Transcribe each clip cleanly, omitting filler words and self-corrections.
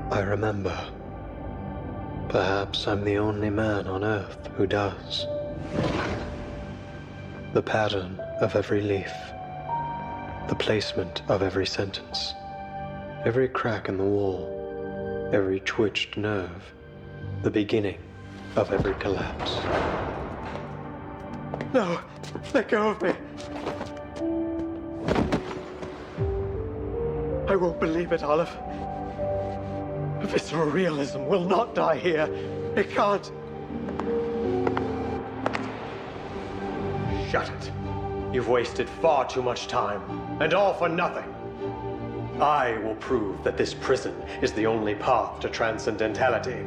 I remember. Perhaps I'm the only man on Earth who does. The pattern of every leaf, the placement of every sentence, every crack in the wall, every twitched nerve, the beginning of every collapse. No! Let go of me! I won't believe it, Aleph. Visceral realism will not die here. It can't. Shut it. You've wasted far too much time, and all for nothing. I will prove that this prison is the only path to transcendentality.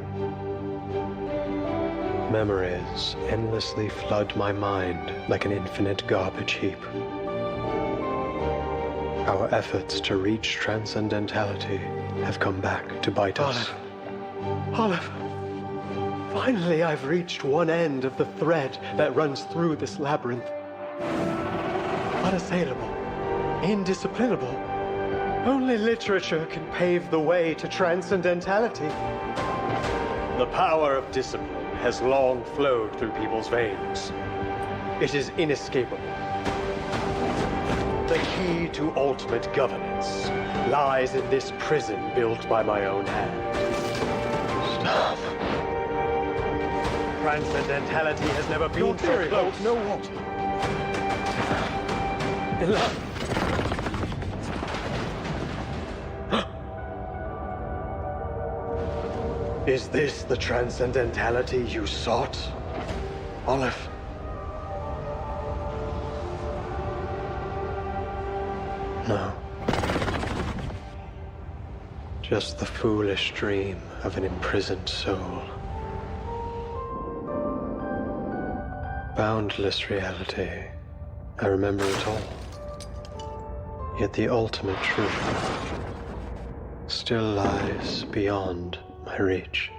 Memories endlessly flood my mind like an infinite garbage heap. Our efforts to reach transcendentality have come back to bite us. Aleph, finally I've reached one end of the thread that runs through this labyrinth. Unassailable, indisciplinable. Only literature can pave the way to transcendentality. The power of discipline has long flowed through people's veins. It is inescapable. The key to ultimate governance lies in this prison built by my own hand. Stop. Transcendentality has never been so close. No water. Enough. Is this the transcendentality you sought, Aleph? No. Just the foolish dream of an imprisoned soul. Boundless reality. I remember it all. Yet the ultimate truth still lies beyond my reach.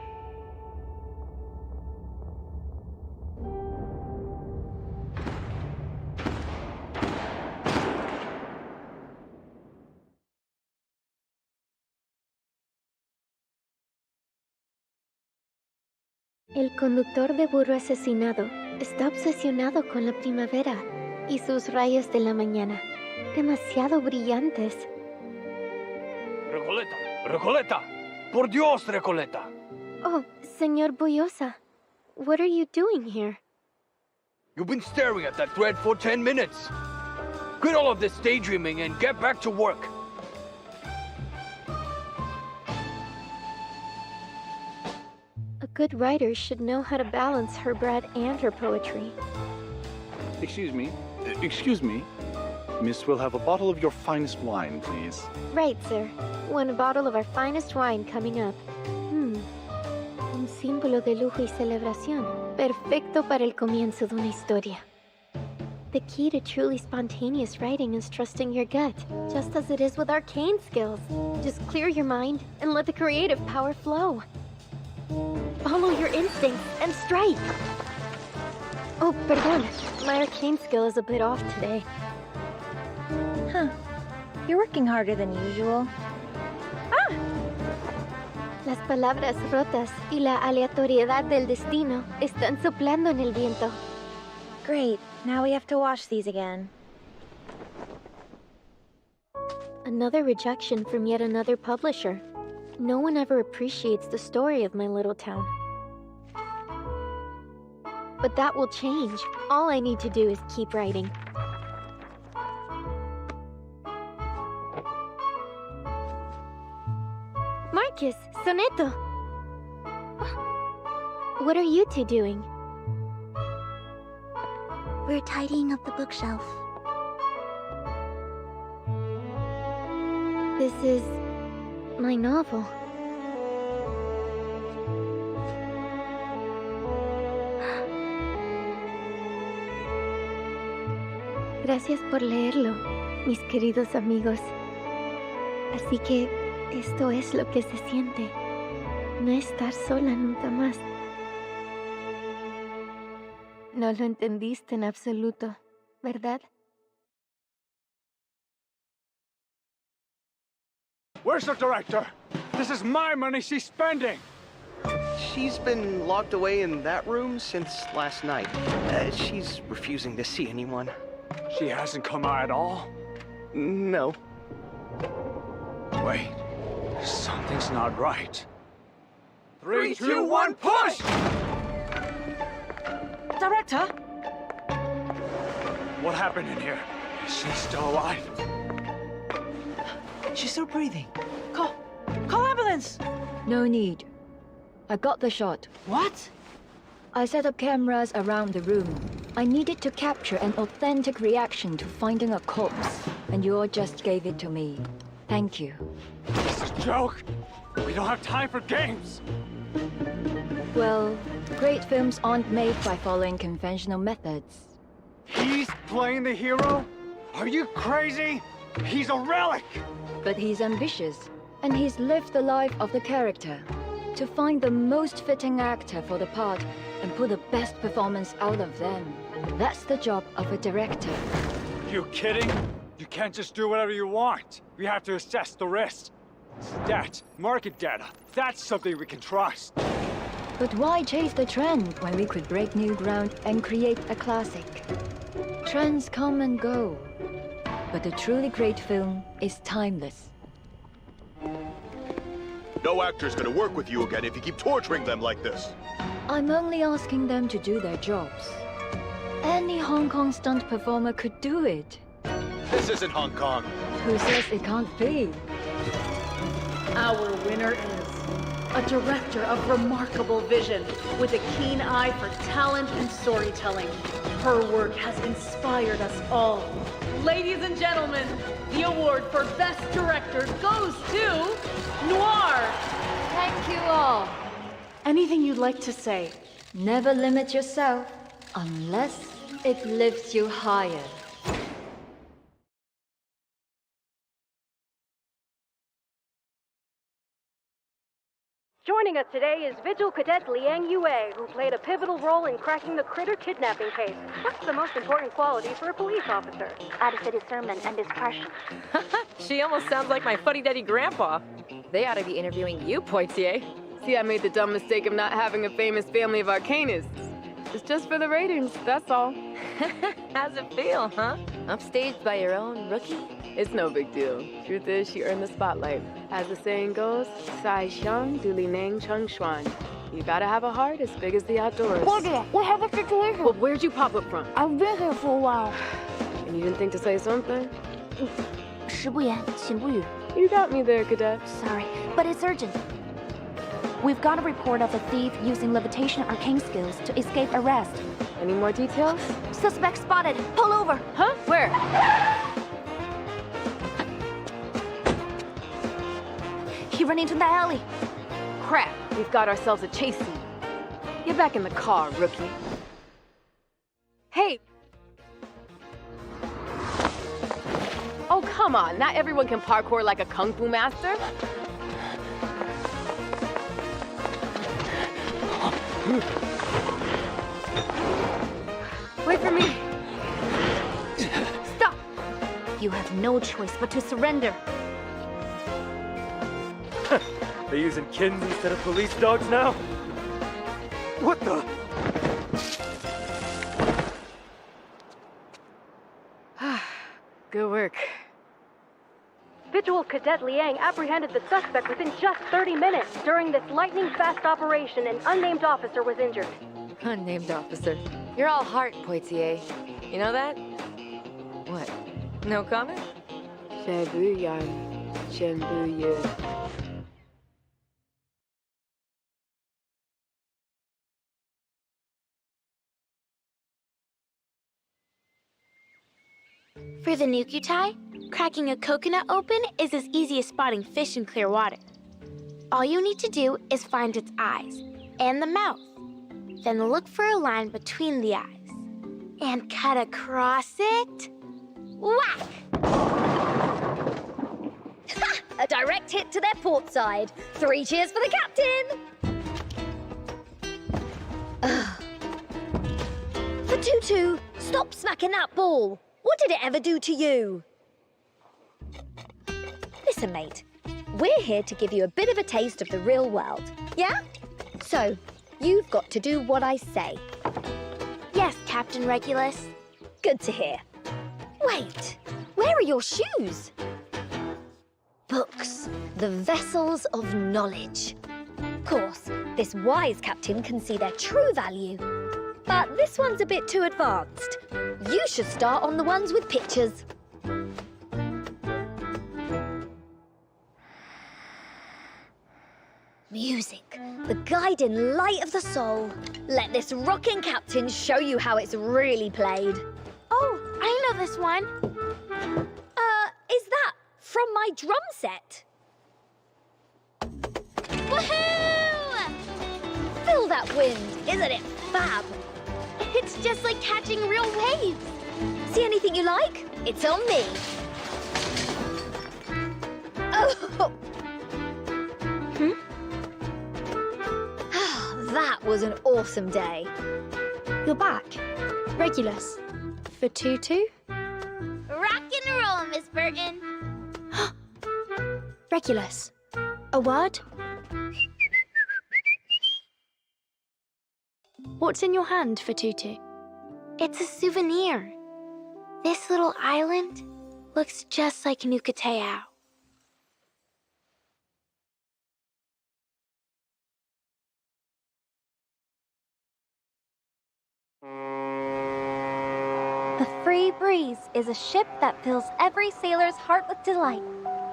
El conductor de burro asesinado está obsesionado con la primavera y sus rayos de la mañana, demasiado brillantes. Recoleta, Recoleta, por Dios, Recoleta. Oh, Señor Boyosa, what are you doing here? You've been staring at that thread for 10 minutes. Quit all of this daydreaming and get back to work. A good writer should know how to balance her bread and her poetry. Excuse me. Miss will have a bottle of your finest wine, please. Right, sir. One bottle of our finest wine coming up. Un símbolo de lujo y celebración. Perfecto para el comienzo de una historia. The key to truly spontaneous writing is trusting your gut, just as it is with arcane skills. Just clear your mind and let the creative power flow. Follow your instincts and strike! Oh, perdón. My arcane skill is a bit off today. Huh. You're working harder than usual. Las palabras rotas y la aleatoriedad del destino están soplando en el viento. Great. Now we have to wash these again. Another rejection from yet another publisher. No one ever appreciates the story of my little town. But that will change. All I need to do is keep writing. Marcus, Soneto! What are you two doing? We're tidying up the bookshelf. This is my novel. Gracias por leerlo, mis queridos amigos. Así que esto es lo que se siente, no estar sola nunca más. No lo entendiste en absoluto, ¿verdad? Where's the director? This is my money she's spending! She's been locked away in that room since last night. She's refusing to see anyone. She hasn't come out at all? No. Wait, something's not right. 3, 2, 1, push! Director? What happened in here? Is she still alive? She's still breathing. Call ambulance! No need. I got the shot. What? I set up cameras around the room. I needed to capture an authentic reaction to finding a corpse, and you all just gave it to me. Thank you. This is a joke! We don't have time for games! Well, great films aren't made by following conventional methods. He's playing the hero? Are you crazy? He's a relic! But he's ambitious, and he's lived the life of the character. To find the most fitting actor for the part and put the best performance out of them. That's the job of a director. You kidding? You can't just do whatever you want. We have to assess the risk. Stats, market data, that's something we can trust. But why chase the trend when we could break new ground and create a classic? Trends come and go, but a truly great film is timeless. No actor's gonna work with you again if you keep torturing them like this. I'm only asking them to do their jobs. Any Hong Kong stunt performer could do it. This isn't Hong Kong. Who says it can't be? Our winner is a director of remarkable vision with a keen eye for talent and storytelling. Her work has inspired us all. Ladies and gentlemen, the award for Best Director goes to Noir! Thank you all. Anything you'd like to say? Never limit yourself unless it lifts you higher. Joining us today is Vigil Cadet Liang Yue, who played a pivotal role in cracking the Critter kidnapping case. What's the most important quality for a police officer? Added discernment and discretion. She almost sounds like my fuddy-duddy grandpa. They ought to be interviewing you, Poitier. See, I made the dumb mistake of not having a famous family of arcanists. It's just for the ratings, that's all. How's it feel, huh? Upstaged by your own rookie? It's no big deal. Truth is, she earned the spotlight. As the saying goes, Sai Xiang Du Li Nang Cheng Xuan. You gotta have a heart as big as the outdoors. Border, we have a situation. Well, where'd you pop up from? I've been here for a while. And you didn't think to say something? 时不言，寝不语. You got me there, cadet. Sorry, but it's urgent. We've got a report of a thief using levitation arcane skills to escape arrest. Any more details? Suspect spotted. Pull over. Huh? Where? He ran into the alley. Crap, we've got ourselves a chase scene. Get back in the car, rookie. Hey! Oh, come on, not everyone can parkour like a kung fu master. Wait for me. Stop! You have no choice but to surrender. They're using kittens instead of police dogs now? What the? Good work. Vigil Cadet Liang apprehended the suspect within just 30 minutes. During this lightning-fast operation, an unnamed officer was injured. Unnamed officer. You're all heart, Poitier. You know that? What? No comment? For the Nukutai, cracking a coconut open is as easy as spotting fish in clear water. All you need to do is find its eyes and the mouth. Then look for a line between the eyes. And cut across it. Whack! A direct hit to their port side. 3 cheers for the captain! The tutu, stop smacking that ball. What did it ever do to you? Listen, mate. we're here to give you a bit of a taste of the real world, yeah? So, you've got to do what I say. Yes, Captain Regulus. Good to hear. Wait, where are your shoes? Books, the vessels of knowledge. Of course, this wise captain can see their true value. But this one's a bit too advanced. You should start on the ones with pictures. Music, the guiding light of the soul. Let this rocking captain show you how it's really played. Oh, I know this one. Is that from my drum set? Woohoo! Feel that wind, isn't it fab? It's just like catching real waves. See anything you like? It's on me. Oh! That was an awesome day. You're back. Regulus. For Tutu? Rock and roll, Miss Burton. Regulus. A word? What's in your hand for Tutu? It's a souvenir. This little island looks just like Nukateao. The Free Breeze is a ship that fills every sailor's heart with delight.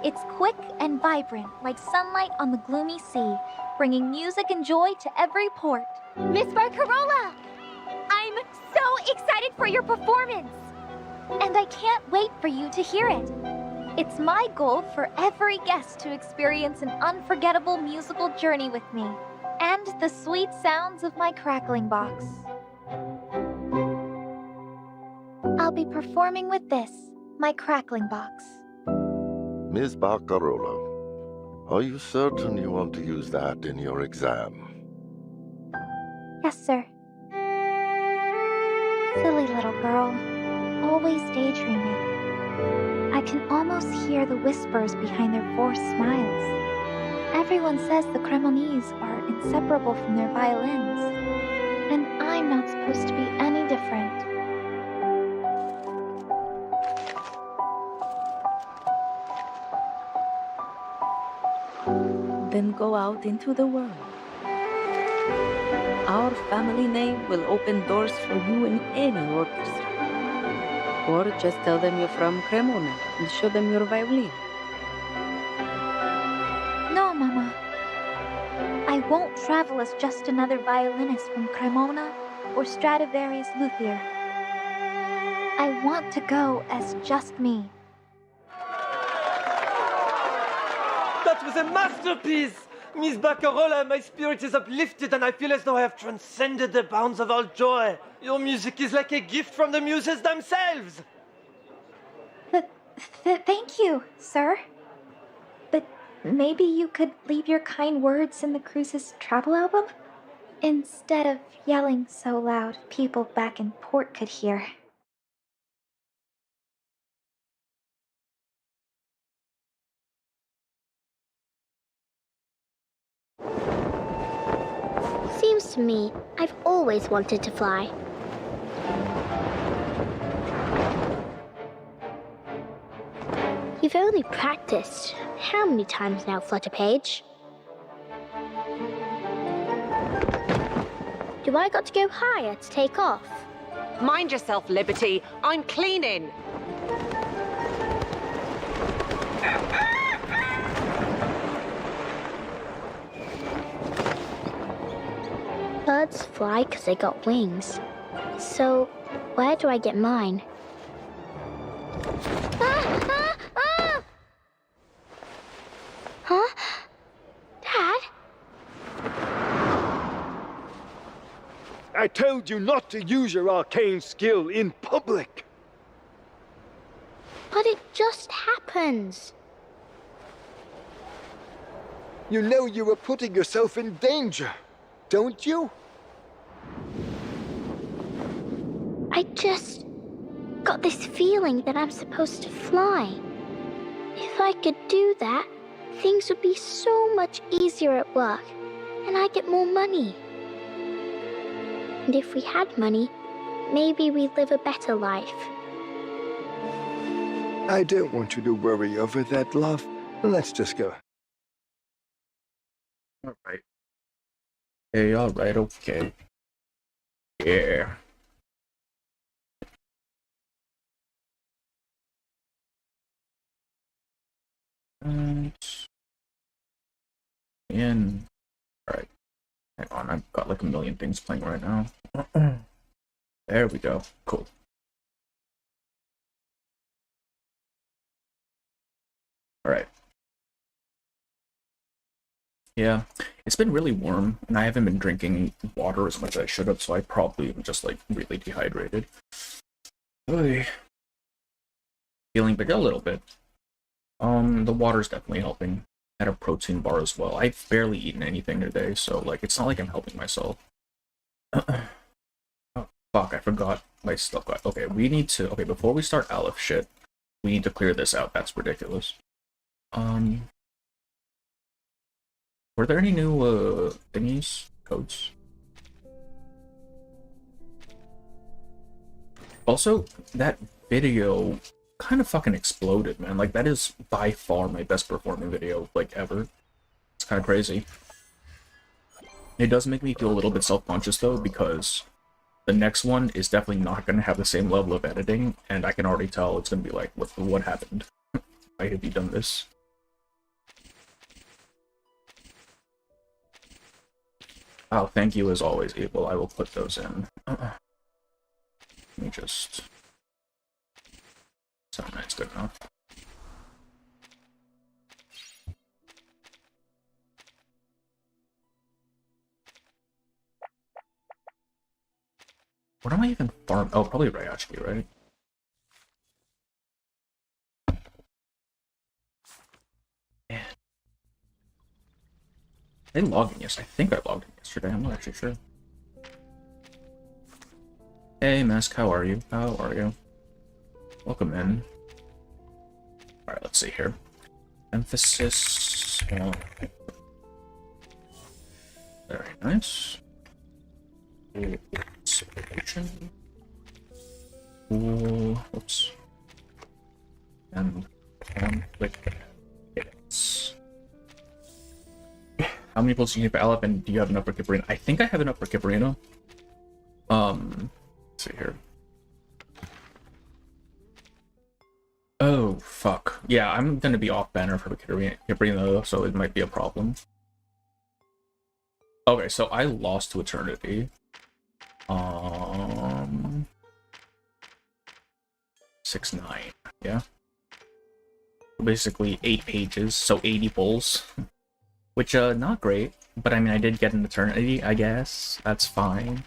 It's quick and vibrant, like sunlight on the gloomy sea, bringing music and joy to every port. Miss Barcarola! I'm so excited for your performance! And I can't wait for you to hear it. It's my goal for every guest to experience an unforgettable musical journey with me, and the sweet sounds of my crackling box. I'll be performing with this, my crackling box. Miss Barcarola, are you certain you want to use that in your exam? Yes, sir. Silly little girl, always daydreaming. I can almost hear the whispers behind their forced smiles. Everyone says the Cremonese are inseparable from their violins, and I'm not supposed to be any different. Then go out into the world. Our family name will open doors for you in any orchestra. Or just tell them you're from Cremona and show them your violin. No, Mama. I won't travel as just another violinist from Cremona or Stradivarius luthier. I want to go as just me. That was a masterpiece! Miss Barcarola, my spirit is uplifted and I feel as though I have transcended the bounds of all joy. Your music is like a gift from the muses themselves! Thank you, sir. But maybe you could leave your kind words in the cruise's travel album? Instead of yelling so loud people back in port could hear. Seems to me I've always wanted to fly. You've only practiced how many times now, Flutterpage? Do I got to go higher to take off? Mind yourself, Liberty. I'm cleaning. Birds fly because they got wings. So, where do I get mine? Huh? Dad? I told you not to use your arcane skill in public. But it just happens. You know you were putting yourself in danger, don't you? I just got this feeling that I'm supposed to fly. If I could do that, things would be so much easier at work, and I'd get more money. And if we had money, maybe we'd live a better life. I don't want you to worry over that, love. Let's just go. Alright. Hey, alright, okay. Yeah. And alright. Hang on, I've got like a million things playing right now. There we go. Cool. Alright. Yeah, it's been really warm, and I haven't been drinking water as much as I should have, so I probably am just like really dehydrated. Oy. Feeling better a little bit. The water's definitely helping. I had a protein bar as well. I've barely eaten anything today, so like it's not like I'm helping myself. Oh fuck, I forgot my stuff. Okay, we need to. Okay, before we start Aleph shit, we need to clear this out. That's ridiculous. Were there any new thingies? Codes? Also, that video kind of fucking exploded, man. Like, that is by far my best performing video, like, ever. It's kind of crazy. It does make me feel a little bit self-conscious, though, because the next one is definitely not going to have the same level of editing, and I can already tell it's going to be like, what happened? Why have you done this? Oh, thank you as always, Abel. I will put those in. Let me just... So that's good enough. What am I even farming? Oh, probably Ryachki, right? Man. Did I log in? Yes, I think I logged in yesterday. I'm not actually sure. Hey, Mask, how are you? How are you? Welcome in. Alright, let's see here. Emphasis. Yeah. Very nice. Ooh, oops. And conflict hits. How many pulls do you need for Aleph, and do you have enough for Kibrina? I think I have enough for Kibrina. Let's see here. Oh, fuck. Yeah, I'm gonna be off banner for Kibrina though, so it might be a problem. Okay, so I lost to Eternity. 6-9, yeah. Basically 8 pages, so 80 pulls. Which, not great, but I mean, I did get an Eternity, I guess. That's fine.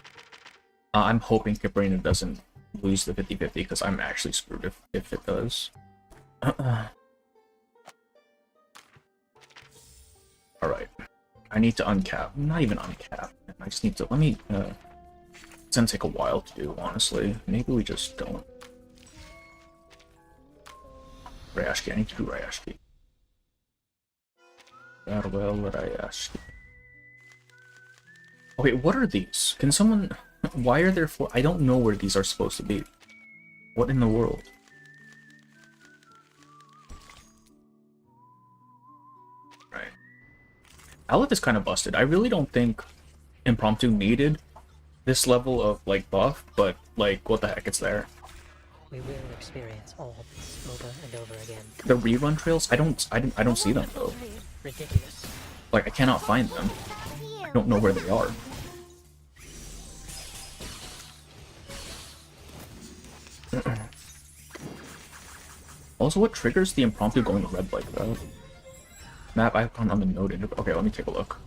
I'm hoping Kibrina doesn't lose the 50-50, because I'm actually screwed if it does. Alright. I need to uncap. Not even uncap. I just need to... Let me... It's gonna take a while to do, honestly. Maybe we just don't. Ryashki. I need to do Ryashki. Farewell, Ryashki. Okay, what are these? Can someone... Why are there 4? I don't know where these are supposed to be. What in the world? Right. Aleph is kind of busted. I really don't think Impromptu needed this level of, like, buff, but, like, what the heck, it's there. We will experience all this over and over again. The rerun trails, I don't see them, though. Ridiculous. Like, I cannot find them. I don't know where they are. Also, what triggers the impromptu going red like that? Map icon on the node. Okay, let me take a look.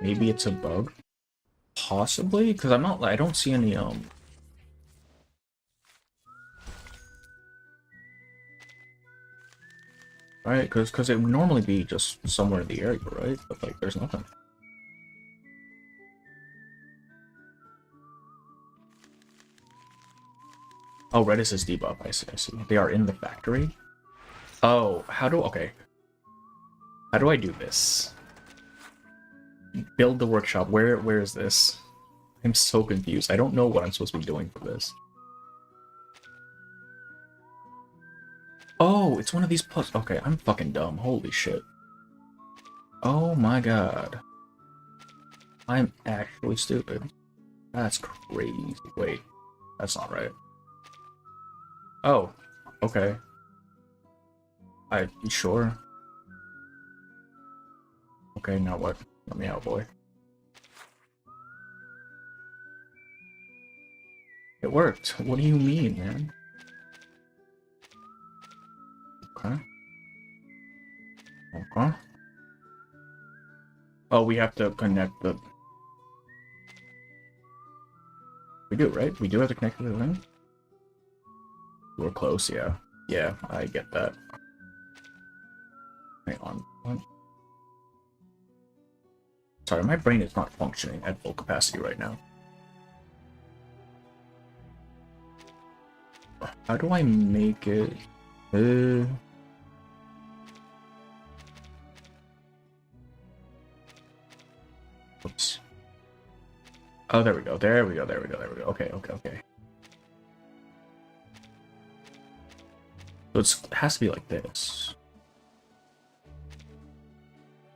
Maybe it's a bug? Possibly? Because I don't see any, right? Because it would normally be just somewhere in the area, right? But like, there's nothing. Oh, Redis is debuff. I see. I see. They are in the factory. Oh, okay. How do I do this? Build the workshop. Where is this? I'm so confused. I don't know what I'm supposed to be doing for this. Oh, it's one of these puzzles. Okay, I'm fucking dumb. Holy shit. Oh my god. I'm actually stupid. That's crazy. Wait, that's not right. Oh, okay. You sure? Okay, now what? Let me out, boy. It worked. What do you mean, man? Okay. Okay. Oh, we have to connect the... We do, right? We do have to connect to the thing? We're close, yeah. Yeah, I get that. Hang on. What? Sorry, my brain is not functioning at full capacity right now. How do I make it? Oops. Oh, there we go. There we go. There we go. There we go. Okay, okay, okay. So it has to be like this.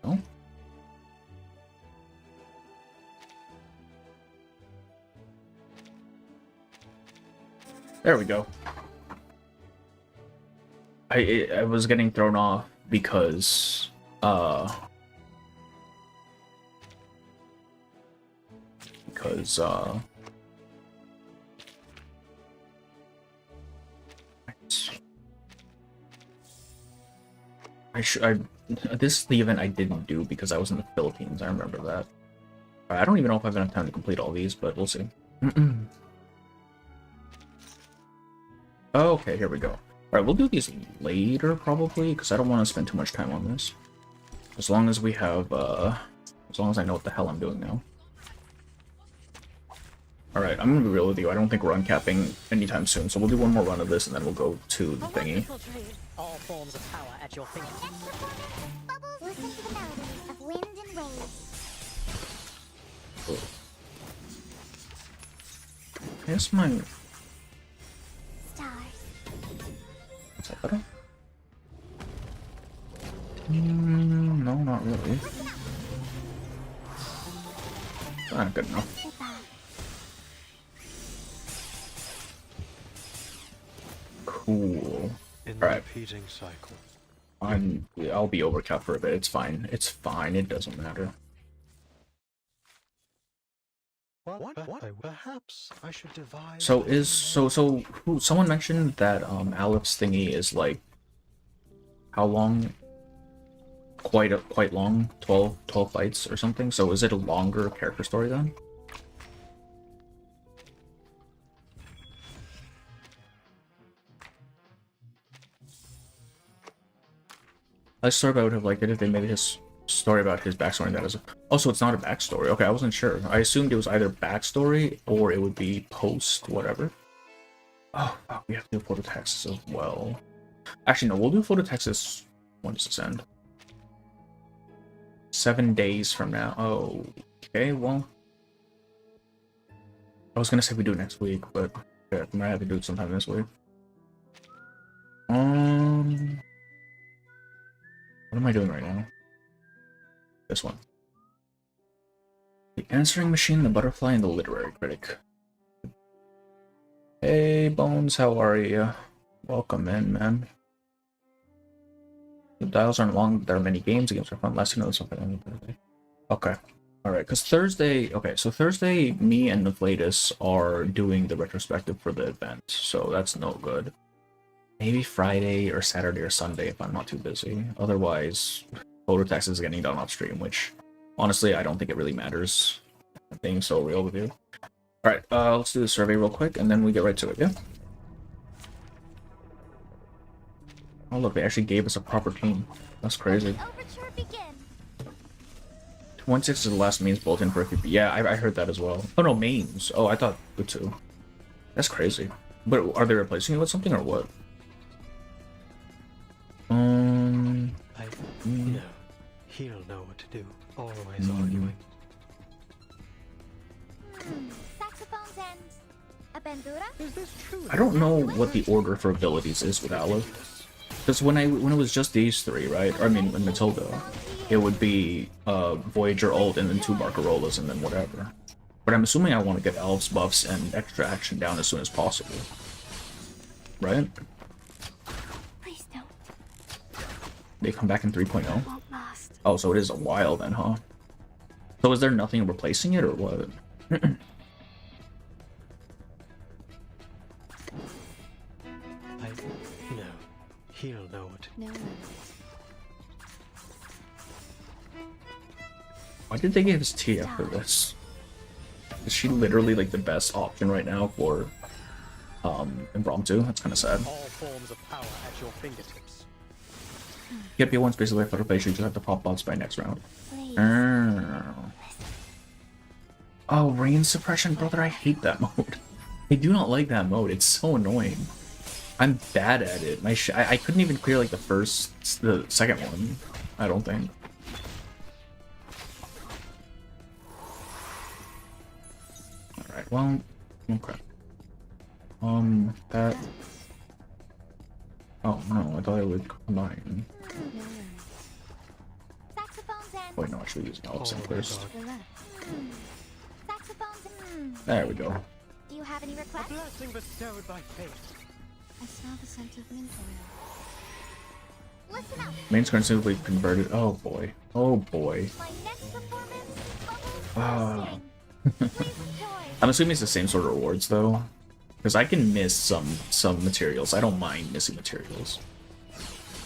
No? There we go. I was getting thrown off because I this is the event I didn't do because I was in the Philippines. I remember that. I don't even know if I have enough time to complete all these, but we'll see. Okay, here we go. Alright, we'll do these later, probably, because I don't want to spend too much time on this. As long as we have, as long as I know what the hell I'm doing now. Alright, I'm gonna be real with you. I don't think we're uncapping anytime soon, so we'll do one more run of this, and then we'll go to the thingy. All forms of power at your fingertips. Bubbles listen to the melodies of wind and rain. Yes, my... Stars. Is that better? No, not really. Not good enough. Cool. Alright. Repeating cycle. I'll be overcapped for a bit. It's fine. It's fine. It doesn't matter. Perhaps I should devise. Someone mentioned that Aleph's thingy is like how long? Quite long, 12 fights or something. So is it a longer character story then? I sort of would have liked it if they made his story about his backstory. That is also, it's not a backstory. Okay, I wasn't sure. I assumed it was either backstory or it would be post whatever. Oh, fuck, we have to do phototext as well. Actually, no, we'll do phototext. When does this end? 7 days from now. Oh, okay. Well, I was gonna say we do it next week, but yeah, we might have to do it sometime this week. What am I doing right now? This one. The answering machine, the butterfly, and the literary critic. Hey, Bones, how are you? Welcome in, man. The dials aren't long, but there are many games. The games are fun. Last you know something on Thursday. Okay. Alright, because Thursday... Okay, so Thursday, me and Neflatus are doing the retrospective for the event, so that's no good. Maybe Friday or Saturday or Sunday if I'm not too busy. Otherwise, phototext is getting done off stream, which honestly I don't think it really matters. I'm being so real with you. Alright, let's do the survey real quick and then we get right to it, yeah? Oh look, they actually gave us a proper team. That's crazy. 26 is the last mains bulletin for FPP. Yeah, I heard that as well. Oh no, mains. Oh, I thought the two. That's crazy. But are they replacing it with something or what? No, he'll know what to do. Always arguing. I don't know what the order for abilities is with Aleph. Because when it was just these three, right? Or I mean, in Matilda, it would be Voyager ult and then 2 Barcarollas and then whatever. But I'm assuming I want to get Aleph's buffs and extra action down as soon as possible. Right? Please don't. They come back in 3.0? Oh, so it is a while then, huh? So is there nothing replacing it or what? No, he'll know what. No. Why did they give us TF for this? Is she literally like the best option right now for impromptu? That's kind of sad. All forms of power at your fingertips. Get B1's basically a photo page, you just have to pop bots by next round. Oh, rain suppression, brother, I hate that mode. I do not like that mode, it's so annoying. I'm bad at it. I couldn't even clear like the second one, I don't think. Alright, well, okay. That... Oh, no, I thought I would combine. Wait, no, I should use Alex first. There we go. Do you have any requests? A blessing bestowed by fate. I smell the scent of mint oil. Listen up. Main's currently converted. Oh boy. Oh boy. My next performance. I'm assuming it's the same sort of rewards though, because I can miss some materials. I don't mind missing materials.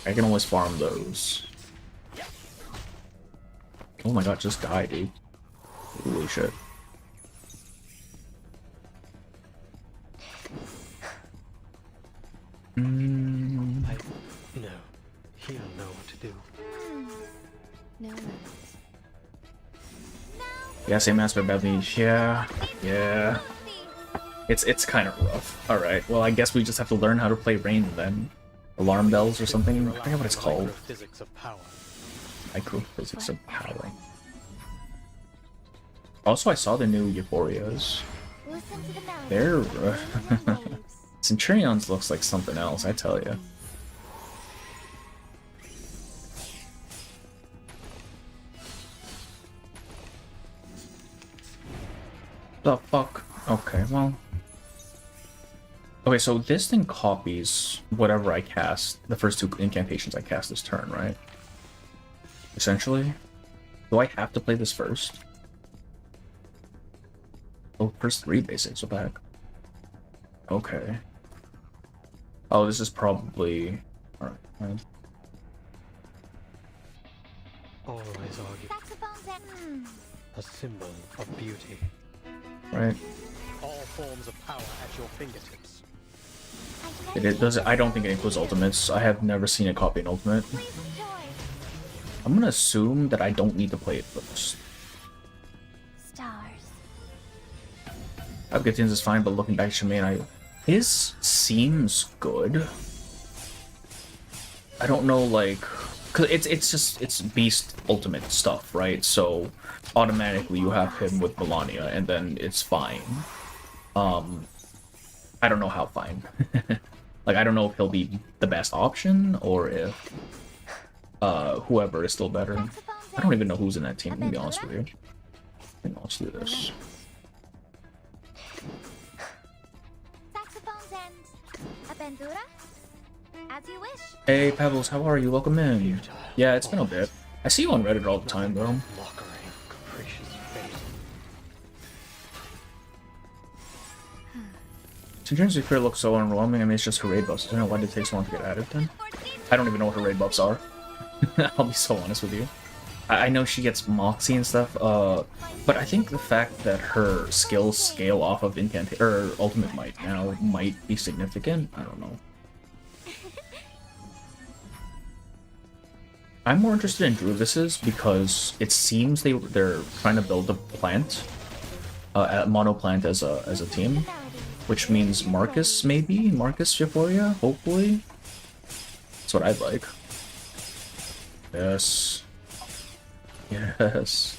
I can always farm those. Oh my god, just die, dude. Holy shit. No, he'll know what to do. No. Yeah, same aspect about me. Yeah. It's kind of rough. Alright, well I guess we just have to learn how to play Rain then. Alarm bells or something? I forget what it's called. Microphysics of power. Microphysics of power. Also, I saw the new Euphorias. They're... Centurions looks like something else, I tell you. The fuck? Okay, well... Okay, so this thing copies whatever I cast, the first 2 incantations I cast this turn, right? Essentially. Do I have to play this first? Oh, first 3 basics, what the heck? Okay. Oh, this is probably... Alright, fine. Always argue. A symbol of beauty. Right. All forms of power at your fingertips. It does. I don't think it includes ultimates. I have never seen it copy an ultimate. I'm gonna assume that I don't need to play it first. Stars. Abgatins is fine, but looking back to Shemaine, his seems good. I don't know, like, cause it's beast ultimate stuff, right? So automatically you have him with Melania, and then it's fine. I don't know how fine. Like, I don't know if he'll be the best option or if whoever is still better. I don't even know who's in that team, to be honest with you. Let's do this. Hey Pebbles, how are you? Welcome in. Yeah, it's been a bit. I see you on Reddit all the time, bro. Centurion's Secure looks so underwhelming. I mean, it's just her raid buffs. I don't know why did it take so long to get added then. I don't even know what her raid buffs are. I'll be so honest with you. I know she gets Moxie and stuff, but I think the fact that her skills scale off of Ultimate Might now might be significant. I don't know. I'm more interested in Druvis's because it seems they're trying to build a plant, a mono plant as a team, which means Marcus maybe Marcus Euphoria, hopefully. That's what I'd like. Yes. Yes.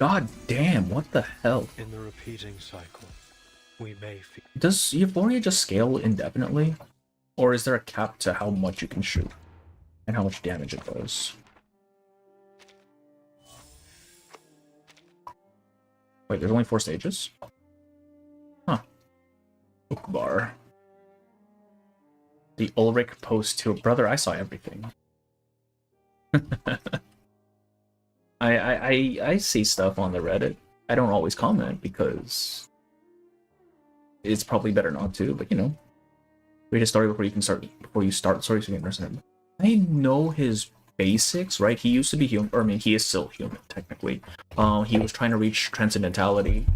God damn! What the hell? In the repeating cycle, we may feel. Does Euphoria just scale indefinitely, or is there a cap to how much you can shoot? And how much damage it does. Wait, there's only 4 stages? Huh. Bookbar. The Ulrich post to brother, I saw everything. I see stuff on the Reddit. I don't always comment because it's probably better not to, but you know. Read a story before you start the story so you can understand it. I know his basics, right? He used to be human, or I mean, he is still human, technically. He was trying to reach transcendentality,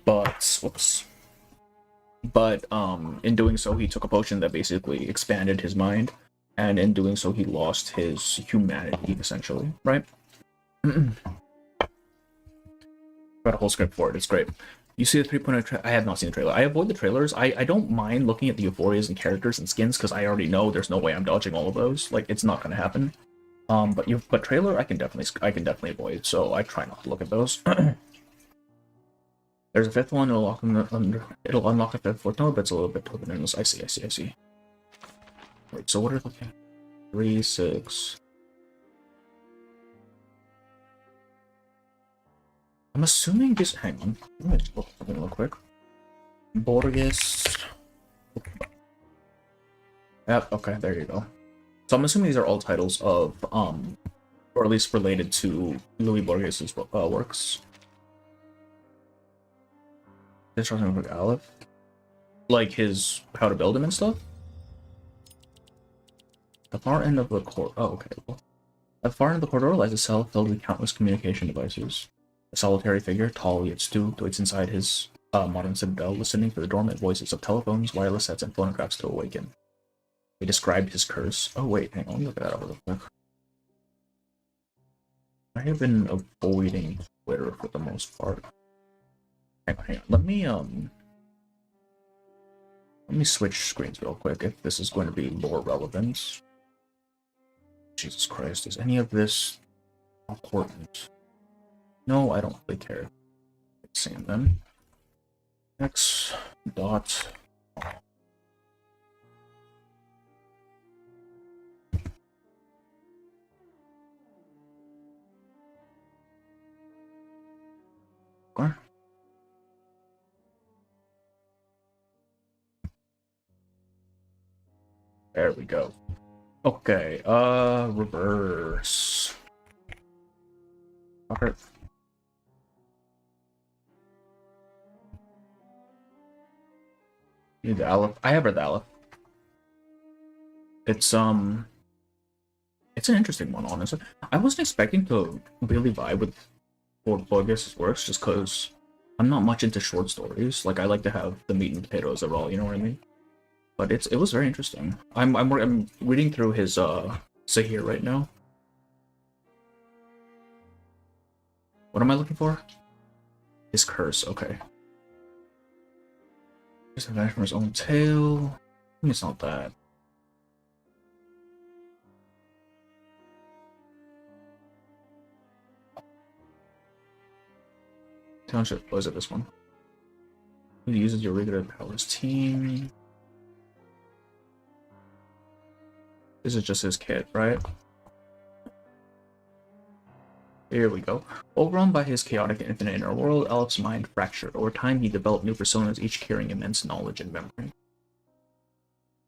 but, whoops. But, in doing so, he took a potion that basically expanded his mind, and in doing so, he lost his humanity, essentially, right? Got a whole script for it, it's great. You see the 3.0 I have not seen the trailer. I avoid the trailers. I don't mind looking at the Euphorias and characters and skins because I already know there's no way I'm dodging all of those. Like, it's not gonna happen. But trailer I can definitely avoid, so I try not to look at those. There's a 5th one, it'll unlock a 5th, 4th node, but it's a little bit open endless. I see. Wait, so what are we looking at? 3, 6. I'm assuming this. Hang on. Let me just look something real quick. Borges. Yep, okay, there you go. So I'm assuming these are all titles of, or at least related to Louis Borges's works. This is something like Aleph? Like his how to build him and stuff? The far end of the corridor. Oh, okay. At the far end of the corridor lies a cell filled with countless communication devices. A solitary figure, tall yet stooped, waits inside his modern citadel, listening for the dormant voices of telephones, wireless sets, and phonographs to awaken. He described his curse. Oh wait, hang on, look at that over real quick. I have been avoiding Twitter for the most part. Hang on. Let me switch screens real quick if this is going to be lore relevant. Jesus Christ, is any of this important? No, I don't really care. Same then. X dot. Okay. There we go. Okay, reverse. Okay. Need the Aleph. I have read the Aleph. It's an interesting one, honestly. I wasn't expecting to really vibe with Borges' works just because I'm not much into short stories. Like, I like to have the meat and potatoes of all, you know what I mean? But it was very interesting. I'm reading through his Sahir right now. What am I looking for? His curse, okay. Just a vanished from his own tail. It's not that. Township, was it this one? He uses your regular powers team. This is just his kit, right? Here we go. Overrun by his chaotic and infinite inner world, Aleph's mind fractured. Over time, he developed new personas, each carrying immense knowledge and memory.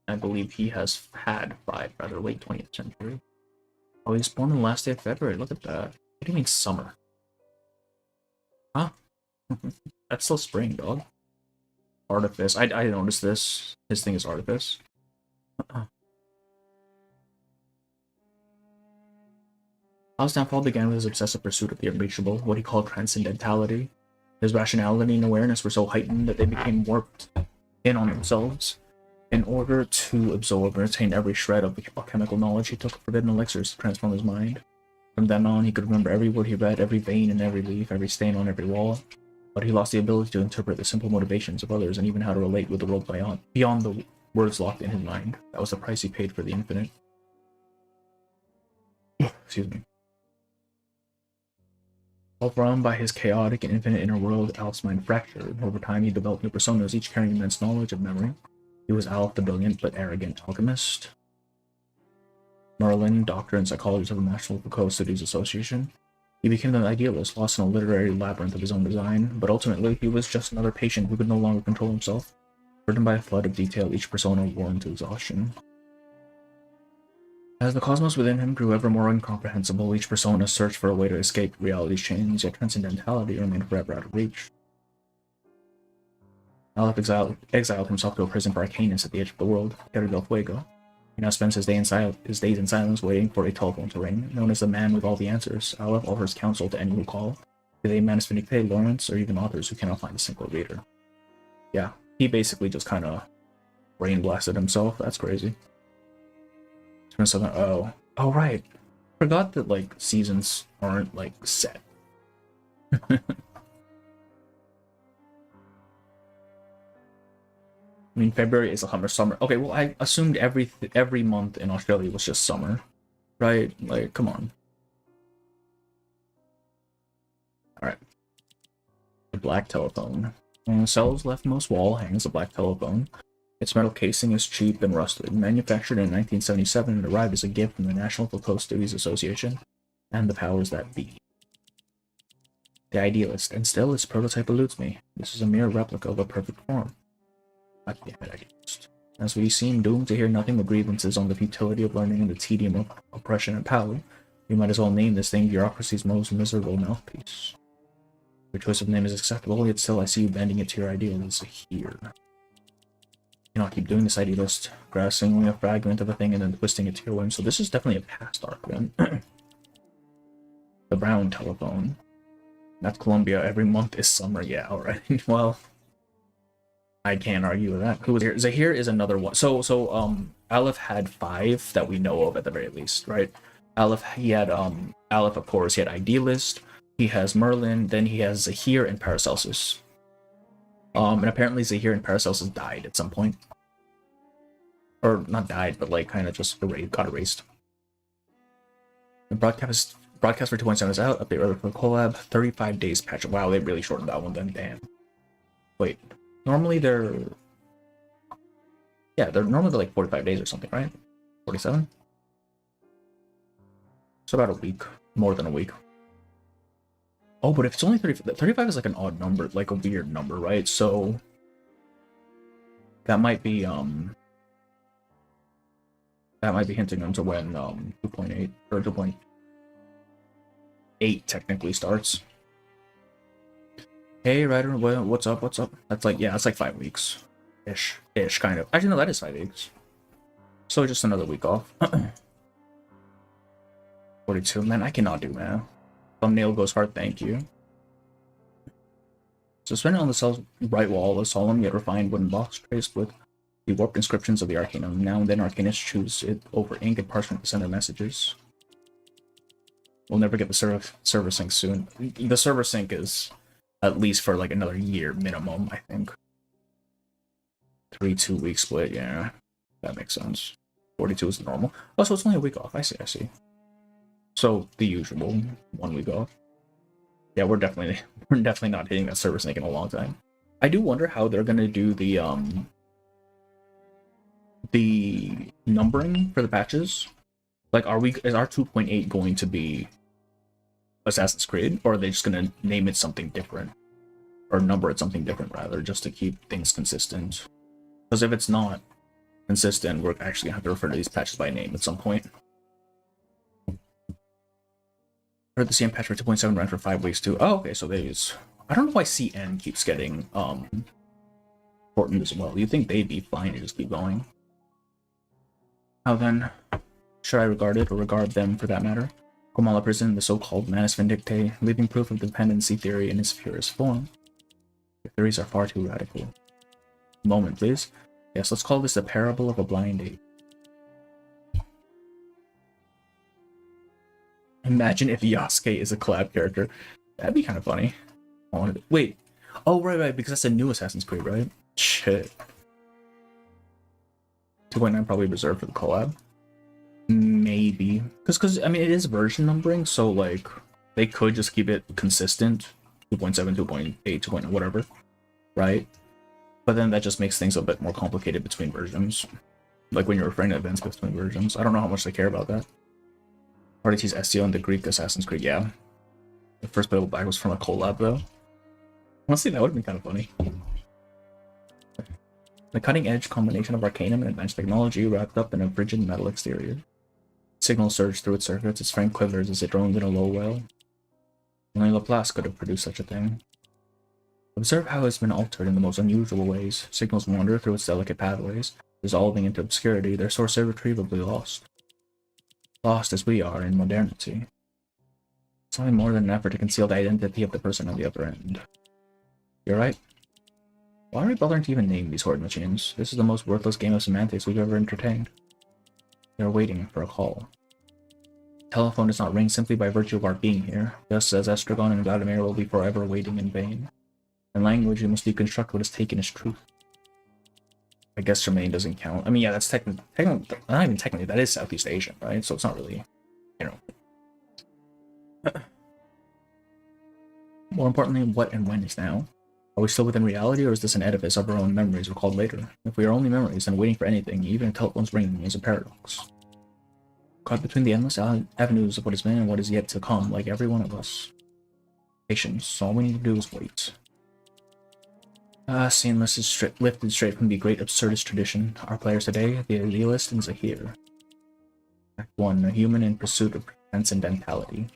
I believe he has had 5, rather late 20th century. Oh, he's born on the last day of February. Look at that. What do you mean summer? Huh? That's still spring, dog. Artifice. I noticed this. His thing is Artifice. Al's downfall began with his obsessive pursuit of the unreachable, what he called transcendentality. His rationality and awareness were so heightened that they became warped in on themselves. In order to absorb and retain every shred of alchemical knowledge, he took forbidden elixirs to transform his mind. From then on, he could remember every word he read, every vein in every leaf, every stain on every wall. But he lost the ability to interpret the simple motivations of others and even how to relate with the world beyond the words locked in his mind. That was the price he paid for the infinite. Excuse me. Overwhelmed by his chaotic and infinite inner world, Aleph's mind fractured. Over time, he developed new personas, each carrying immense knowledge and memory. He was Aleph, the brilliant but arrogant alchemist. Merlin, doctor and psychologist of the National Foucault Studies Association. He became an idealist, lost in a literary labyrinth of his own design, but ultimately he was just another patient who could no longer control himself. Burdened by a flood of detail, each persona wore into exhaustion. As the cosmos within him grew ever more incomprehensible, each persona searched for a way to escape reality's chains, yet transcendentality remained forever out of reach. Aleph exiled himself to a prison for Arcanists at the edge of the world, Tierra del Fuego. He now spends his days in silence waiting for a telephone to ring. Known as the man with all the answers, Aleph offers counsel to any who call, be they Manusfinite, Lawrence, or even authors who cannot find a single reader. Yeah, he basically just kind of brain blasted himself. That's crazy. Oh, right. Forgot that, like, seasons aren't, like, set. I mean, February is a summer. Okay, well, I assumed every month in Australia was just summer, right? Like, come on. Alright. The black telephone. On the cell's leftmost wall hangs a black telephone. Its metal casing is cheap and rusted. Manufactured in 1977, it arrived as a gift from the National Foucault Studies Association and the powers that be. The idealist, and still its prototype eludes me. This is a mere replica of a perfect form. God damn it, idealist. As we seem doomed to hear nothing but grievances on the futility of learning and the tedium of oppression and power, we might as well name this thing bureaucracy's most miserable mouthpiece. Your choice of name is acceptable, yet still I see you bending it to your ideals here. You cannot keep doing this, idealist, grasping only a fragment of a thing and then twisting it to your whim. So this is definitely a past arc then. The brown telephone. That's Colombia. Every month is summer. Yeah, alright. Well, I can't argue with that. Who was here? Zahir is another one. So Aleph had 5 that we know of at the very least, right? Aleph, Aleph, of course, he had Idealist, he has Merlin, then he has Zahir and Paracelsus. And apparently Zahir and Paracelsus died at some point. Or not died, but like kind of just got erased. The broadcast for 2.7 is out. Update earlier for the collab. 35 days patch. Wow, they really shortened that one then. Damn. Wait. Normally they're normally like 45 days or something, right? 47? It's about a week. More than a week. Oh, but if it's only 35 is like an odd number, like a weird number, right? So that might be hinting into when 2.8 or 2.8 technically starts. Hey, Ryder, what's up? What's up? That's like, yeah, it's like 5 weeks. Ish, kind of. Actually, no, that is 5 weeks. So just another week off. 42, man, I cannot do math. Thumbnail goes hard, thank you. Suspended on the cell's right wall, a solemn yet refined wooden box traced with the warped inscriptions of the Arcanum. Now and then, Arcanists choose it over ink and parchment to send their messages. We'll never get the server sync soon. The server sync is at least for like another year minimum, I think. 3 2-week split, yeah. That makes sense. 42 is normal. Oh, so it's only a week off. I see. So the usual 1 week off. Yeah, we're definitely not hitting that server sync in a long time. I do wonder how they're gonna do the numbering for the patches. Like, is our 2.8 going to be Assassin's Creed, or are they just gonna name it something different, or number it something different rather, just to keep things consistent? Because if it's not consistent, we're actually gonna have to refer to these patches by name at some point. Heard the CN patch for 2.7 ran for 5 weeks too. Oh, okay, so there's... I don't know why CN keeps getting important as well. You think they'd be fine to just keep going? How then should I regard it, or regard them for that matter? Komala Prison, the so-called Manus Vindictae, living proof of dependency theory in its purest form. Your theories are far too radical. Moment, please. Yes, let's call this the parable of a blind ape. Imagine if Yasuke is a collab character. That'd be kind of funny. Wait. Oh, right, because that's a new Assassin's Creed, right? Shit. 2.9 probably reserved for the collab. Maybe. Because, I mean, it is version numbering, so, like, they could just keep it consistent. 2.7, 2.8, 2.9, whatever. Right? But then that just makes things a bit more complicated between versions. Like when you're referring to events between versions. I don't know how much they care about that. RDT's SEO and the Greek Assassin's Creed, yeah. The first playable bag was from a collab, though. Honestly, that would have been kind of funny. The cutting-edge combination of arcanum and advanced technology wrapped up in a frigid metal exterior. Signals surged through its circuits, its frame quivers as it droned in a low wail. Only Laplace could have produced such a thing. Observe how it's been altered in the most unusual ways. Signals wander through its delicate pathways, dissolving into obscurity, their source irretrievably lost. Lost as we are in modernity. It's only more than an effort to conceal the identity of the person on the other end. You're right. Why are we bothering to even name these horde machines? This is the most worthless game of semantics we've ever entertained. They're waiting for a call. Telephone does not ring simply by virtue of our being here, just as Estragon and Vladimir will be forever waiting in vain. In language, we must deconstruct what is taken as truth. I guess Germain doesn't count. I mean, yeah, that's technically, not even technically, that is Southeast Asian, right? So it's not really, you know. More importantly, what and when is now? Are we still within reality, or is this an edifice of our own memories recalled later? If we are only memories, then waiting for anything, even a telephone's ringing, is a paradox. Caught between the endless avenues of what has been and what is yet to come, like every one of us. Patience. All we need to do is wait. Scene lifted straight from the great absurdist tradition. Our players today, the Idealist and Zahir. Act 1. A human in pursuit of transcendentality.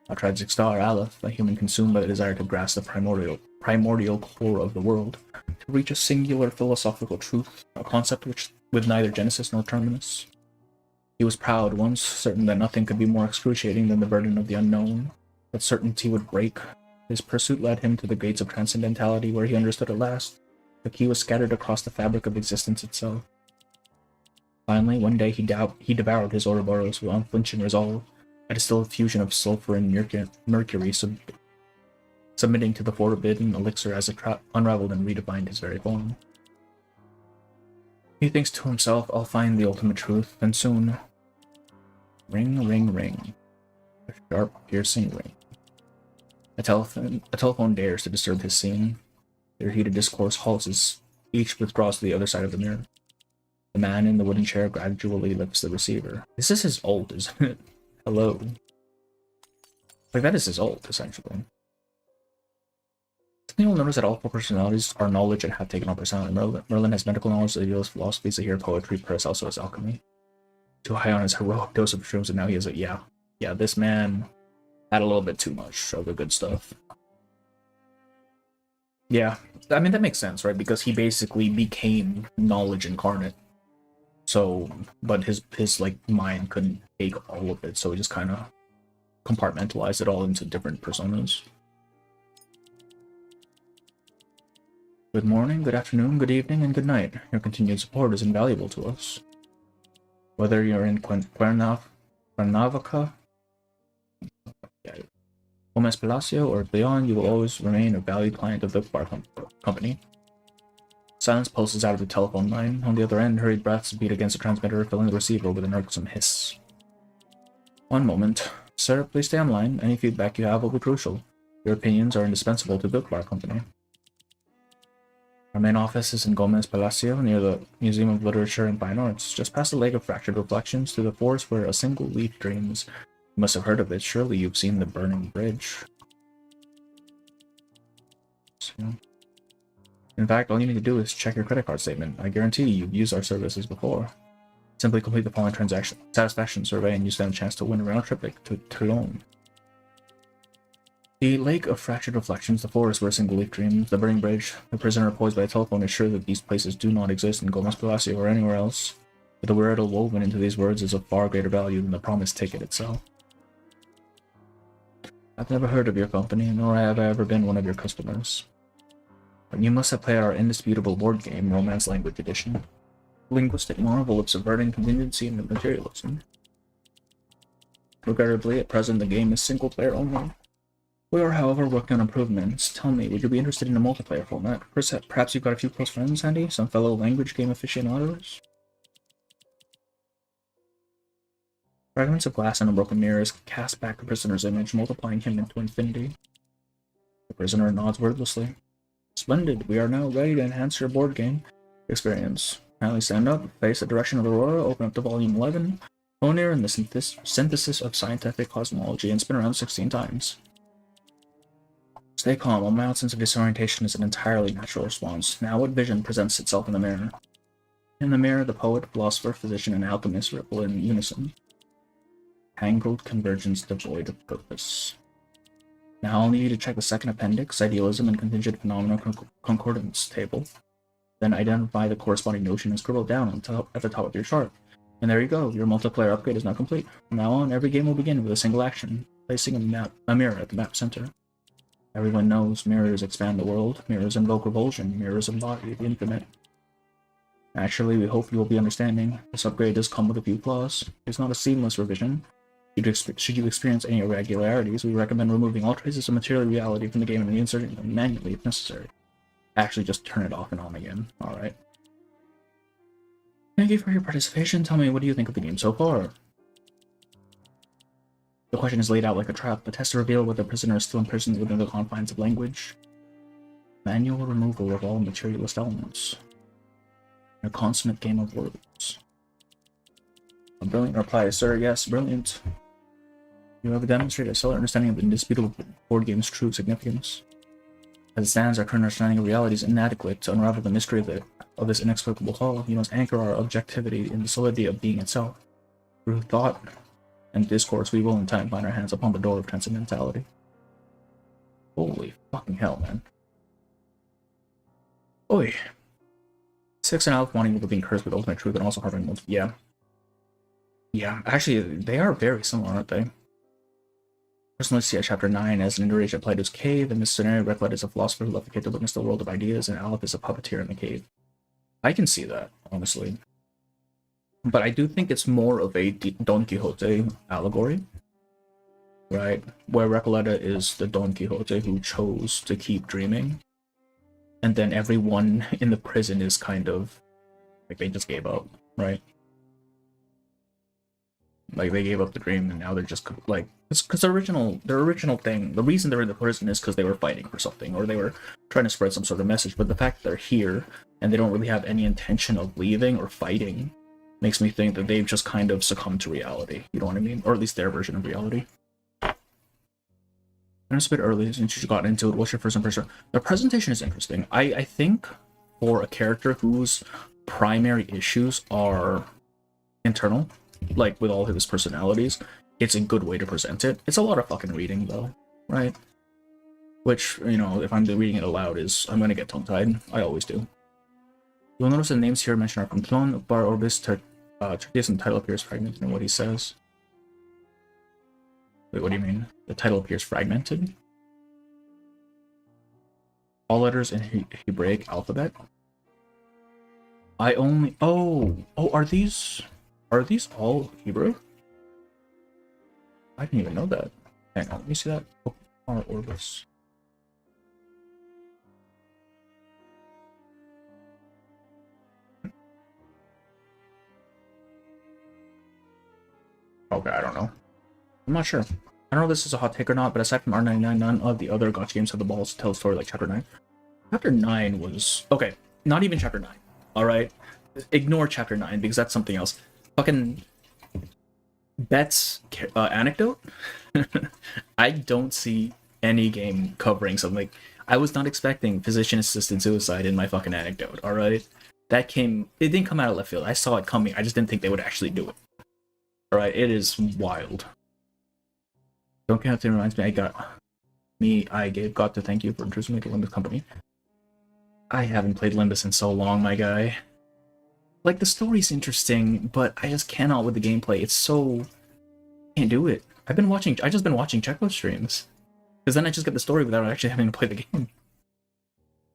Our tragic star, Aleph, a human consumed by the desire to grasp the primordial core of the world, to reach a singular philosophical truth, a concept with neither genesis nor terminus. He was proud once, certain that nothing could be more excruciating than the burden of the unknown, that certainty would break. His pursuit led him to the gates of transcendentality, where he understood at last the key was scattered across the fabric of existence itself. Finally, one day he devoured his Ouroboros with unflinching resolve, a distilled fusion of sulfur and mercury, submitting to the forbidden elixir as it unraveled and redefined his very form. He thinks to himself, I'll find the ultimate truth, and soon... Ring, ring, ring. A sharp, piercing ring. A telephone dares to disturb his scene. Their heated discourse halts as each withdraws to the other side of the mirror. The man in the wooden chair gradually lifts the receiver. This is his ult, isn't it? Hello. Like, that is his ult, essentially. You'll notice that all 4 personalities are knowledge and have taken on personality. Merlin has medical knowledge, the idealist philosophy, Zahir poetry, Paris also has alchemy. Too high on his heroic dose of shrooms, and now he has a yeah, this man had a little bit too much of the good stuff. Yeah, I mean, that makes sense, right? Because he basically became knowledge incarnate. So, but his like mind couldn't take all of it, so he just kind of compartmentalized it all into different personas. Good morning, good afternoon, good evening, and good night. Your continued support is invaluable to us. Whether you're in Cuernavaca, Gomez Palacio, or beyond, you will always remain a valued client of the bar company. Silence pulses out of the telephone line. On the other end, hurried breaths beat against the transmitter, filling the receiver with an irksome hiss. One moment. Sir, please stay online. Any feedback you have will be crucial. Your opinions are indispensable to the bar company. Our main office is in Gomez Palacio, near the Museum of Literature and Fine Arts, just past the Lake of Fractured Reflections to the forest where a single leaf dreams. You must have heard of it. Surely you've seen the burning bridge. In fact, all you need to do is check your credit card statement. I guarantee you've used our services before. Simply complete the following transaction satisfaction survey and you stand a chance to win a round trip to Toulon. The Lake of Fractured Reflections, the forest where a single leaf dreams, the burning bridge, the prisoner poised by a telephone is sure that these places do not exist in Gomez Palacio or anywhere else, but the riddle woven into these words is of far greater value than the promised ticket itself. I've never heard of your company, nor have I ever been one of your customers. You must have played our indisputable board game, Romance Language Edition. Linguistic marvel of subverting contingency and materialism. Regrettably, at present the game is single player only. We are, however, working on improvements. Tell me, would you be interested in a multiplayer format? Perhaps you've got a few close friends handy? Some fellow language game aficionados? Fragments of glass and unbroken mirrors cast back the prisoner's image, multiplying him into infinity. The prisoner nods wordlessly. Splendid, we are now ready to enhance your board game experience. Kindly stand up, face the direction of Aurora, open up to volume 11, go near in the synthesis of scientific cosmology, and spin around 16 times. Stay calm, a mild sense of disorientation is an entirely natural response. Now what vision presents itself in the mirror? In the mirror, the poet, philosopher, physician, and alchemist ripple in unison. Tangled convergence devoid of purpose. Now I'll need you to check the second appendix, idealism and contingent phenomena concordance table. Then identify the corresponding notion and scribble it down at the top of your chart. And there you go, your multiplayer upgrade is now complete. From now on, every game will begin with a single action, placing a mirror at the map center. Everyone knows mirrors expand the world, mirrors invoke revulsion, mirrors embody the infinite. Naturally, we hope you will be understanding. This upgrade does come with a few flaws. It's not a seamless revision. Should you experience any irregularities, we recommend removing all traces of material reality from the game and reinserting them manually if necessary. Actually, just turn it off and on again. Alright. Thank you for your participation. Tell me, what do you think of the game so far? The question is laid out like a trap. The test to reveal whether the prisoner is still imprisoned within the confines of language. Manual removal of all materialist elements. A consummate game of words. A brilliant reply, sir. Yes, brilliant. You have demonstrated a stellar understanding of the indisputable board game's true significance. As it stands, our current understanding of reality is inadequate to unravel the mystery of this inexplicable call. You must anchor our objectivity in the solidity of being itself. Through thought and discourse, we will in time find our hands upon the door of transcendentality. Holy fucking hell, man. Oi. 6 and Aleph wanting to being cursed with ultimate truth and also harboring multiple. Yeah. Yeah, actually, they are very similar, aren't they? Personally see at Chapter 9 as an underage at Plato's cave, and this scenario Reckled is a philosopher who left the cave to witness the world of ideas, and Aleph is a puppeteer in the cave. I can see that, honestly. But I do think it's more of a Don Quixote allegory, right? Where Recoleta is the Don Quixote who chose to keep dreaming, and then everyone in the prison is kind of, like, they just gave up, right? Like, they gave up the dream, and now they're just, like, because their original thing, the reason they're in the prison is because they were fighting for something, or they were trying to spread some sort of message, but the fact that they're here, and they don't really have any intention of leaving or fighting, makes me think that they've just kind of succumbed to reality, you know what I mean? Or at least their version of reality. And it's a bit early since you got into it. What's your first impression? The presentation is interesting. I think for a character whose primary issues are internal, like with all of his personalities, it's a good way to present it. It's a lot of fucking reading though, right? Which, you know, if I'm reading it aloud I'm gonna get tongue-tied. I always do. You'll notice the names here mentioned are from Plon, Bar Orbis, Tertius, and the title appears fragmented in what he says. Wait, what do you mean? The title appears fragmented? All letters in Hebraic alphabet? Oh, are these all Hebrew? I didn't even know that. Hang on, let me see that. Bar Orbis. Okay, I don't know. I'm not sure. I don't know if this is a hot take or not, but aside from R99, none of the other gacha games have the balls to tell a story like Chapter 9. Chapter 9 was... Okay, not even Chapter 9. Alright? Ignore Chapter 9, because that's something else. Fucking... Bet's anecdote? I don't see any game covering something like... I was not expecting physician-assisted suicide in my fucking anecdote, alright? That came... It didn't come out of left field. I saw it coming. I just didn't think they would actually do it. Alright, it is wild. Don't Count reminds me I gave God to thank you for introducing me to Limbus Company. I haven't played Limbus in so long, my guy. Like, the story's interesting, but I just cannot with the gameplay. It's so... Can't do it. I just been watching Checkpoint streams. Because then I just get the story without actually having to play the game.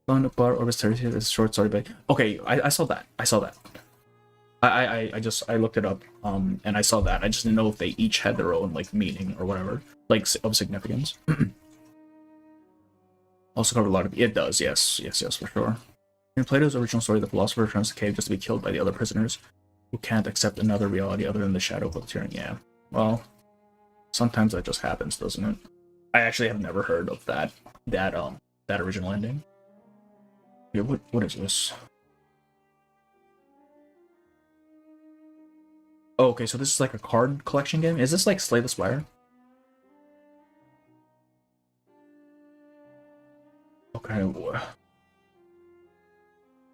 Blown apart or was a short story by. Okay, I saw that. I saw that. I looked it up, and I saw that. I just didn't know if they each had their own like meaning or whatever, like of significance. Also covered a lot of it does, yes, for sure. In Plato's original story, the philosopher returns to the cave just to be killed by the other prisoners who can't accept another reality other than the shadow of tyranny. Yeah, well, sometimes that just happens, doesn't it? I actually have never heard of that original ending. Yeah, what is this? Oh, okay, so this is like a card collection game? Is this like Slay the Spire? Okay,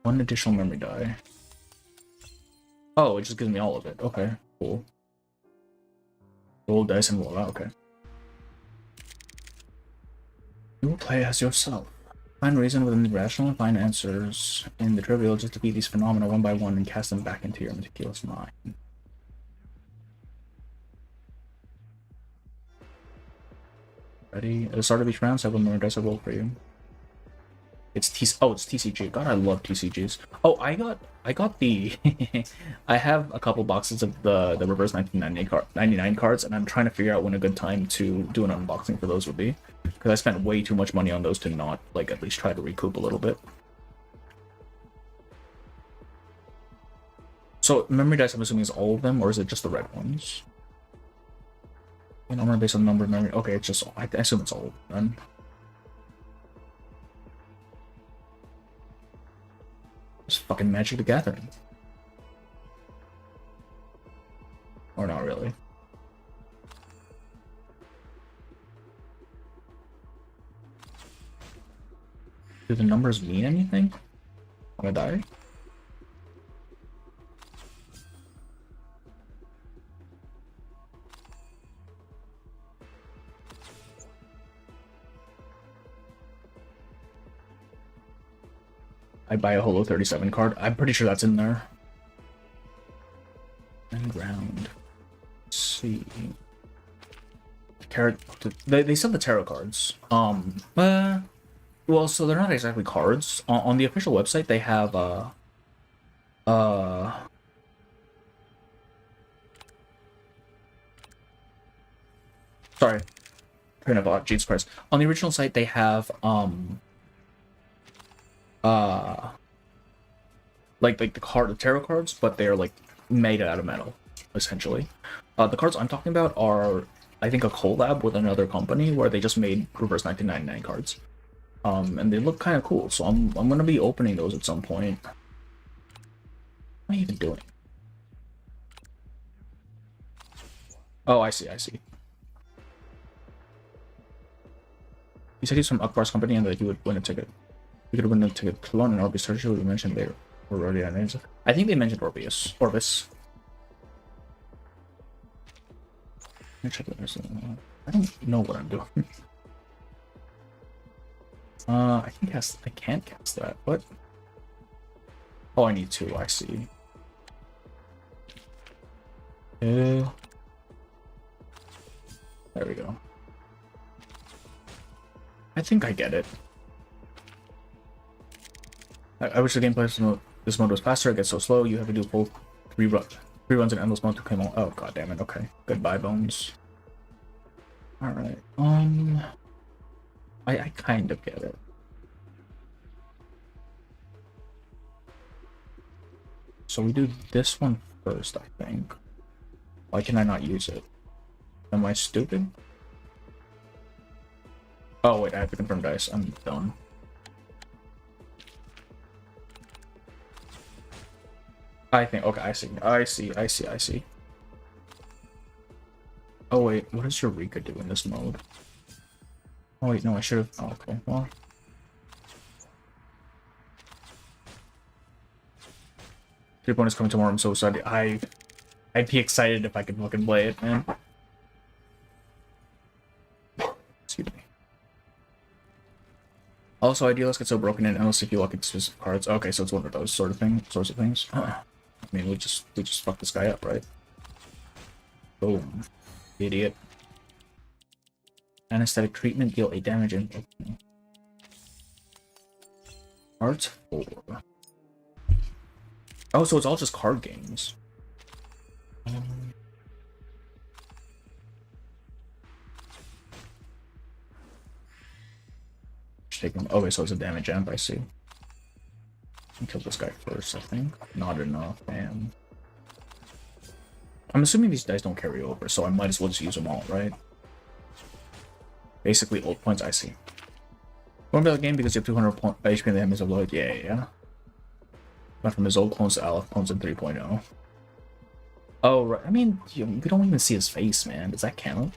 one additional memory die. Oh, it just gives me all of it. Okay, cool. Roll dice and roll out, okay. You will play as yourself. Find reason within the rational and find answers in the trivial, just to beat these phenomena one by one and cast them back into your meticulous mind. Ready? At the start of each round, several more dice will roll for you. It's TCG. God, I love TCGs. Oh, I got the I have a couple boxes of the reverse 1999 cards, and I'm trying to figure out when a good time to do an unboxing for those would be, because I spent way too much money on those to not like at least try to recoup a little bit. So memory dice, I'm assuming, is all of them, or is it just the red ones? Number based on number of memory. Okay, it's just I assume it's all of them. Just fucking Magic the Gathering. Or not really. Do the numbers mean anything? I'm gonna die? I buy a Holo 37 card. I'm pretty sure that's in there. And ground. Let's see. They sell the tarot cards. Well, so they're not exactly cards. On the official website, they have sorry. Train of thought, Jesus Christ. On the original site, they have like the tarot cards, but they're like made out of metal, essentially. The cards I'm talking about are, I think, a collab with another company where they just made reverse 1999 cards, and they look kind of cool. So I'm gonna be opening those at some point. What am I even doing? Oh, I see. You said he's from Akbar's company and that you would win a ticket. You could win a ticket to London and Orbis Surgery. We mentioned they were already on names. I think they mentioned Orbis. Let me check it. I don't know what I'm doing. I can't cast that. What? Oh, I need two. I see. There we go. I think I get it. I wish the gameplay this mode was faster. It gets so slow. You have to do full three runs in endless mode to come on. Oh, god damn it. Okay. Goodbye, Bones. Alright. I kind of get it. So we do this one first, I think. Why can I not use it? Am I stupid? Oh wait, I have to confirm dice. I'm done. I think, okay, I see. Oh wait, what does Eureka do in this mode? Oh wait, no, I should have, oh, okay, well. 3 point is coming tomorrow, I'm so excited. I'd be excited if I could fucking play it, man. Excuse me. Also, Idealists get so broken in unless if you look at specific cards. Okay, so it's one of those sorts of things. I mean, we just fucked this guy up, right? Boom. Idiot. Anesthetic treatment, deal 8 damage and... Cards 4. Oh, so it's all just card games. Taking. Oh wait, so it's a damage amp. I see. Kill this guy first, I think. Not enough, damn. I'm assuming these dice don't carry over, so I might as well just use them all, right? Basically, old points, I see. Remember the game because you have 200 HP and the enemies of Lloyd? Yeah. Went from his old clones to Aleph clones in 3.0. Oh, right. I mean, we don't even see his face, man. Does that count?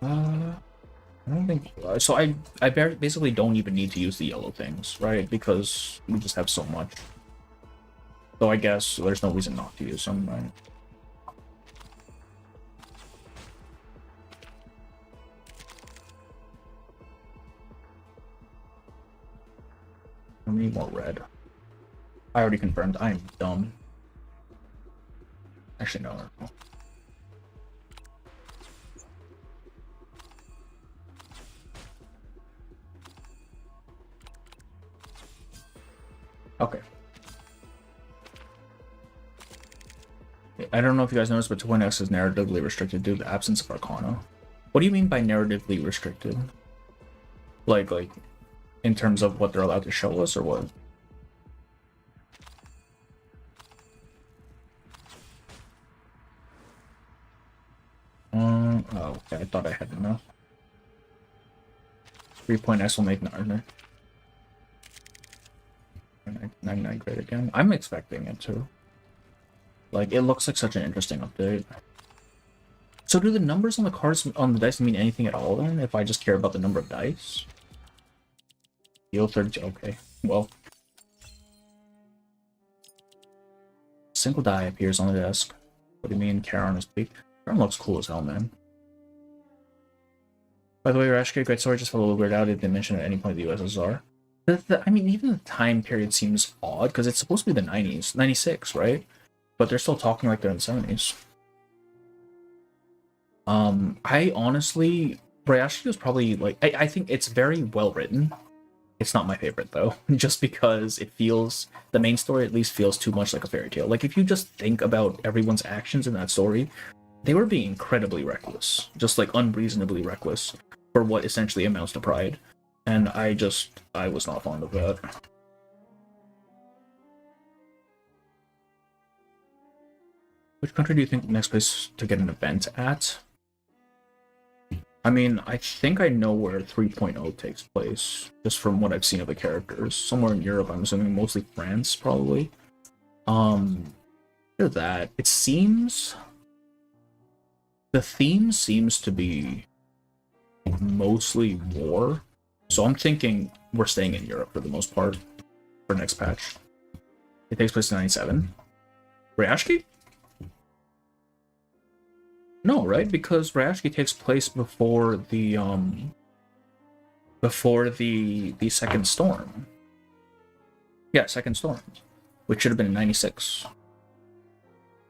I don't think so. I basically don't even need to use the yellow things, right? Because we just have so much. So I guess there's no reason not to use them, right? I need more red. I already confirmed. I am dumb. Actually, no. Okay. I don't know if you guys noticed, but 2.x is narratively restricted due to the absence of Arcana. What do you mean by narratively restricted? Like in terms of what they're allowed to show us, or what? Oh, okay, I thought I had enough. 3.x will make 99 great again. I'm expecting it to. Like, it looks like such an interesting update. So do the numbers on the cards on the dice mean anything at all then, if I just care about the number of dice? Deal 32, okay. Well. Single die appears on the desk. What do you mean, care on his peak? That looks cool as hell, man. By the way, Rashke, great story, just felt a little weird out. It didn't mention at any point the USSR. I mean, even the time period seems odd, because it's supposed to be the 90s. 96, right? But they're still talking like they're in the 70s. I honestly... Brayashki was probably, like... I think it's very well written. It's not my favorite, though. Just because it feels... The main story at least feels too much like a fairy tale. Like, if you just think about everyone's actions in that story, they were being incredibly reckless. Just, like, unreasonably reckless. For what essentially amounts to pride. And I was not fond of that. Which country do you think the next place to get an event at? I mean, I think I know where 3.0 takes place, just from what I've seen of the characters. Somewhere in Europe, I'm assuming mostly France, probably. After that, it seems... The theme seems to be mostly war. So I'm thinking we're staying in Europe for the most part for next patch. It takes place in 97. Ryashki? No, right? Because Ryashki takes place before the second storm. Yeah, second storm, which should have been in 96.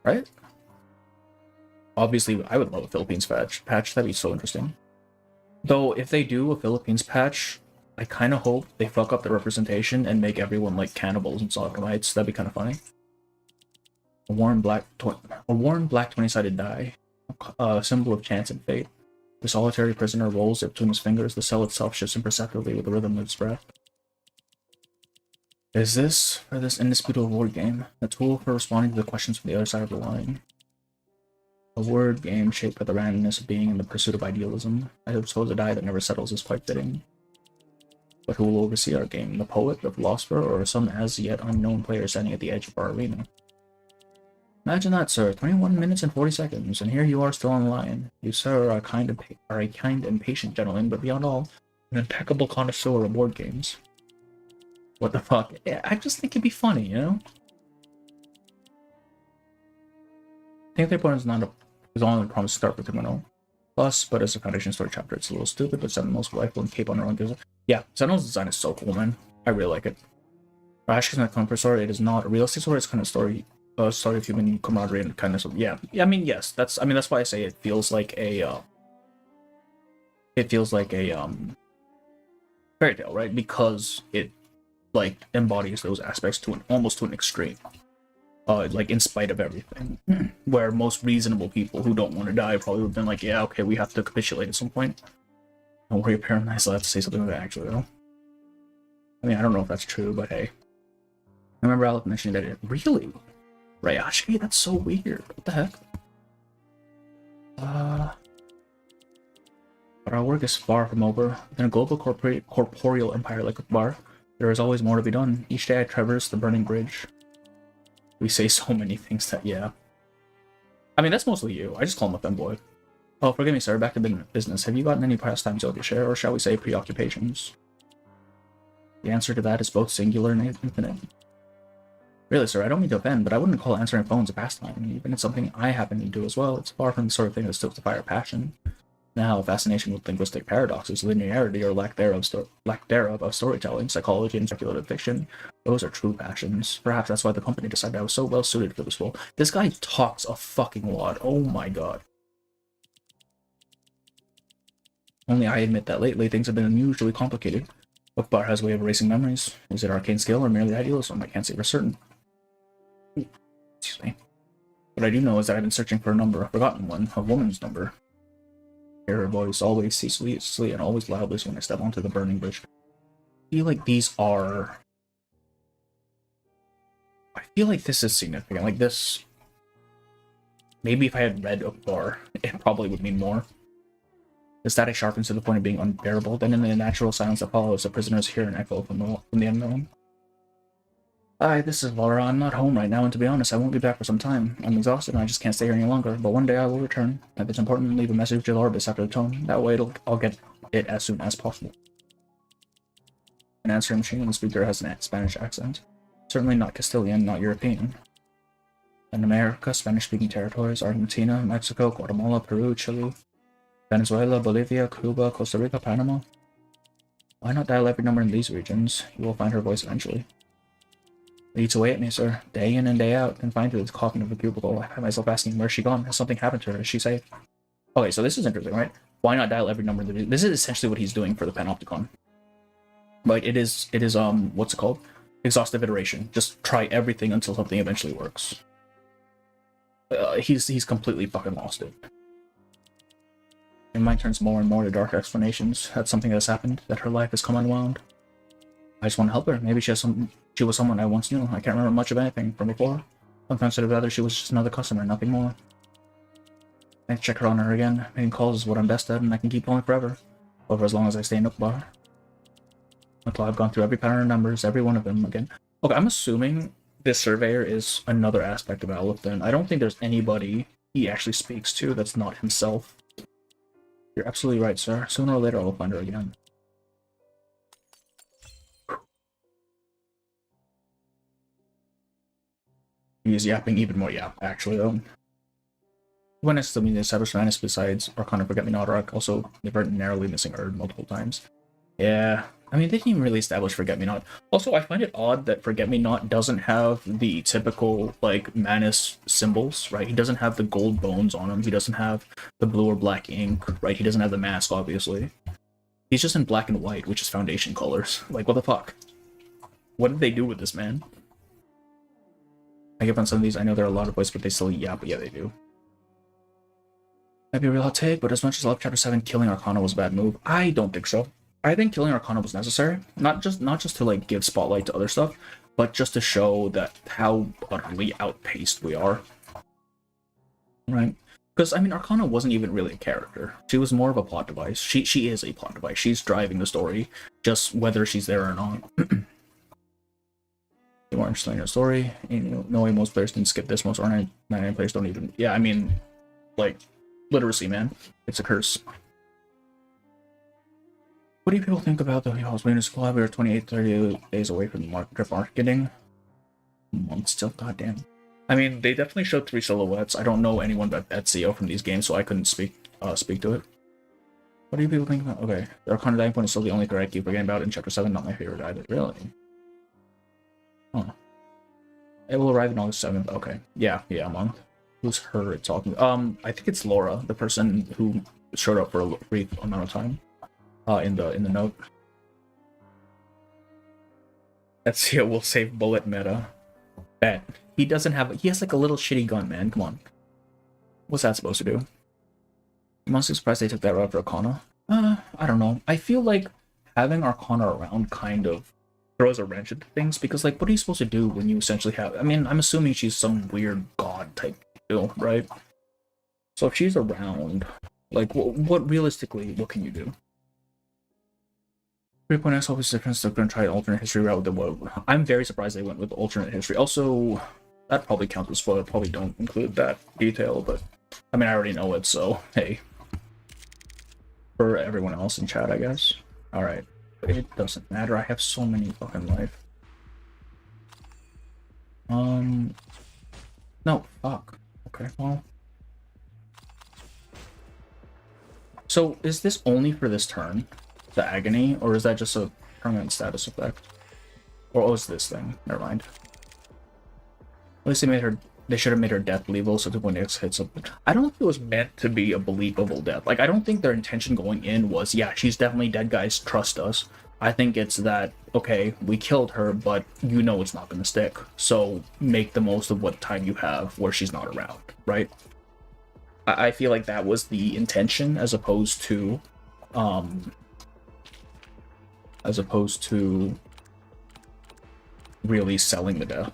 Right? Obviously, I would love a Philippines patch. That'd be so interesting. Though, if they do a Philippines patch, I kind of hope they fuck up the representation and make everyone like cannibals and sodomites. That'd be kind of funny. A worn black 20-sided die, a symbol of chance and fate. The solitary prisoner rolls it between his fingers. The cell itself shifts imperceptibly with the rhythm of its breath. Is this, for this indisputable word game, a tool for responding to the questions from the other side of the line? A word game shaped by the randomness of being in the pursuit of idealism. I suppose a die that never settles is quite fitting. But who will oversee our game? The poet, the philosopher, or some as yet unknown player standing at the edge of our arena? Imagine that, sir. 21 minutes and 40 seconds, and here you are still online. You, sir, are a kind and patient gentleman, but beyond all, an impeccable connoisseur of board games. What the fuck? Yeah, I just think it'd be funny, you know? I think the opponent is only promised to start with 2.0. Plus, but as a foundation story chapter, it's a little stupid, but Sentinel's delightful and Cape on her own gives it. Yeah, Sentinel's design is so cool, man. I really like it. Rash is not a comfort story. It is not a realistic story. It's kind of story of human camaraderie and kindness. Yeah, I mean, yes. That's why I say it feels like a. fairy tale, right? Because it like embodies those aspects to almost to an extreme. Like in spite of everything. Where most reasonable people who don't want to die probably would have been like, yeah, okay, we have to capitulate at some point. Don't worry, apparently I still have to say something about that actually though. I mean, I don't know if that's true, but hey. I remember Aleph mentioning that really? Ryashi? That's so weird. What the heck? But our work is far from over. In a global corporeal empire like Akbar, there is always more to be done. Each day I traverse the burning bridge. We say so many things that, yeah. I mean, that's mostly you. I just call him a femboy. Oh, forgive me, sir. Back to business. Have you gotten any pastimes you'll share, or shall we say preoccupations? The answer to that is both singular and infinite. Really, sir, I don't mean to offend, but I wouldn't call answering phones a pastime. Even it's something I happen to do as well. It's far from the sort of thing that stokes the fire of passion. Now, fascination with linguistic paradoxes, linearity, or lack thereof of storytelling, psychology, and speculative fiction, those are true passions. Perhaps that's why the company decided I was so well suited for this role. This guy talks a fucking lot. Oh my god. Only I admit that lately things have been unusually complicated. Akbar has a way of erasing memories. Is it arcane skill or merely idealism? I can't say for certain. Excuse me. What I do know is that I've been searching for a number, a forgotten one, a woman's number. Hear her voice always ceaselessly and always loudly when I step onto the burning bridge. I feel like these are... I feel like this is significant. Like this... Maybe if I had read Akbar, it probably would mean more. The static sharpens to the point of being unbearable. Then in the natural silence that follows, the prisoners hear an echo from the unknown. Hi, this is Laura. I'm not home right now, and to be honest, I won't be back for some time. I'm exhausted and I just can't stay here any longer, but one day I will return. If it's important, leave a message to Orbis after the tone. That way I'll get it as soon as possible. An answering machine, and the speaker has a Spanish accent. Certainly not Castilian, not European. In America, Spanish-speaking territories, Argentina, Mexico, Guatemala, Peru, Chile, Venezuela, Bolivia, Cuba, Costa Rica, Panama. Why not dial every number in these regions? You will find her voice eventually. Eats away at me, sir, day in and day out, confined to the coffin of a cubicle. I find myself asking, where's she gone? Has something happened to her? Is she safe? Okay, so this is interesting, right? Why not dial every number? This is essentially what he's doing for the Panopticon. Like, it is, what's it called? Exhaustive iteration. Just try everything until something eventually works. He's completely fucking lost it. Your mind turns more and more to dark explanations. That's something that's happened, that her life has come unwound. I just want to help her. Maybe she was someone I once knew. I can't remember much of anything from before. Sometimes I'd rather she was just another customer, nothing more. I check her on her again. Making calls is what I'm best at, and I can keep going forever. Or for as long as I stay in Ukbar. Until I've gone through every pattern of numbers, every one of them again. Okay, I'm assuming this surveyor is another aspect of Aleph then. I don't think there's anybody he actually speaks to that's not himself. You're absolutely right, sir. Sooner or later I will find her again. He's yapping even more yap, actually, though. When I still mean the Cyber Madness besides Arcana Forget-Me-Not Arc, also they very narrowly missing Erd multiple times. Yeah, I mean, they didn't even really establish Forget-Me-Not. Also, I find it odd that Forget-Me-Not doesn't have the typical, like, Manus symbols, right? He doesn't have the gold bones on him, he doesn't have the blue or black ink, right? He doesn't have the mask, obviously. He's just in black and white, which is foundation colors. Like, what the fuck? What did they do with this man? I give on some of these, I know there are a lot of voices, but they still yap, but yeah, they do. Might be a real hot take, but as much as I love Chapter 7, killing Arcana was a bad move. I don't think so. I think killing Arcana was necessary. Not just to, like, give spotlight to other stuff, but just to show that how utterly outpaced we are. Right? Because, I mean, Arcana wasn't even really a character. She was more of a plot device. She is a plot device. She's driving the story, just whether she's there or not. You more interested in your story. Knowing most players can skip this, most online players don't even. Yeah, I mean, like, literacy, man. It's a curse. What do you people think about the Violinist collab? We are 28-30 days away from the drip marketing. Month still, goddamn. I mean, they definitely showed 3 silhouettes. I don't know anyone but Ezio from these games, so I couldn't speak to it. What do you people think about? Okay, the Arcana dying point is still the only thread I keep forgetting about in Chapter 7. Not my favorite either. Really? Huh. It will arrive on August 7th. Okay. Yeah, a month. Who's her talking? I think it's Laura, the person who showed up for a brief amount of time. In the note. That's yeah, we'll save bullet meta. Bet. He doesn't have he has like a little shitty gun, man. Come on. What's that supposed to do? I'm honestly surprised they took that route for Arcana. I don't know. I feel like having Arcana around kind of throws a wrench into things because like what are you supposed to do when you essentially have I mean, I'm assuming she's some weird god type deal, right? So if she's around, like what realistically, what can you do? 3.x always difference. They're going to try alternate history route with the I'm very surprised they went with alternate history. Also, that probably counts as spoiler. Probably don't include that detail, but I mean, I already know it, so hey. For everyone else in chat, I guess. Alright. It doesn't matter. I have so many fucking life. No, fuck. Okay, well. So, is this only for this turn? The agony, or is that just a permanent status effect? Or was this thing? Never mind. At least they should have made her death believable so that when X hits up. I don't think it was meant to be a believable death. Like, I don't think their intention going in was, yeah, she's definitely dead, guys, trust us. I think it's that, okay, we killed her, but you know it's not gonna stick. So make the most of what time you have where she's not around, right? I feel like that was the intention as opposed to really selling the death.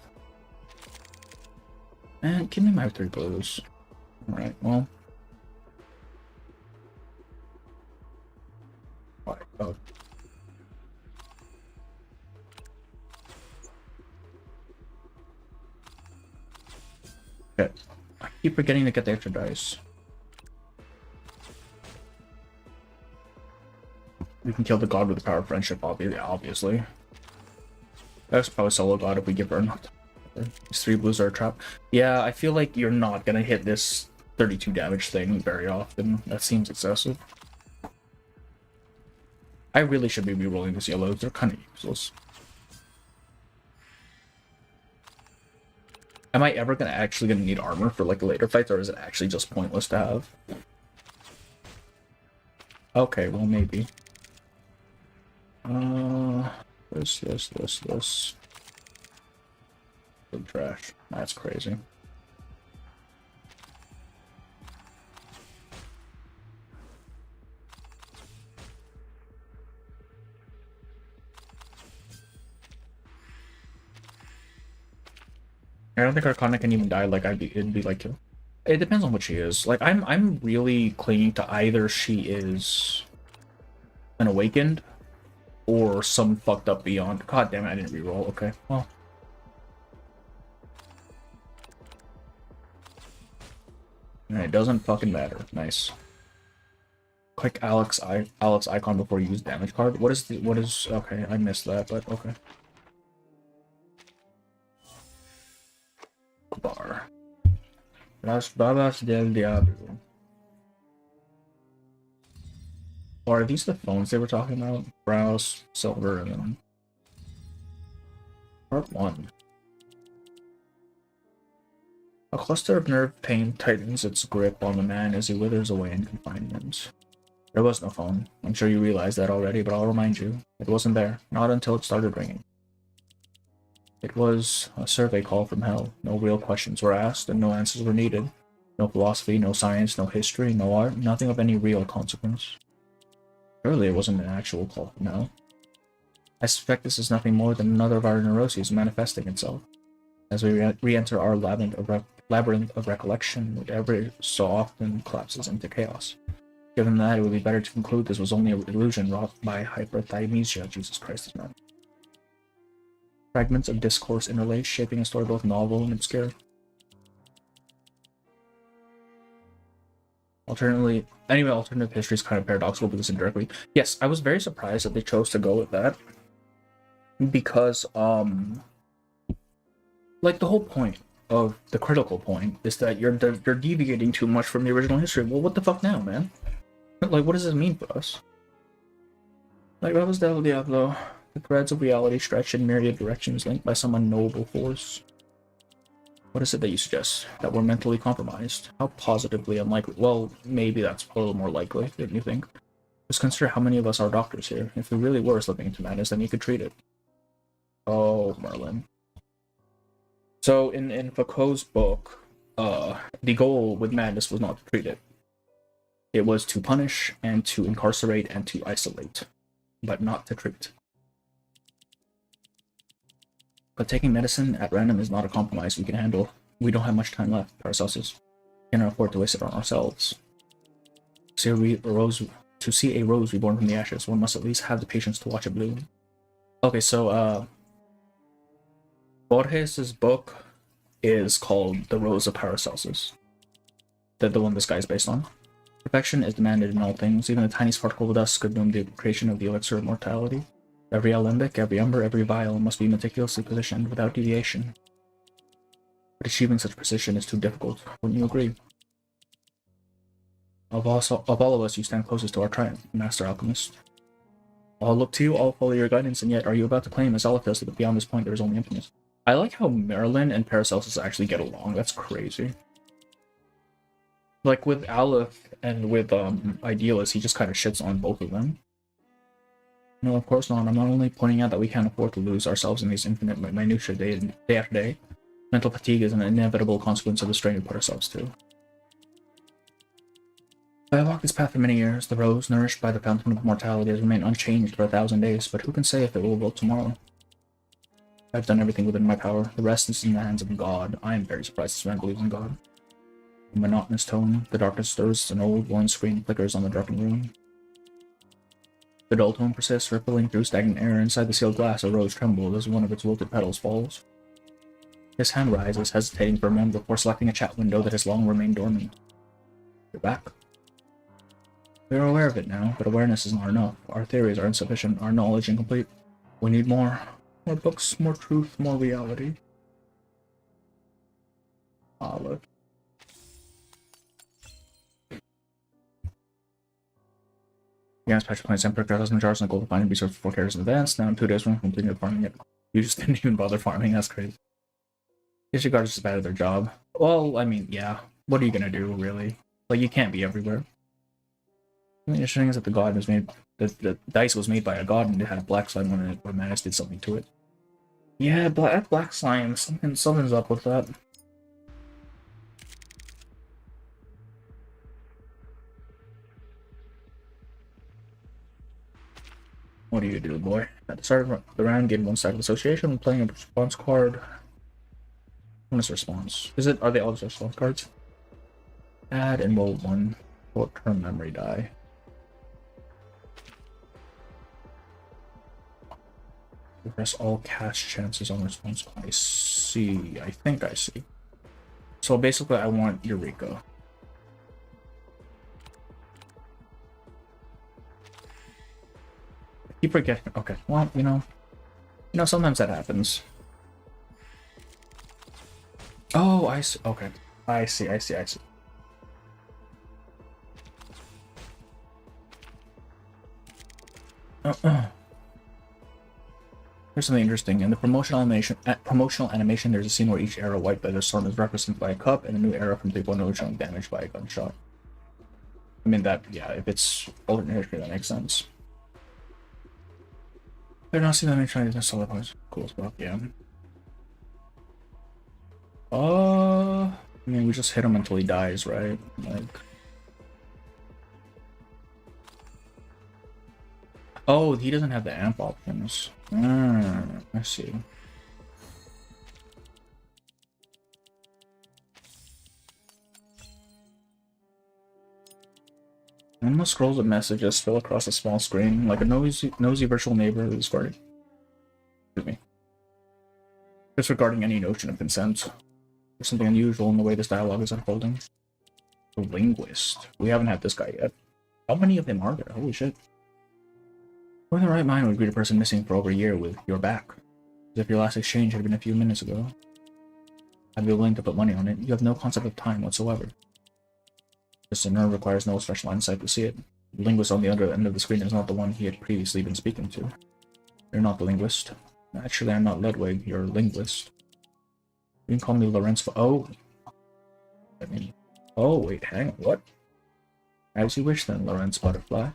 And give me my 3 blues. Alright, well. Oh. Okay. I keep forgetting to get the extra dice. We can kill the god with the power of friendship, obviously. That's probably solo god if we give her enough. These 3 blues are a trap. Yeah, I feel like you're not gonna hit this 32 damage thing very often. That seems excessive. I really should be rerolling these yellows. They're kind of useless. Am I ever actually gonna need armor for like later fights, or is it actually just pointless to have? Okay, well maybe. This. Big trash. That's crazy. I don't think Arcana can even die. Like it'd be like kill. It depends on what she is. Like I'm really clinging to either she is an awakened or some fucked up beyond. God damn it! I didn't reroll. Okay, well. It doesn't fucking matter. Nice. Click Alex icon before you use damage card. What is okay, I missed that, but okay. Bar. Las Babas del Diablo. Or are these the phones they were talking about? Browse, silver, and then part 1. A cluster of nerve pain tightens its grip on the man as he withers away in confinement. There was no phone. I'm sure you realized that already, but I'll remind you. It wasn't there. Not until it started ringing. It was a survey call from hell. No real questions were asked, and no answers were needed. No philosophy, no science, no history, no art, nothing of any real consequence. Surely it wasn't an actual call from hell. I suspect this is nothing more than another of our neuroses manifesting itself. As we re-enter our labyrinth of recollection, which every so often collapses into chaos. Given that, it would be better to conclude this was only an illusion wrought by hyperthymesia. Jesus Christ, man. Fragments of discourse interlaced, shaping a story both novel and obscure. Alternative history is kind of paradoxical because indirectly. Yes, I was very surprised that they chose to go with that. Because, like, the whole point of the critical point is that you're deviating too much from the original history. Well, what the fuck now, man? Like, what does this mean for us? Like, that was Del Diablo. The threads of reality stretch in myriad directions linked by some unknowable force. What is it that you suggest? That we're mentally compromised? How positively unlikely? Well, maybe that's a little more likely, don't you think? Just consider how many of us are doctors here. If we really were slipping into madness, then you could treat it. Oh, Merlin. So in Foucault's book, the goal with madness was not to treat it. It was to punish and to incarcerate and to isolate, but not to treat. But taking medicine at random is not a compromise we can handle. We don't have much time left, Paracelsus. We cannot afford to waste it on ourselves. To see a rose reborn from the ashes, one must at least have the patience to watch it bloom. Okay, so, Borges' book is called The Rose of Paracelsus. The one this guy is based on. Perfection is demanded in all things. Even the tiniest particle of dust could doom the creation of the elixir of mortality. Every alembic, every umber, every vial must be meticulously positioned without deviation. But achieving such precision is too difficult. Wouldn't you agree? Of all of us, you stand closest to our triumph, Master Alchemist. I'll look to you, I'll follow your guidance, and yet are you about to claim, as Aleph does, that beyond this point there is only emptiness? I like how Merlin and Paracelsus actually get along. That's crazy. Like with Aleph and with Idealist, he just kind of shits on both of them. No, of course not. I'm not only pointing out that we can't afford to lose ourselves in these infinite minutiae day after day. Mental fatigue is an inevitable consequence of the strain we put ourselves to. I have walked this path for many years. The rose, nourished by the fountain of mortality, has remained unchanged for 1,000 days, but who can say if it will wilt tomorrow? I've done everything within my power. The rest is in the hands of God. I am very surprised this man believes in God. A monotonous tone, the darkness stirs, an old worn screen flickers on the darkened room. The dull tone persists, rippling through stagnant air. Inside the sealed glass, a rose trembles as one of its wilted petals falls. His hand rises, hesitating for a moment before selecting a chat window that has long remained dormant. You're back. We are aware of it now, but awareness is not enough. Our theories are insufficient, our knowledge incomplete. We need more. More books, more truth, more reality. Olive. Yes, Patrick plants and pricked out 1,000 jars and a gold finding research for 4 carriers in advance. Now in 2 days from completing the farming it. You just didn't even bother farming, that's crazy. Issue guards just bad at their job. Well, I mean, yeah. What are you gonna do, really? Like, you can't be everywhere. The interesting thing is that the god was made, the dice was made by a god and it had a black slime on it, but Manus did something to it. Yeah, black slime, something's up with that. What do you do, boy? At the start of the round, gain 1 stack of association when playing a response card. What is response? Are they all just response cards? Add and roll 1 short-term memory die. Press all cast chances on response. I see. I think I see. So basically, I want Eureka. I keep forgetting. Okay. Well, you know, sometimes that happens. Oh, I see. Okay. I see. Here's something interesting. In the promotional animation, there's a scene where each arrow wiped by the storm is represented by a cup, and a new arrow from 3.0 showing damage by a gunshot. I mean, that, yeah, if it's alternate history, that makes sense. I did not see that many trying to solid points. Cool stuff, yeah. I mean, we just hit him until he dies, right? Like... Oh, he doesn't have the amp options. I see. Endless scrolls of messages spill across a small screen, like a nosy virtual neighbor who's farting. Excuse me. Disregarding any notion of consent. There's something unusual in the way this dialogue is unfolding. The linguist. We haven't had this guy yet. How many of them are there? Holy shit. Who in the right mind would greet a person missing for over a year with "you're back"? As if your last exchange had been a few minutes ago. I'd be willing to put money on it. You have no concept of time whatsoever. Just a nerve requires no special insight to see it. The linguist on the other end of the screen is not the one he had previously been speaking to. You're not the linguist. Actually, I'm not Ludwig, you're a linguist. You can call me Lorenz. Oh! I mean... Oh, wait, hang on, what? As you wish then, Lorenz Butterfly.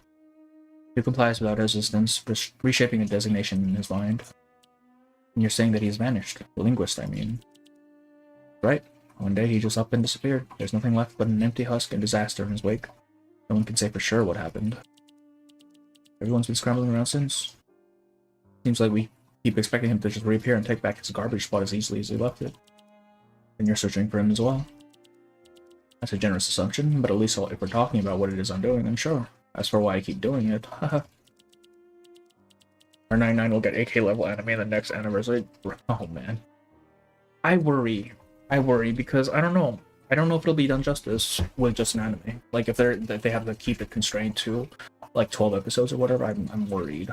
He complies without resistance, reshaping a designation in his mind. And you're saying that he's vanished. The linguist, I mean. Right? One day he just up and disappeared. There's nothing left but an empty husk and disaster in his wake. No one can say for sure what happened. Everyone's been scrambling around since. Seems like we keep expecting him to just reappear and take back his garbage spot as easily as he left it. And you're searching for him as well. That's a generous assumption, but at least if we're talking about what it is I'm doing, then sure. As for why I keep doing it, haha. Our 99 will get AK level anime in the next anniversary. Oh man. I worry because I don't know. I don't know if it'll be done justice with just an anime. Like if they have to keep it constrained to like 12 episodes or whatever, I'm worried.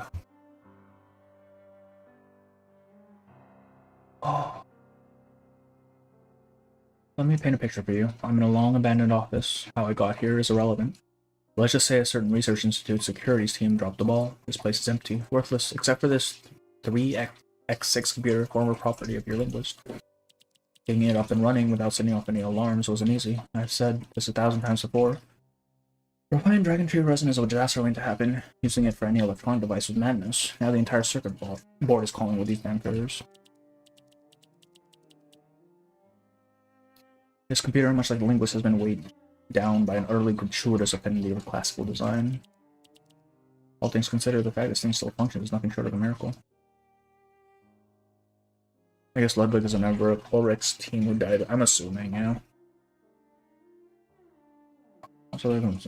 Oh. Let me paint a picture for you. I'm in a long abandoned office. How I got here is irrelevant. Let's just say a certain research institute securities team dropped the ball. This place is empty, worthless, except for this 3x6 computer, former property of your linguist. Getting it up and running without setting off any alarms wasn't easy. I've said this 1,000 times before. Refined Dragon Tree resin is a disaster waiting to happen. Using it for any electronic device was madness. Now the entire circuit board is calling with these damn critters. This computer, much like the linguist, has been weighed down by an early gratuitous affinity for classical design. All things considered, the fact this thing still functions is nothing short of a miracle. I guess Ludwig is a member of Ulrich's team who died. I'm assuming, yeah. So in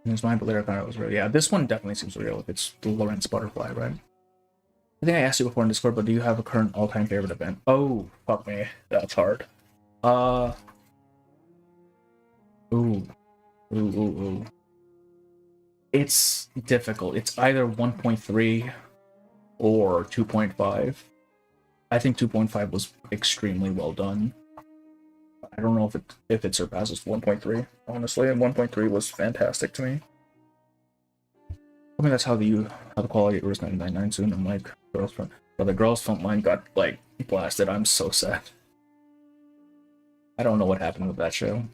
his mind, but later I found out it was real. Yeah, this one definitely seems real if it's the Lorentz butterfly, right? I think I asked you before in Discord, but do you have a current all-time favorite event? Oh, fuck me. That's hard. Ooh. It's difficult. It's either 1.3 or 2.5. I think 2.5 was extremely well done. I don't know if it surpasses 1.3, honestly, and 1.3 was fantastic to me. I mean, that's how the quality of Risk 999 soon, and like Girls Front. But the Girls Front line got like blasted. I'm so sad. I don't know what happened with that show.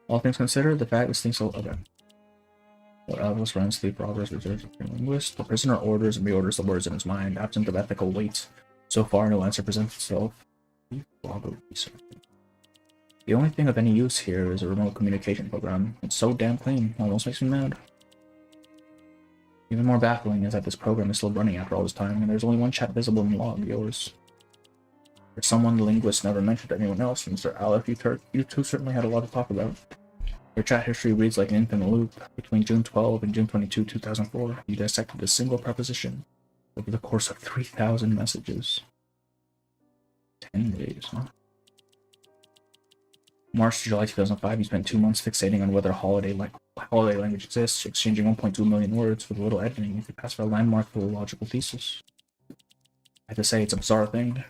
All things considered, the fact this thing so okay. What Elvis runs the progress research of the linguist. The prisoner orders and reorders the words in his mind, absent of ethical weight. So far, no answer presents itself. The only thing of any use here is a remote communication program. It's so damn clean, almost makes me mad. Even more baffling is that this program is still running after all this time, and there's only one chat visible in the log, yours. There's someone the linguist never mentioned to anyone else, and Sir Aleph, you two certainly had a lot to talk about. Your chat history reads like an infinite loop. Between June 12 and June 22, 2004, you dissected a single preposition over the course of 3,000 messages. 10 days, huh? March to July 2005, you spent 2 months fixating on whether holiday language exists, exchanging 1.2 million words with a little editing. You could pass for a landmark philological thesis. I have to say, it's a bizarre thing.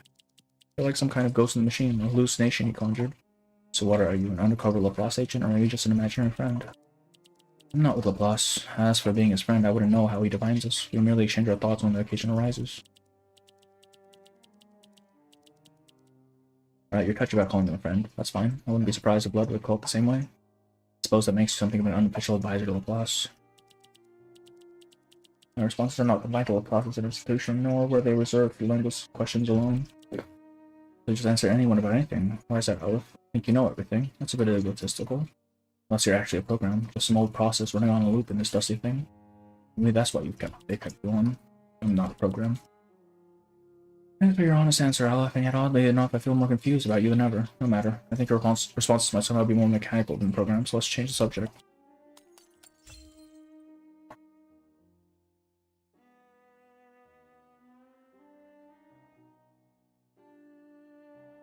You're like some kind of ghost in the machine, a hallucination you conjured. So what are you, an undercover Laplace agent, or are you just an imaginary friend? I'm not with Laplace. As for being his friend, I wouldn't know how he defines us. We merely exchange our thoughts when the occasion arises. Alright, you're touchy about calling him a friend. That's fine. I wouldn't be surprised if Blood would call it the same way. I suppose that makes you something of an unofficial advisor to Laplace. My responses are not confined to Laplace as an institution, nor were they reserved for linguist questions alone. So just answer anyone about anything. Why is that, Aleph? Think you know everything? That's a bit egotistical. Unless you're actually a program. Just some old process running on a loop in this dusty thing. Maybe that's why they kept going. I'm not a program. Thanks for your honest answer, Aleph, and yet oddly enough, I feel more confused about you than ever. No matter. I think your responses might somehow be more mechanical than programs, so let's change the subject.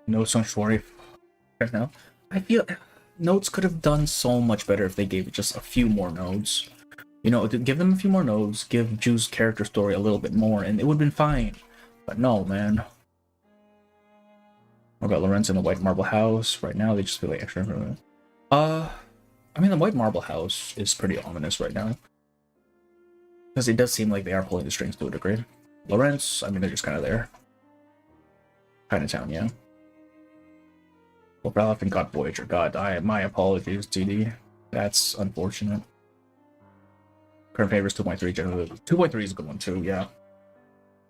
Notes on Shwari right now. I feel Notes could have done so much better if they gave it just a few more nodes. You know, give them a few more nodes, give Ju's character story a little bit more, and it would have been fine. But no, man. What about Lorenz in the White Marble House? Right now, they just feel like extra information. I mean, the White Marble House is pretty ominous right now. Because it does seem like they are pulling the strings to a degree. Lorenz, I mean, they're just kind of there. Chinatown, yeah. Well, Ralph and God Voyager. God, my apologies, TD. That's unfortunate. Current favor is 2.3 generally. 2.3 is a good one too, yeah.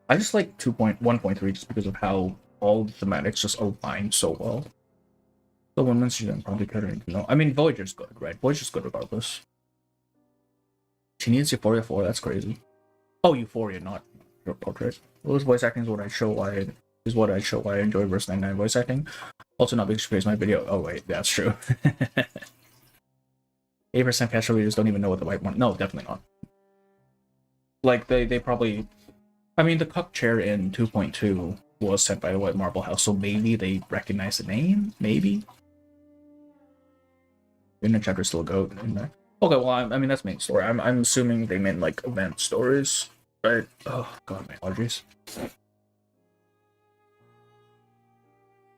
I just like 2.1.3 just because of how all the thematics just align so well. So one mentions I'm probably catering to know. I mean, Voyager's good, right? Voyager's good regardless. She needs Euphoria 4, that's crazy. Oh, Euphoria, not your portrait. Those voice acting is what I show why I enjoy verse 99 voice acting. Also not because she praised my video. Oh wait, that's true. 8% casual readers don't even know what the white one. No, definitely not. Like they probably, I mean, the cuck chair in 2.2 was sent by the White Marble House, so maybe they recognize the name. Maybe. In the chapter still a goat in there. Okay, well, I mean that's main story. I'm assuming they meant like event stories, right? Oh god, my allergies.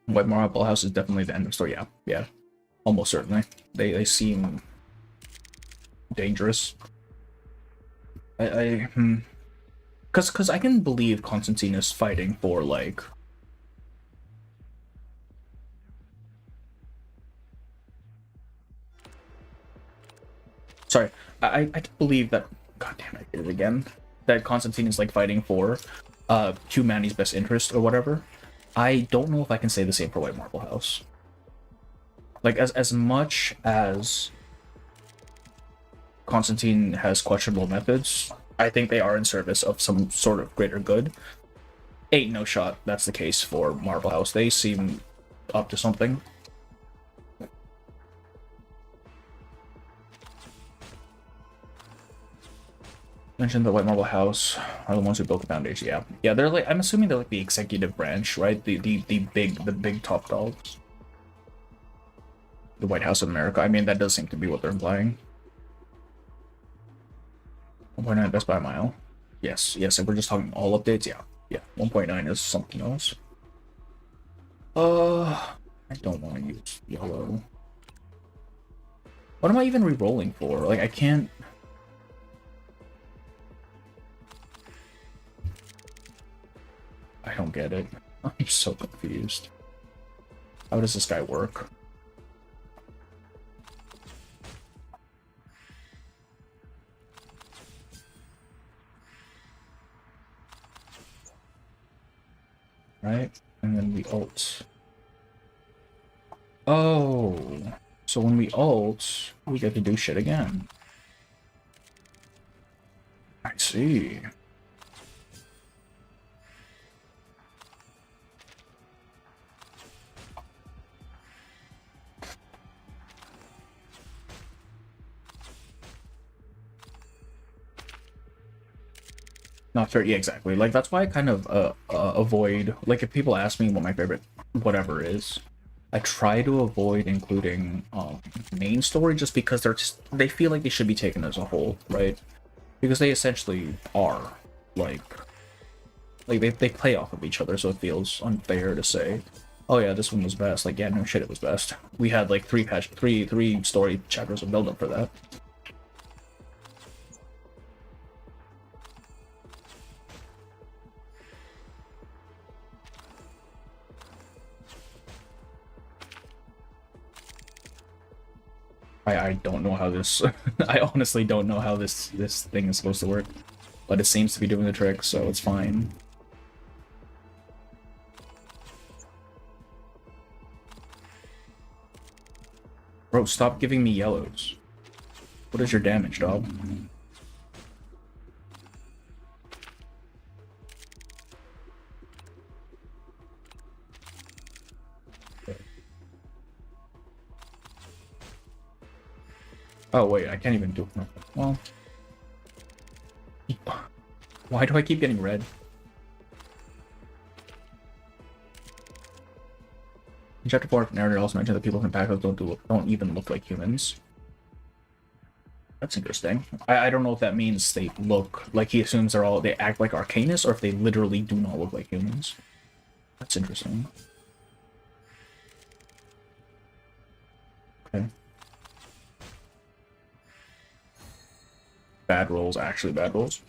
White Marble House is definitely the end of story. Yeah, yeah, almost certainly. They seem dangerous. Cause I can believe Constantine is fighting for like. Sorry, I can believe that. God damn it, I did it again. That Constantine is like fighting for humanity's best interest or whatever. I don't know if I can say the same for White Marble House. Like as much as Constantine has questionable methods, I think they are in service of some sort of greater good. Ain't no shot that's the case for Marble House. They seem up to something. Mentioned the White Marble House are the ones who built the foundation. Yeah, they're like, I'm assuming they're like the executive branch, right? The big top dogs. The White House of America. I mean, that does seem to be what they're implying. 1.9 best by a mile. Yes. If we're just talking all updates, yeah. 1.9 is something else. I don't want to use yellow. What am I even re-rolling for? Like, I can't. I don't get it. I'm so confused. How does this guy work? Right? And then we ult. Oh, so when we ult, we get to do shit again. I see. Not fair, yeah, exactly. Like, that's why I kind of avoid, like, if people ask me what my favorite whatever is, I try to avoid including main story just because they feel like they should be taken as a whole, right? Because they essentially are, like they play off of each other, so it feels unfair to say, oh yeah, this one was best. Like, yeah, no shit, it was best. We had like three story chapters of build up for that. I don't know how this I honestly don't know how this thing is supposed to work, but it seems to be doing the trick, so it's fine. Bro, stop giving me yellows. What is your damage, dog? Oh wait, I can't even do it. Well, why do I keep getting red? In Chapter 4, narrator also mentioned that people from Packers don't even look like humans. That's interesting. I don't know if that means they look like he assumes they act like Arcanus, or if they literally do not look like humans. That's interesting. Okay. Bad rolls, actually bad rolls.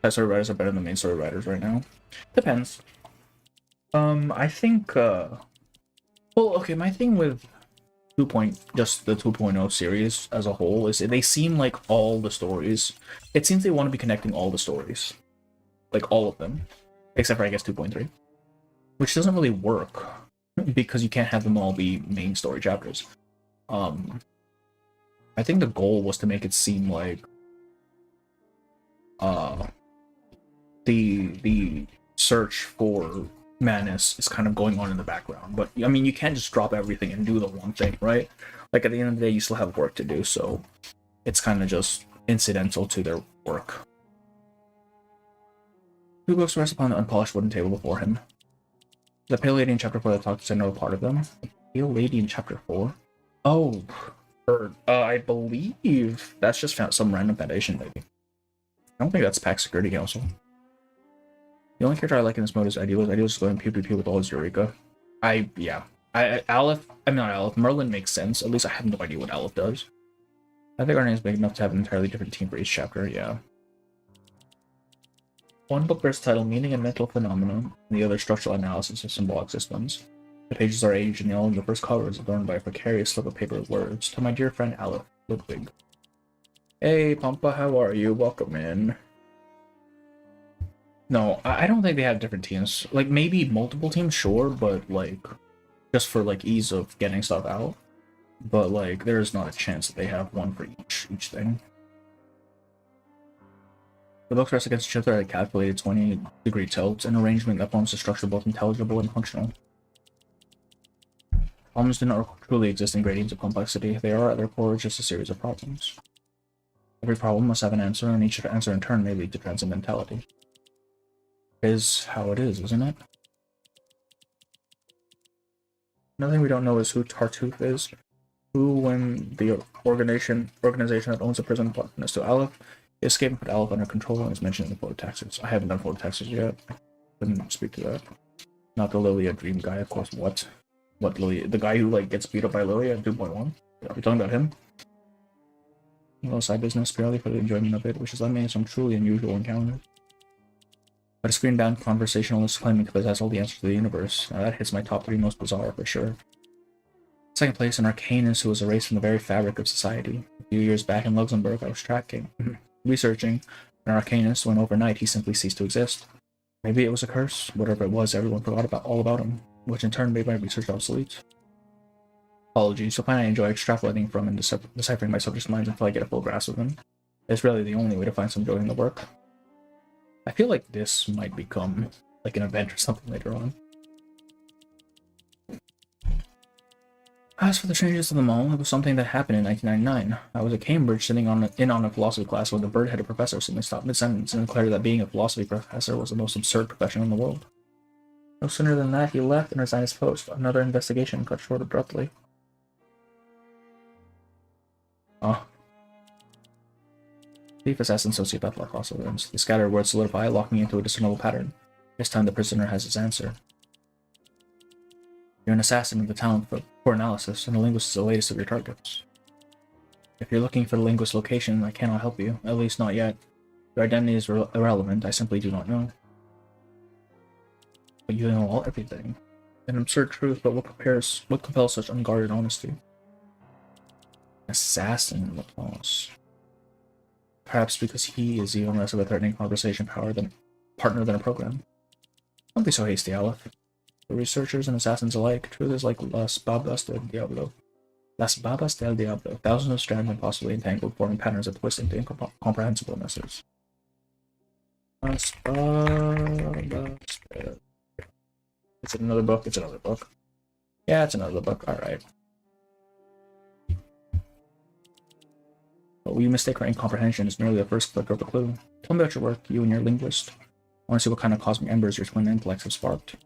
Side story writers are better than main story writers right now. Depends. I think, well, okay, my thing with just the 2.0 series as a whole is they seem like all the stories. It seems they want to be connecting all the stories. Like, all of them. Except for, I guess, 2.3. Which doesn't really work, because you can't have them all be main story chapters. I think the goal was to make it seem like the search for Manus is kind of going on in the background. But I mean, you can't just drop everything and do the one thing, right? Like at the end of the day, you still have work to do, so it's kind of just incidental to their work. Two books rest upon the unpolished wooden table before him. The Pale Lady in Chapter 4 that talks to another part of them. The Pale Lady in Chapter 4? Oh, I believe that's just some random Foundation lady. I don't think that's Pack Security Council. The only character I like in this mode is Idealist. Idealist is going pew pew pew with all his Eureka. Merlin makes sense. At least I have no idea what Aleph does. I think our name is big enough to have an entirely different team for each chapter, yeah. One book bears the title Meaning and Mental Phenomena, and the other Structural Analysis of Symbolic Systems. The pages are aged and yellow, and the first cover is adorned by a precarious slip of paper with words. To my dear friend Aleph, Ludwig. Hey, Pampa, how are you? Welcome in. No, I don't think they have different teams. Like, maybe multiple teams, sure, but, like, just for, like, ease of getting stuff out. But, like, there's not a chance that they have one for each thing. The books rest against each other at a calculated 20-degree tilt, an arrangement that forms a structure both intelligible and functional. Problems do not truly exist in gradients of complexity. They are, at their core, just a series of problems. Every problem must have an answer, and each answer in turn may lead to transcendentality. Is how it is, isn't it? Another thing we don't know is who Tartuffe is, who, when the organization that owns the prison partners to Aleph, escaping put Aleph under control and is mentioned in the Photo Taxes. I haven't done Photo Taxes yet. Couldn't speak to that. Not the Lilia Dream guy, of course. What Lilia? The guy who, like, gets beat up by Lilia at 2.1? Are we talking about him? A little side business, purely for the enjoyment of it, which has led me to some truly unusual encounters. But a screen-bound conversationalist claiming to possess all the answers to the universe. Now that hits my top 3 most bizarre, for sure. Second place, an arcanist who was erased from the very fabric of society. A few years back in Luxembourg, I was researching an arcanist when overnight he simply ceased to exist. Maybe it was a curse. Whatever it was, everyone forgot all about him, which in turn made my research obsolete. Apologies, you'll find I enjoy extrapolating from and deciphering my subject's minds until I get a full grasp of them. It's really the only way to find some joy in the work. I feel like this might become like an event or something later on. As for the changes to the mall, it was something that happened in 1999. I was at Cambridge sitting in on a philosophy class when the bird-headed professor suddenly stopped mid-sentence and declared that being a philosophy professor was the most absurd profession in the world. No sooner than that, he left and resigned his post. Another investigation cut short abruptly. Thief, assassin, sociopath, like lost evidence. The scattered words solidify, locking into a discernible pattern. This time the prisoner has his answer. You're an assassin with the talent for analysis, and a linguist is the latest of your targets. If you're looking for the linguist's location, I cannot help you, at least not yet. Your identity is irrelevant, I simply do not know. But you know everything. An absurd truth, but what compels such unguarded honesty? Assassin in Laplace. Perhaps because he is even less of a threatening conversation partner than a program. Don't be so hasty, Aleph. For researchers and assassins alike, truth is like Las Babas del Diablo. Las Babas del Diablo. Thousands of strands impossibly entangled, forming patterns that twist into incomprehensible messes. Las Babas. Is it another book? It's another book. Yeah, it's another book. Alright. But we mistake our incomprehension as merely the first flicker of a clue. Tell me about your work, you and your linguist. I want to see what kind of cosmic embers your twin intellects have sparked.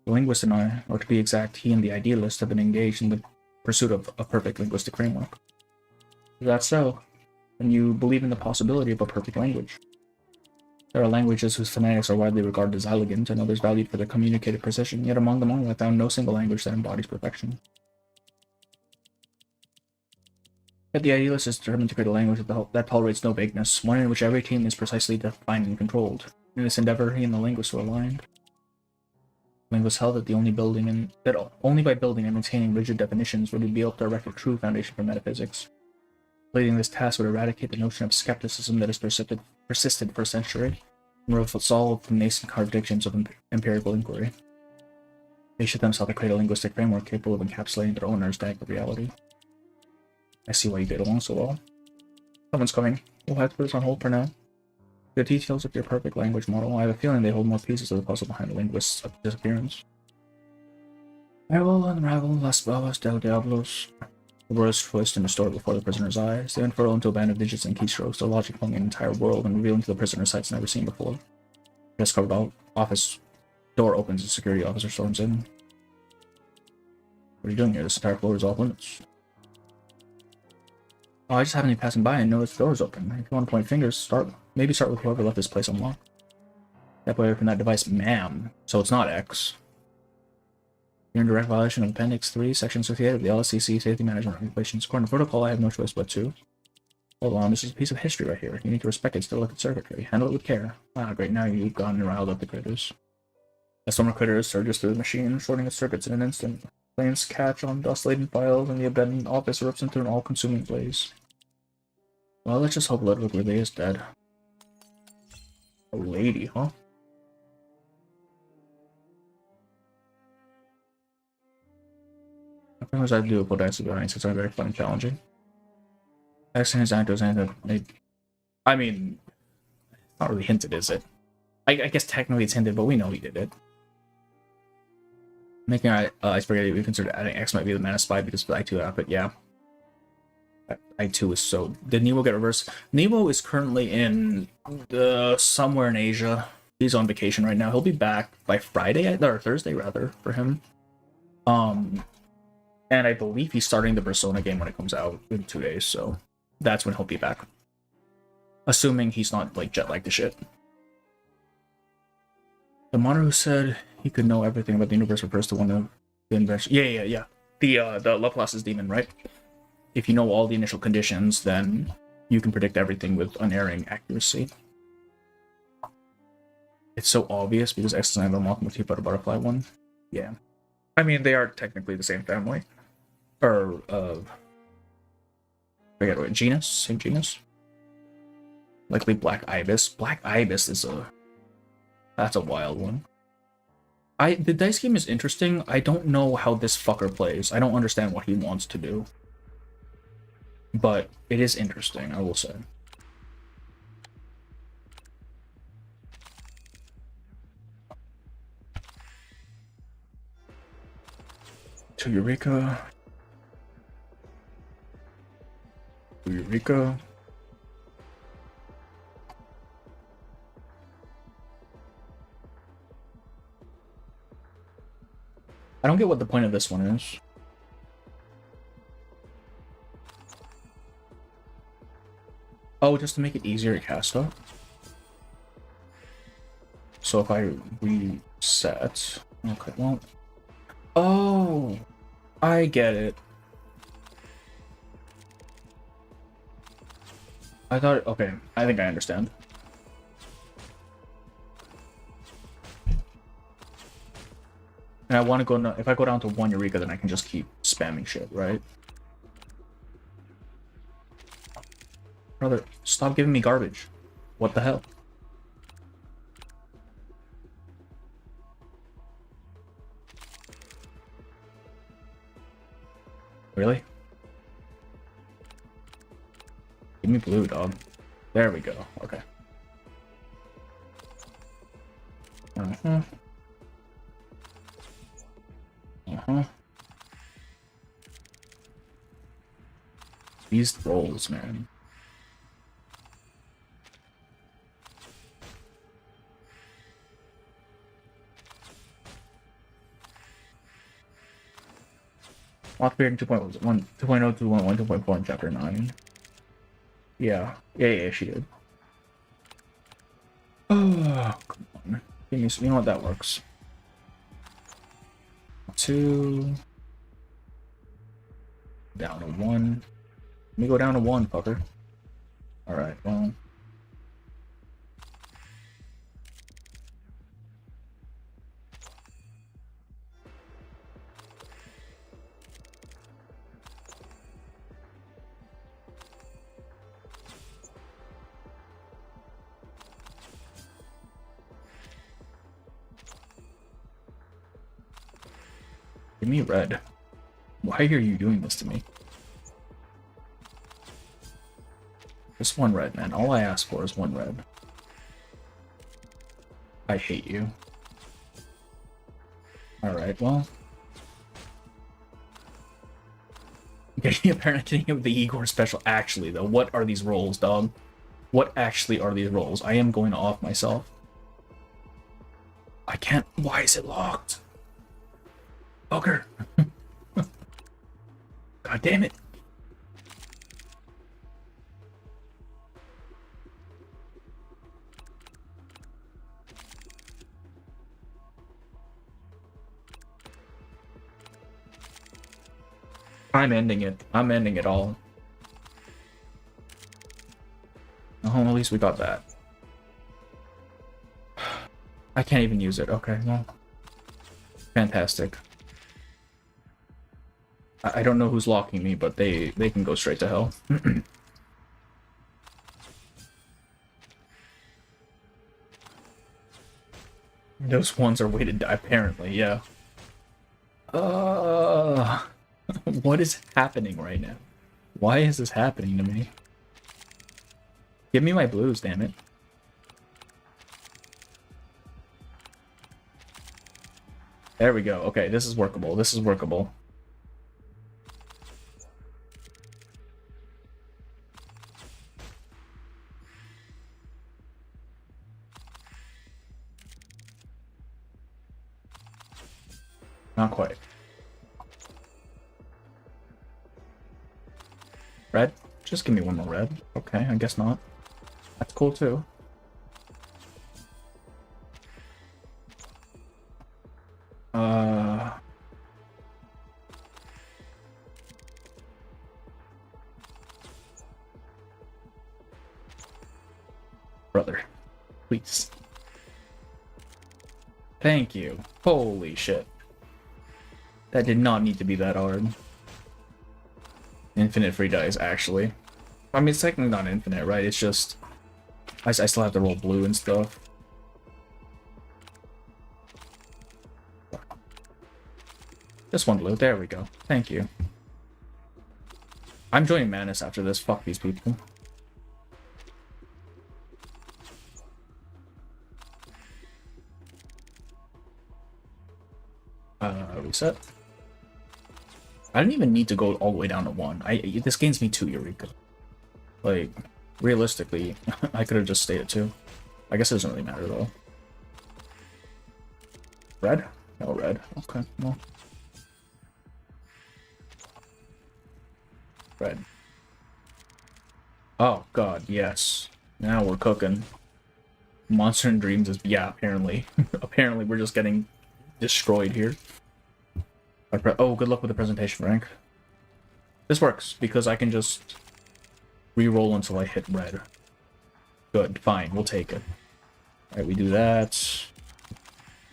The linguist and I, or to be exact, he and the idealist, have been engaged in the pursuit of a perfect linguistic framework. If that's so, then you believe in the possibility of a perfect language. There are languages whose phonetics are widely regarded as elegant and others valued for their communicative precision, yet among them all I found no single language that embodies perfection. Yet the idealist is determined to create a language that tolerates no vagueness, one in which every team is precisely defined and controlled. In this endeavor, he and the linguist were aligned. The linguist held that only by building and maintaining rigid definitions would we be able to erect a true foundation for metaphysics. Completing this task would eradicate the notion of skepticism that has persisted for a century. solve nascent contradictions of empirical inquiry. They should themselves create a linguistic framework capable of encapsulating their own understanding of reality. I see why you get along so well. Someone's coming. We'll have to put this on hold for now. The details of your perfect language model, I have a feeling they hold more pieces of the puzzle behind the linguist's disappearance. I will unravel Las Babas del Diablos. The words twist and distort before the prisoner's eyes. They unfurl into a band of digits and keystrokes, the logic among an entire world, and revealing to the prisoner sights never seen before. Just covered office door opens and security officer storms in. What are you doing here? This entire floor is off limits. Oh, I just happened to be passing by and noticed the door's open. If you want to point fingers, maybe start with whoever left this place unlocked. Step away from that device, ma'am. So it's not X. You're in direct violation of Appendix 3, Section 68 of the LSCC Safety Management Regulations. According to protocol, I have no choice but to. Hold on, this is a piece of history right here. You need to respect its delicate circuitry. Handle it with care. Ah, great, now you've gone and riled up the critters. A storm of critters surges through the machine, shorting its circuits in an instant. Flames catch on dust-laden files, and the abandoned office erupts into an all-consuming blaze. Well, let's just hope Ludwig really is dead. A lady, huh? I pretty much I do put Dicey behind since I'm very fun and challenging. Accent his actors and I mean, not really hinted, is it? I guess technically it's hinted, but we know he did it. Making Iceberg we consider adding X might be the mana spy because of the I2 output, yeah. I2 is so... Did Nemo get reversed? Nemo is currently in somewhere in Asia. He's on vacation right now. He'll be back by Friday, or Thursday rather, for him. And I believe he's starting the Persona game when it comes out in 2 days, so that's when he'll be back. Assuming he's not like jet lagged to shit. The monitor who said he could know everything about the universe refers to one of the inventions. Yeah. The Laplace's demon, right? If you know all the initial conditions, then you can predict everything with unerring accuracy. It's so obvious because X is the moth motif but a butterfly one. Yeah. I mean, they are technically the same family. Or, forget what, genus? Same genus? Likely Black Ibis. Black Ibis is that's a wild one. The dice game is interesting. I don't know how this fucker plays. I don't understand what he wants to do. But it is interesting, I will say. To Eureka. To Eureka. I don't get what the point of this one is. Oh, just to make it easier to cast up. So if I reset... Okay, well... Oh! I get it. I thought... Okay, I think I understand. And I want to go... If I go down to 1 Eureka, then I can just keep spamming shit, right? Brother, stop giving me garbage. What the hell? Really? Give me blue, dog. There we go. Okay. These rolls, man. Lock period 2.0 to 2.4 in chapter 9. Yeah, she did. Oh, come on. Give me some, you know what, that works. 2. Down to 1. Let me go down to 1, fucker. Alright, well. Give me red. Why are you doing this to me? Just one red, man. All I ask for is one red. I hate you. Alright, well. Apparently getting the Igor special. Actually, though, what are these rolls, dog? What actually are these rolls? I am going to off myself. I can't. Why is it locked? Bugger. God damn it. I'm ending it. I'm ending it all. Oh, at least we got that. I can't even use it. Okay, well. Fantastic. I don't know who's locking me, but they can go straight to hell. Those ones are weighted, apparently, yeah. What is happening right now? Why is this happening to me? Give me my blues, damn it. There we go. Okay, this is workable. This is workable. Not quite. Red? Just give me one more red. Okay, I guess not. That's cool too. Brother, please. Thank you. Holy shit. That did not need to be that hard. Infinite free dice, actually. I mean, it's technically not infinite, right? It's just... I still have to roll blue and stuff. Just one blue. There we go. Thank you. I'm joining Manus after this. Fuck these people. Reset. I didn't even need to go all the way down to 1. This gains me 2 Eureka. Like, realistically, I could have just stayed at 2. I guess it doesn't really matter, though. Red? No red. Okay, well. Red. Oh, God, yes. Now we're cooking. Monster and Dreams is... Yeah, apparently. Apparently we're just getting destroyed here. Oh, good luck with the presentation, Frank. This works, because I can just re-roll until I hit red. Good, fine, we'll take it. Alright, we do that.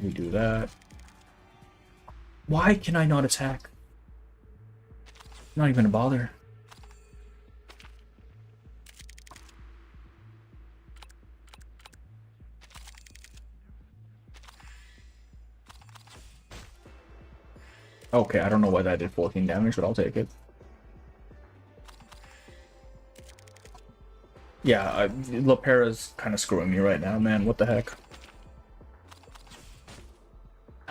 We do that. Why can I not attack? Not even a bother. Okay, I don't know why that did 14 damage, but I'll take it. Yeah, Lapera's kind of screwing me right now, man. What the heck?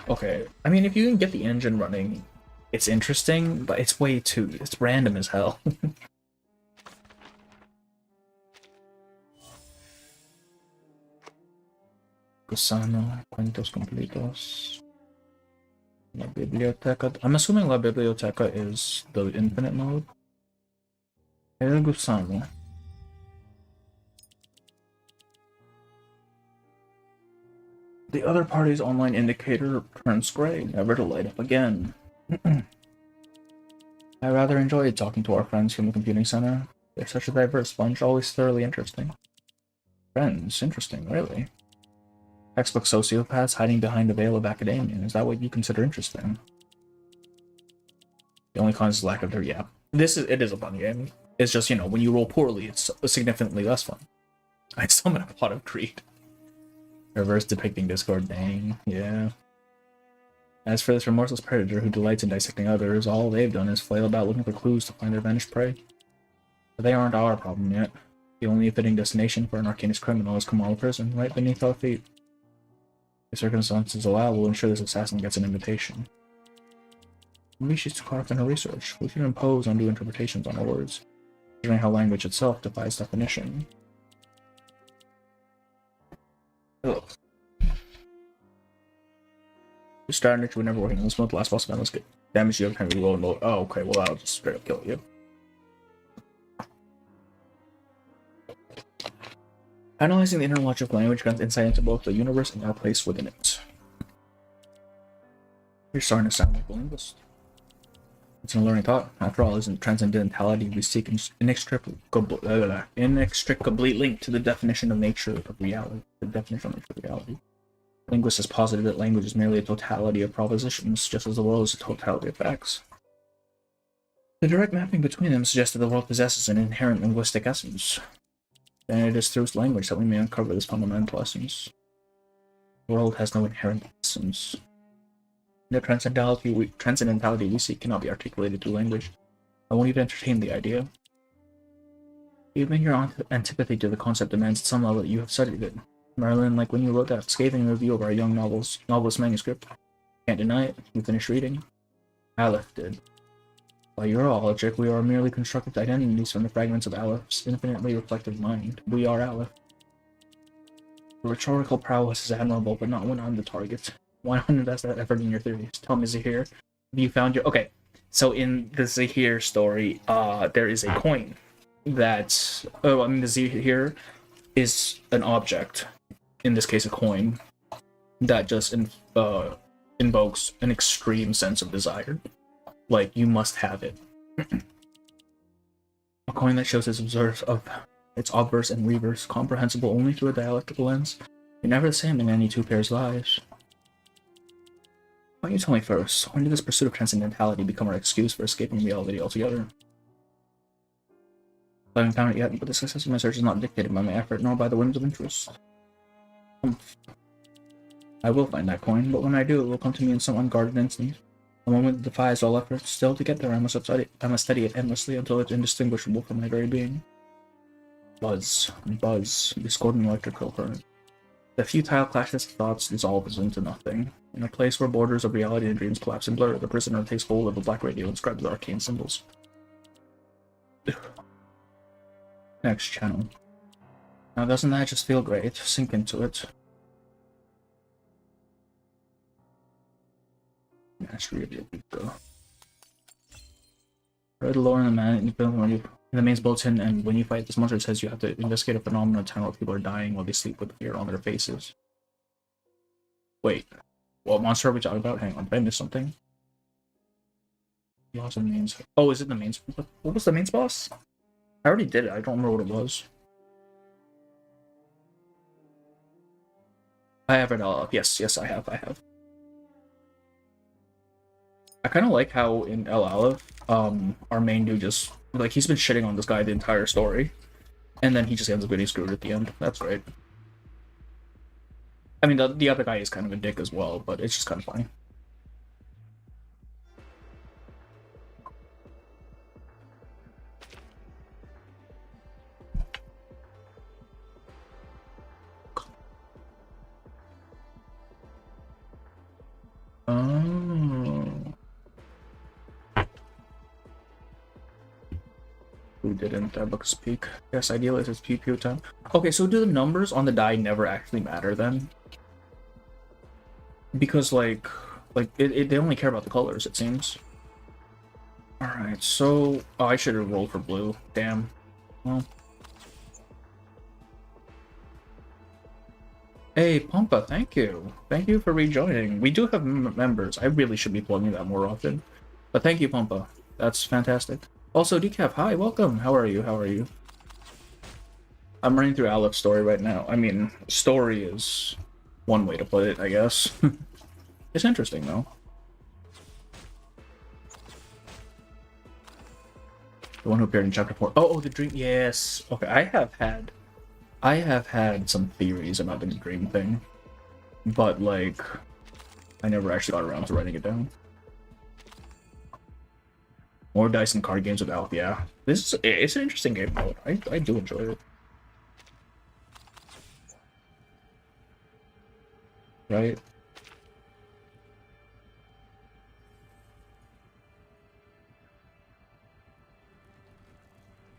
Okay, I mean, if you can get the engine running, it's interesting, but it's way too... It's random as hell. Gusano, cuentos completos. La biblioteca. I'm assuming La Biblioteca is the infinite mode. El Gusano. The other party's online indicator turns gray, never to light up again. I rather enjoyed talking to our friends from the computing center. They're such a diverse bunch, always thoroughly interesting. Friends? Interesting, really? Textbook sociopaths hiding behind the veil of academia. Is that what you consider interesting? The only con is lack of their... Yeah. It is a fun game. It's just, you know, when you roll poorly, it's significantly less fun. I summon a pot of greed. Reverse depicting Discord, dang, yeah. As for this remorseless predator who delights in dissecting others, all they've done is flail about looking for clues to find their vanished prey. But they aren't our problem yet. The only fitting destination for an Arcanist criminal is Kamala Prison, right beneath our feet. If circumstances allow, we'll ensure this assassin gets an invitation. Maybe she's too caught up in her research. We should impose undue interpretations on her words, considering how language itself defies definition. Ugh. We started it, we're never working on this month. Last boss event, let's get damage you every time you roll and roll. Oh, okay, well, I'll just straight up kill you. Analyzing the inner logic of language grants insight into both the universe and our place within it. You're starting to sound like a linguist. It's an alluring thought. After all, isn't transcendentality we seek inextricably linked to the definition of nature of reality? The definition of nature of reality. Linguists has posited that language is merely a totality of propositions, just as the world is a totality of facts. The direct mapping between them suggests that the world possesses an inherent linguistic essence. And it is through language that we may uncover this fundamental essence. The world has no inherent essence. The transcendentality we seek cannot be articulated through language. I won't even entertain the idea. Even your antipathy to the concept demands at some level that you have studied it. Marilyn, like when you wrote that scathing review of our young novelist manuscript. Can't deny it, you finished reading. Aleph did. By your logic, we are merely constructed identities from the fragments of Aleph's infinitely reflective mind. We are Aleph. The rhetorical prowess is admirable, but not when I'm the target. Why not invest that effort in your theories? Tell me, Zahir, have you found your... Okay, so in the Zahir story, there is a coin that... Oh, I mean, the Zahir is an object, in this case a coin, that just invokes an extreme sense of desire. Like, you must have it. A coin that shows its obverse and reverse, comprehensible only through a dialectical lens. You're never the same in any two pairs of eyes. Why don't you tell me first, when did this pursuit of transcendentality become our excuse for escaping reality altogether? I haven't found it yet, but the success of my search is not dictated by my effort, nor by the whims of interest. I will find that coin, but when I do, it will come to me in some unguarded instant. A moment that defies all efforts. Still, to get there, I must study it endlessly until it's indistinguishable from my very being. Buzz, discordant electrical current. The futile clashes of thoughts dissolves into nothing. In a place where borders of reality and dreams collapse and blur, the prisoner takes hold of a black radio and scribes arcane symbols. Next channel. Now doesn't that just feel great? Sink into it. Mastery of the ego. Read the lore in the main bulletin, and when you fight this monster, it says you have to investigate a phenomenon to tell if people are dying while they sleep with fear on their faces. Wait, what monster are we talking about? Hang on, did I miss something? Lost in the mains. Oh, is it the mains? What was the mains boss? I already did it. I don't remember what it was. I have it all up. Yes, I have. I kind of like how in El Aleph, our main dude just, like, he's been shitting on this guy the entire story, and then he just ends up getting screwed at the end. That's great. I mean, the other guy is kind of a dick as well, but it's just kind of funny. Who didn't? That looks peak. Yes, ideally it's peak time. Okay, so do the numbers on the die never actually matter then? Because like they only care about the colors, it seems. Alright, so I should have rolled for blue. Damn. Well. Hey, Pampa, thank you. Thank you for rejoining. We do have members. I really should be plugging that more often. But thank you, Pampa. That's fantastic. Also, Decaf, hi, welcome. How are you? I'm running through Aleph Story right now. I mean, story is one way to put it, I guess. It's interesting, though. The one who appeared in chapter 4. Oh, the dream. Yes. Okay, I have had some theories about the dream thing. But, like, I never actually got around to writing it down. More dice and card games with Aleph, yeah. It's an interesting game mode. I do enjoy it. Right?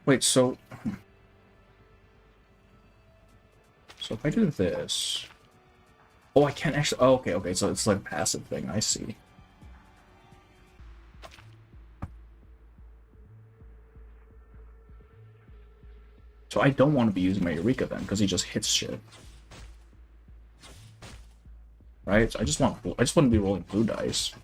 Wait, so if I do this... Oh, I can't actually... Oh, okay, so it's like a passive thing, I see. So I don't want to be using my Eureka then, because he just hits shit. Right? So I just want to be rolling blue dice.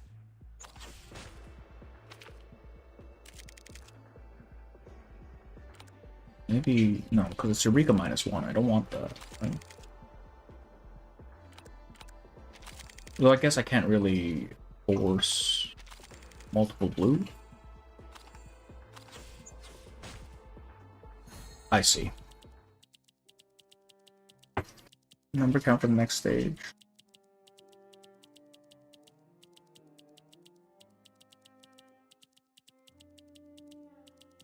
Maybe... No, because it's Eureka -1. I don't want that. Right? Well, I guess I can't really force multiple blue. I see. Number count for the next stage.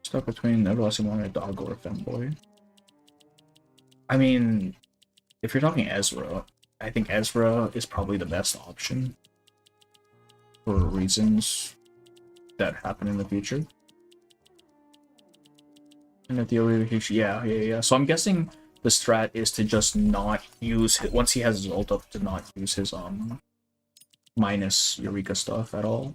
Stuck between everlasting one and a dog or a femboy. I mean, if you're talking Ezra, I think Ezra is probably the best option for reasons that happen in the future. And at the orientation, yeah. So I'm guessing the strat is to just not use his, once he has his ult up, to not use his minus Eureka stuff at all.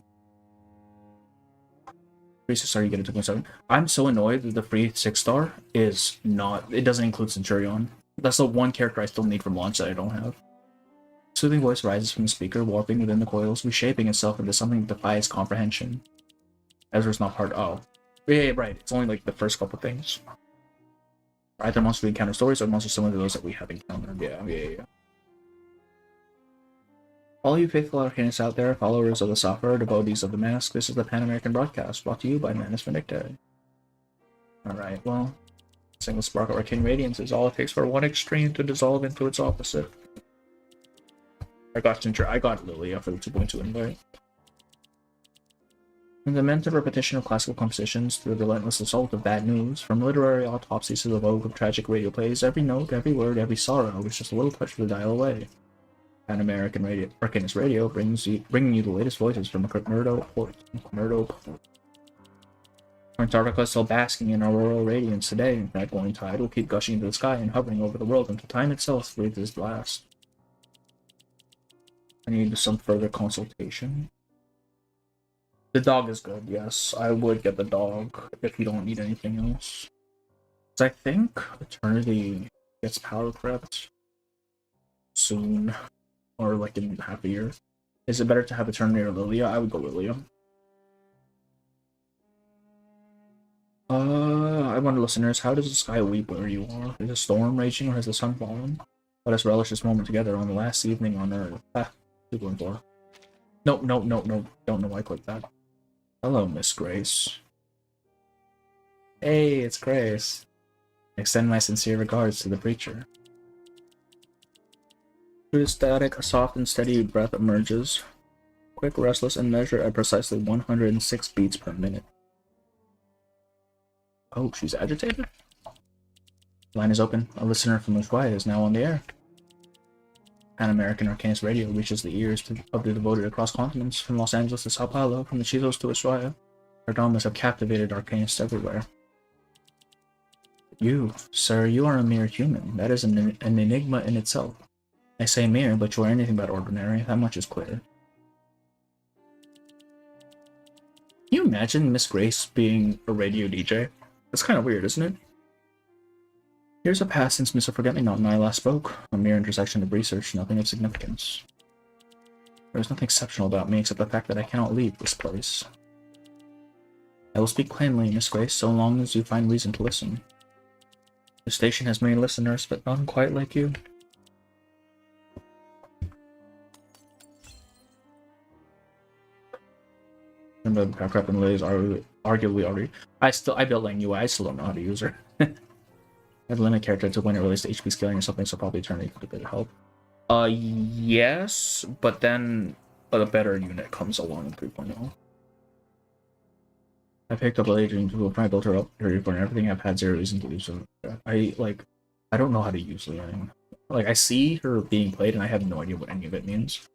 Free 6-star, you get a 2.7. I'm so annoyed that the free 6-star is not. It doesn't include Centurion. That's the one character I still need from launch that I don't have. Soothing voice rises from the speaker, warping within the coils, reshaping itself into something that defies comprehension. Ezra's not part. Oh. Yeah, right. It's only like the first couple things. Either monsters we encounter stories or monsters similar to those that we have encountered. Yeah. All you faithful arcanists out there, followers of the software, devotees of the mask, this is the Pan-American broadcast, brought to you by Manus Vindicta. Alright, well, a single spark of arcane radiance is all it takes for one extreme to dissolve into its opposite. I got Lilia for the 2.2 invite. From the mental repetition of classical compositions to the relentless assault of bad news, from literary autopsies to the vogue of tragic radio plays, every note, every word, every sorrow is just a little touch to the dial away. Pan-American Radio, Arcanist Radio, bringing you the latest voices from McMurdo Port. Antarctica is still basking in auroral radiance today. That going tide will keep gushing into the sky and hovering over the world until time itself breathes its blast. I need some further consultation. The dog is good, yes. I would get the dog if you don't need anything else. I think Eternity gets power crept soon, or like in half a year. Is it better to have Eternity or Lilia? I would go Lilia. I wonder, listeners, how does the sky weep where you are? Is a storm raging or has the sun fallen? Let us relish this moment together on the last evening on Earth. People in floor. No, don't know why I clicked that. Hello, Miss Grace. Hey, it's Grace. Extend my sincere regards to the preacher. Through the static, a soft and steady breath emerges. Quick, restless, and measured at precisely 106 beats per minute. Oh, she's agitated? The line is open. A listener from Ushuaia is now on the air. Pan-American Arcanist Radio reaches the ears of the devoted across continents, from Los Angeles to Sao Paulo, from the Chilos to Ushuaia. Our dramas have captivated arcanists everywhere. You, sir, you are a mere human. That is an enigma in itself. I say mere, but you are anything but ordinary. That much is clear. Can you imagine Miss Grace being a radio DJ? That's kind of weird, isn't it? Years have passed since Mr. Forget-Me-Not and I last spoke. A mere intersection of research, nothing of significance. There is nothing exceptional about me except the fact that I cannot leave this place. I will speak plainly, Miss Grace, so long as you find reason to listen. The station has many listeners, but none quite like you. Remember the Crap and Liz are arguably already. I built Lang UI, I still don't know how to use her. I have a limit character to when it relates to HP scaling or something, so probably Eternity could be a bit of help. Yes, but then a better unit comes along in 3.0. I picked up a Legion to a built her up for everything. I've had zero reason to do so. I don't know how to use Liang. Like, I see her being played, and I have no idea what any of it means.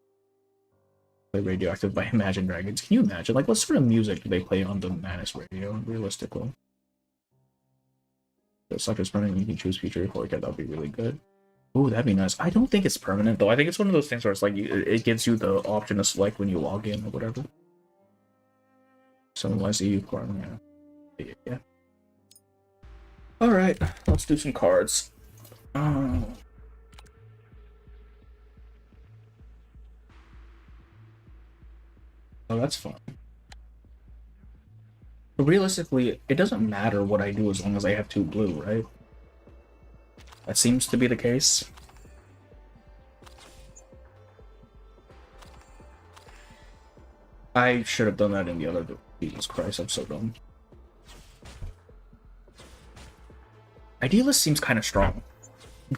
Play Radioactive by Imagine Dragons. Can you imagine? Like, what sort of music do they play on the Manus radio, realistically? The Sucker's permanent, you can choose feature 4K, that would be really good. Ooh, that'd be nice. I don't think it's permanent, though. I think it's one of those things where it's like, it gives you the option to select when you log in or whatever. So, I see you for yeah. Alright, let's do some cards. Oh, that's fun. But realistically, it doesn't matter what I do as long as I have 2 blue, right? That seems to be the case. I should have done that in the other. Jesus Christ, I'm so dumb. Idealist seems kind of strong.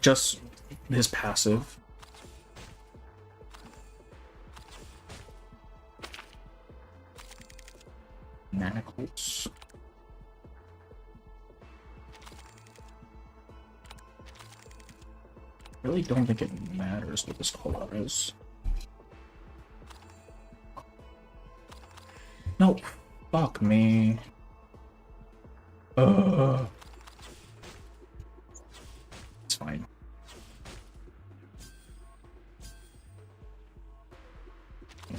Just his passive. Manacles. Really don't think it matters what this color is. No, fuck me. It's fine.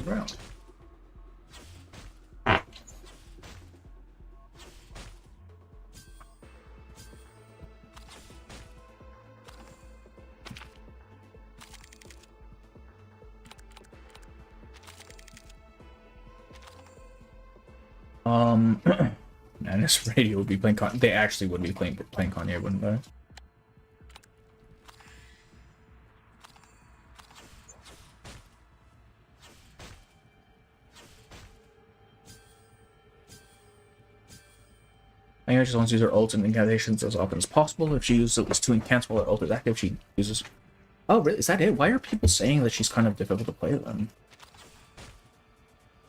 Around. Manus Radio would be playing they actually would be playing Kanye, wouldn't they? I just wants to use her ults and incantations as often as possible. If she uses it was to cancel her ult is active, she uses. Oh, really? Is that it? Why are people saying that she's kind of difficult to play then?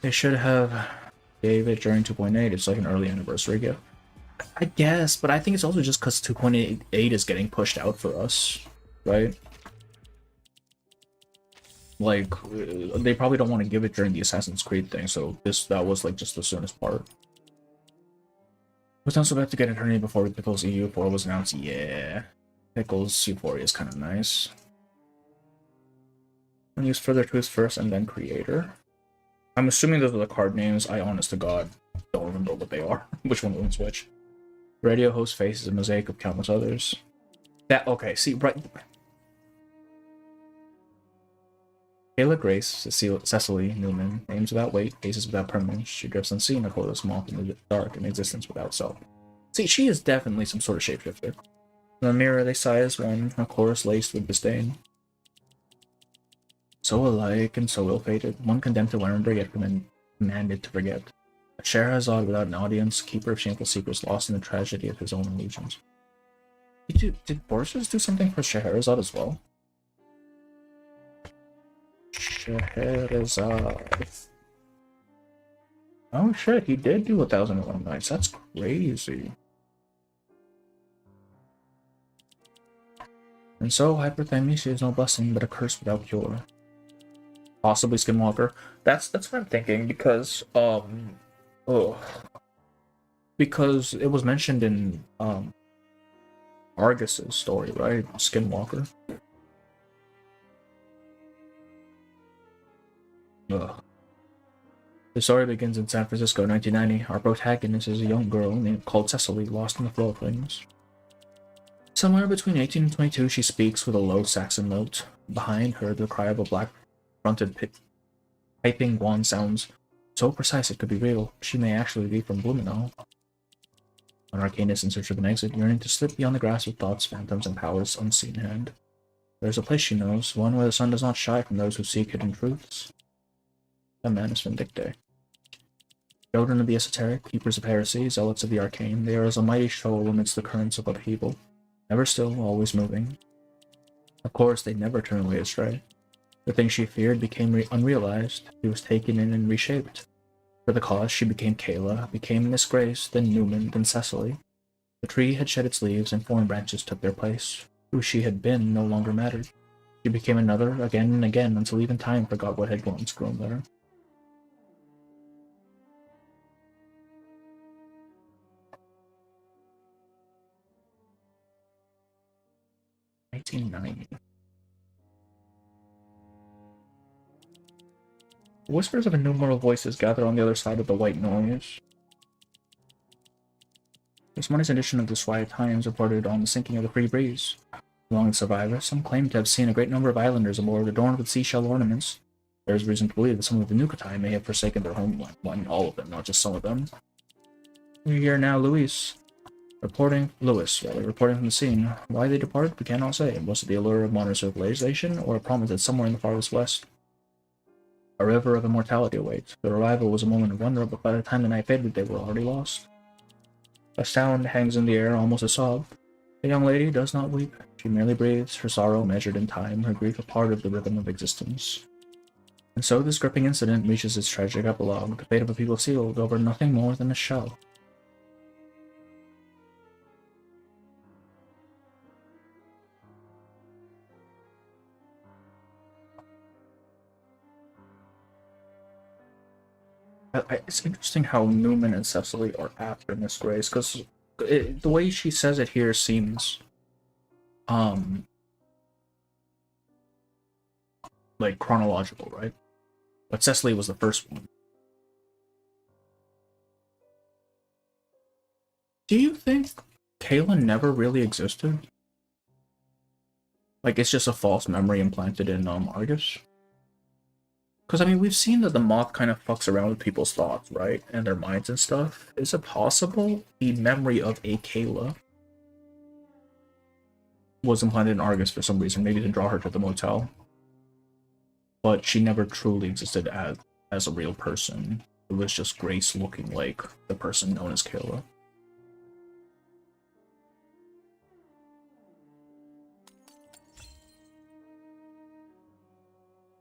They should have gave it during 2.8. It's like an early anniversary gift. I guess, but I think it's also just because 2.8 is getting pushed out for us, right? Like, they probably don't want to give it during the Assassin's Creed thing, so that was like just the soonest part. Was also about to get Eternity before Pickles EU4 was announced. Yeah, Pickles Euphoria is kind of nice. I'm gonna use Further Truth first and then Creator. I'm assuming those are the card names. I honest to God don't remember what they are. Which one was which? Radio host face is a mosaic of countless others. That okay, see right. Kayla Grace, Cecily Newman, names without weight, faces without permanence. She drifts unseen, a colorless moth in the dark, an existence without self. See, she is definitely some sort of shapeshifter. In the mirror they sigh as one, a chorus laced with disdain. So alike and so ill-fated, one condemned to remember yet commanded to forget. A Scheherazade without an audience, keeper of shameful secrets, lost in the tragedy of his own illusions. Did Borges do something for Scheherazade as well? Scheherazade. Oh shit, he did do 1001 Nights. That's crazy. And so hyperthymesia is no blessing, but a curse without cure. Possibly Skinwalker. That's what I'm thinking, because because it was mentioned in Argus's story, right? Skinwalker. Ugh. The story begins in San Francisco, 1990. Our protagonist is a young girl called Cecily, lost in the flow of things. Somewhere between 18 and 22, she speaks with a low Saxon note. Behind her, the cry of a black-fronted piping wand sounds so precise it could be real. She may actually be from Blumenau. An arcanist in search of an exit, yearning to slip beyond the grasp of thoughts, phantoms, and powers unseen hand. There's a place she knows, one where the sun does not shy from those who seek hidden truths. The Manus Vindictae. Children of the esoteric, keepers of heresy, zealots of the arcane, they are as a mighty shoal amidst the currents of upheaval, never still, always moving. Of course, they never turn away astray. The thing she feared became unrealized. She was taken in and reshaped. For the cause, she became Kayla, became Miss Grace, then Newman, then Cecily. The tree had shed its leaves and foreign branches took their place. Who she had been no longer mattered. She became another again and again until even time forgot what had once grown there. $19.90. Whispers of innumerable voices gather on the other side of the white noise. This morning's edition of the Swire Times reported on the sinking of the Free Breeze. Among the survivors, some claim to have seen a great number of islanders aboard adorned with seashell ornaments. There is reason to believe that some of the Nukatai may have forsaken their homeland. Well, all of them, not just some of them. We hear now Lewis reporting from the scene. Why they departed, we cannot say. Was it the allure of modern civilization, or a promise that somewhere in the farthest west a river of immortality awaits? Their arrival was a moment of wonder, but by the time the night faded, they were already lost. A sound hangs in the air, almost a sob. The young lady does not weep. She merely breathes, her sorrow measured in time, her grief a part of the rhythm of existence. And so this gripping incident reaches its tragic epilogue, the fate of a people sealed over nothing more than a shell. It's interesting how Newman and Cecily are after Miss Grace, because the way she says it here seems, like chronological, right? But Cecily was the first one. Do you think Kayla never really existed? Like, it's just a false memory implanted in Argus? Because, I mean, we've seen that the moth kind of fucks around with people's thoughts, right? And their minds and stuff. Is it possible the memory of a Kayla was implanted in Argus for some reason? Maybe to draw her to the motel. But she never truly existed as a real person. It was just Grace looking like the person known as Kayla.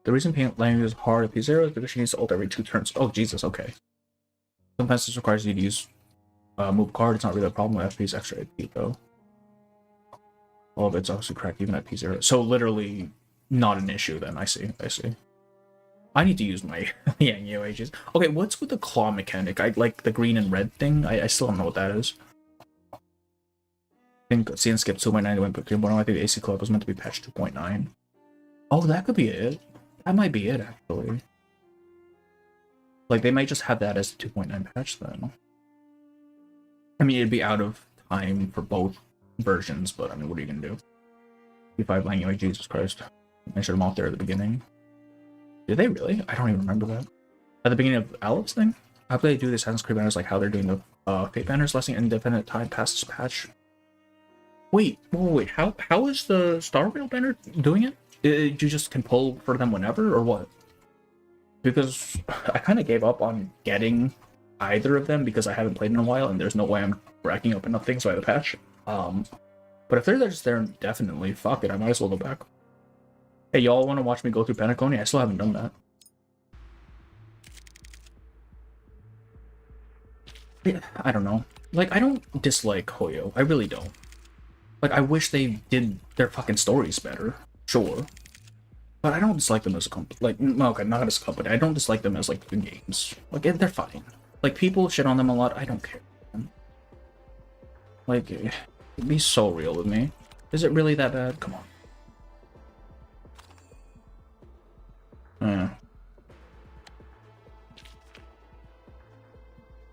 The reason paint language is hard at P0 is because she needs to ult every 2 turns. Oh, Jesus, okay. Sometimes this requires you to use move card. It's not really a problem with FP's extra AP, though. All of it's obviously correct, even at P0. So, literally, not an issue, then. I see. I need to use my Yang UHs. Okay, what's with the claw mechanic? I like the green and red thing. I still don't know what that is. I think CN skip 2.9 went 3.1. I think the AC Club was meant to be patch 2.9. Oh, that could be it. That might be it, actually. Like, they might just have that as a 2.9 patch, then. I mean, it'd be out of time for both versions, but, I mean, what are you gonna do? P5 Lang, like, Jesus Christ. I should have them off there at the beginning. Did they really? I don't even remember that. At the beginning of Aleph's thing? How do they do the Assassin's Creed banners, like how they're doing the Fate banners, lasting indefinite time past this patch? Wait, how is the Star Rail banner doing it? You just can pull for them whenever, or what? Because I kind of gave up on getting either of them because I haven't played in a while, and there's no way I'm racking up enough things by the patch. But if they're just there indefinitely, fuck it, I might as well go back. Hey, y'all want to watch me go through Penacony? I still haven't done that. Yeah, I don't know. Like, I don't dislike Hoyo. I really don't. Like, I wish they did their fucking stories better. Sure. But I don't dislike them as a company. Like, okay, not as a company. I don't dislike them as, like, the games. Like, they're fine. Like, people shit on them a lot. I don't care. Like, be so real with me. Is it really that bad? Come on.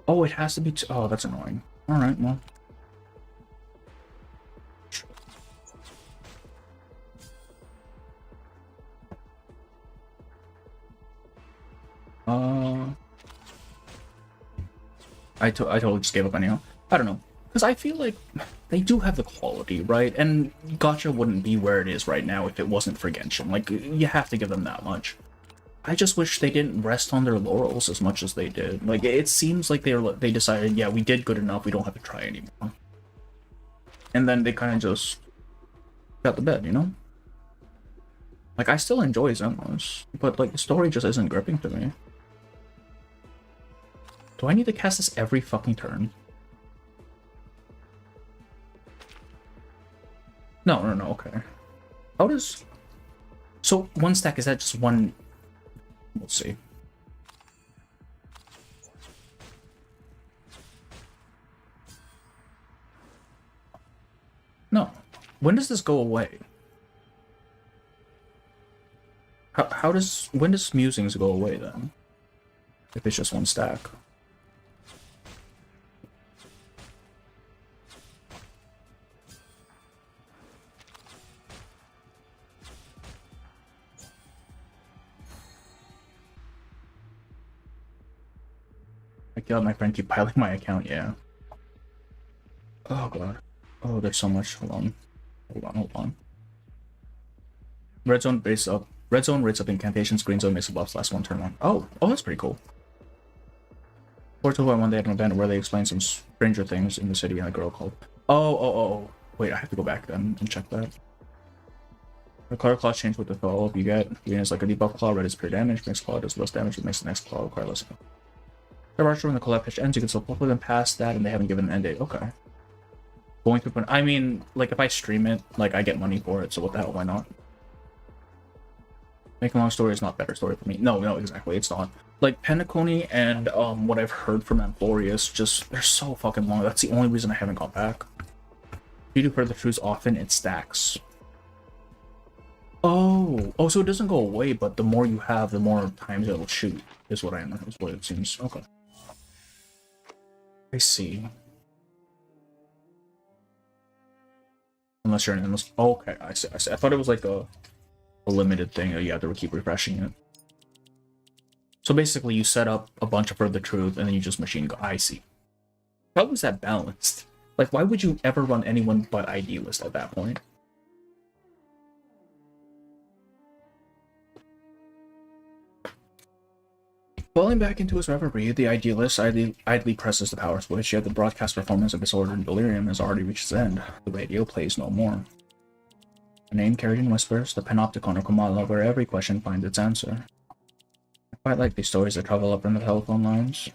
Oh, it has to be... oh, that's annoying. Alright, well... I totally just gave up anyhow. I don't know. Because I feel like they do have the quality, right? And Gacha wouldn't be where it is right now if it wasn't for Genshin. Like, you have to give them that much. I just wish they didn't rest on their laurels as much as they did. Like, it seems like they decided, yeah, we did good enough, we don't have to try anymore. And then they kind of just got the bed, you know? Like, I still enjoy Zenless, but like the story just isn't gripping to me. Do I need to cast this every fucking turn? No, okay. How does... So, one stack, is that just one... Let's see. No. When does this go away? How does... When does Musings go away, then? If it's just one stack. My god, my friend keep piling my account, yeah. Oh god. Oh, there's so much. Hold on. Red zone base up. Red zone rates up incantations, green zone makes the buffs last one turn on. Oh, that's pretty cool. 421 they had an event where they explained some stranger things in the city and a girl called. Oh. Wait, I have to go back then and check that. The color claws change with the follow up you get. Green is like a debuff claw, red is pure damage, mixed claw does less damage, it makes the next claw require less. The Archer when the collab pitch ends, you can still play them past that, and they haven't given an end date. Okay. Going through, I mean, like, if I stream it, like, I get money for it, so what the hell, why not? Making a long story is not better story for me. No, exactly, it's not. Like, Pentaconi and, what I've heard from Amphorius, just, they're so fucking long. That's the only reason I haven't gone back. If you do further truths often, it stacks. Oh, so it doesn't go away, but the more you have, the more times it'll shoot, is what it seems. Okay. I see. Unless you're an endless... Oh, okay, I see. I thought it was like a limited thing. You have to keep refreshing it. So basically, you set up a bunch of Further Truth, and then you just machine go. I see. How is that balanced? Like, why would you ever run anyone but Idealist at that point? Falling back into his reverie, the Idealist idly presses the power switch, yet the broadcast performance of Disorder and Delirium has already reached its end. The radio plays no more. A name carried in whispers, the panopticon or Kamala, where every question finds its answer. I quite like these stories that travel up in the telephone lines.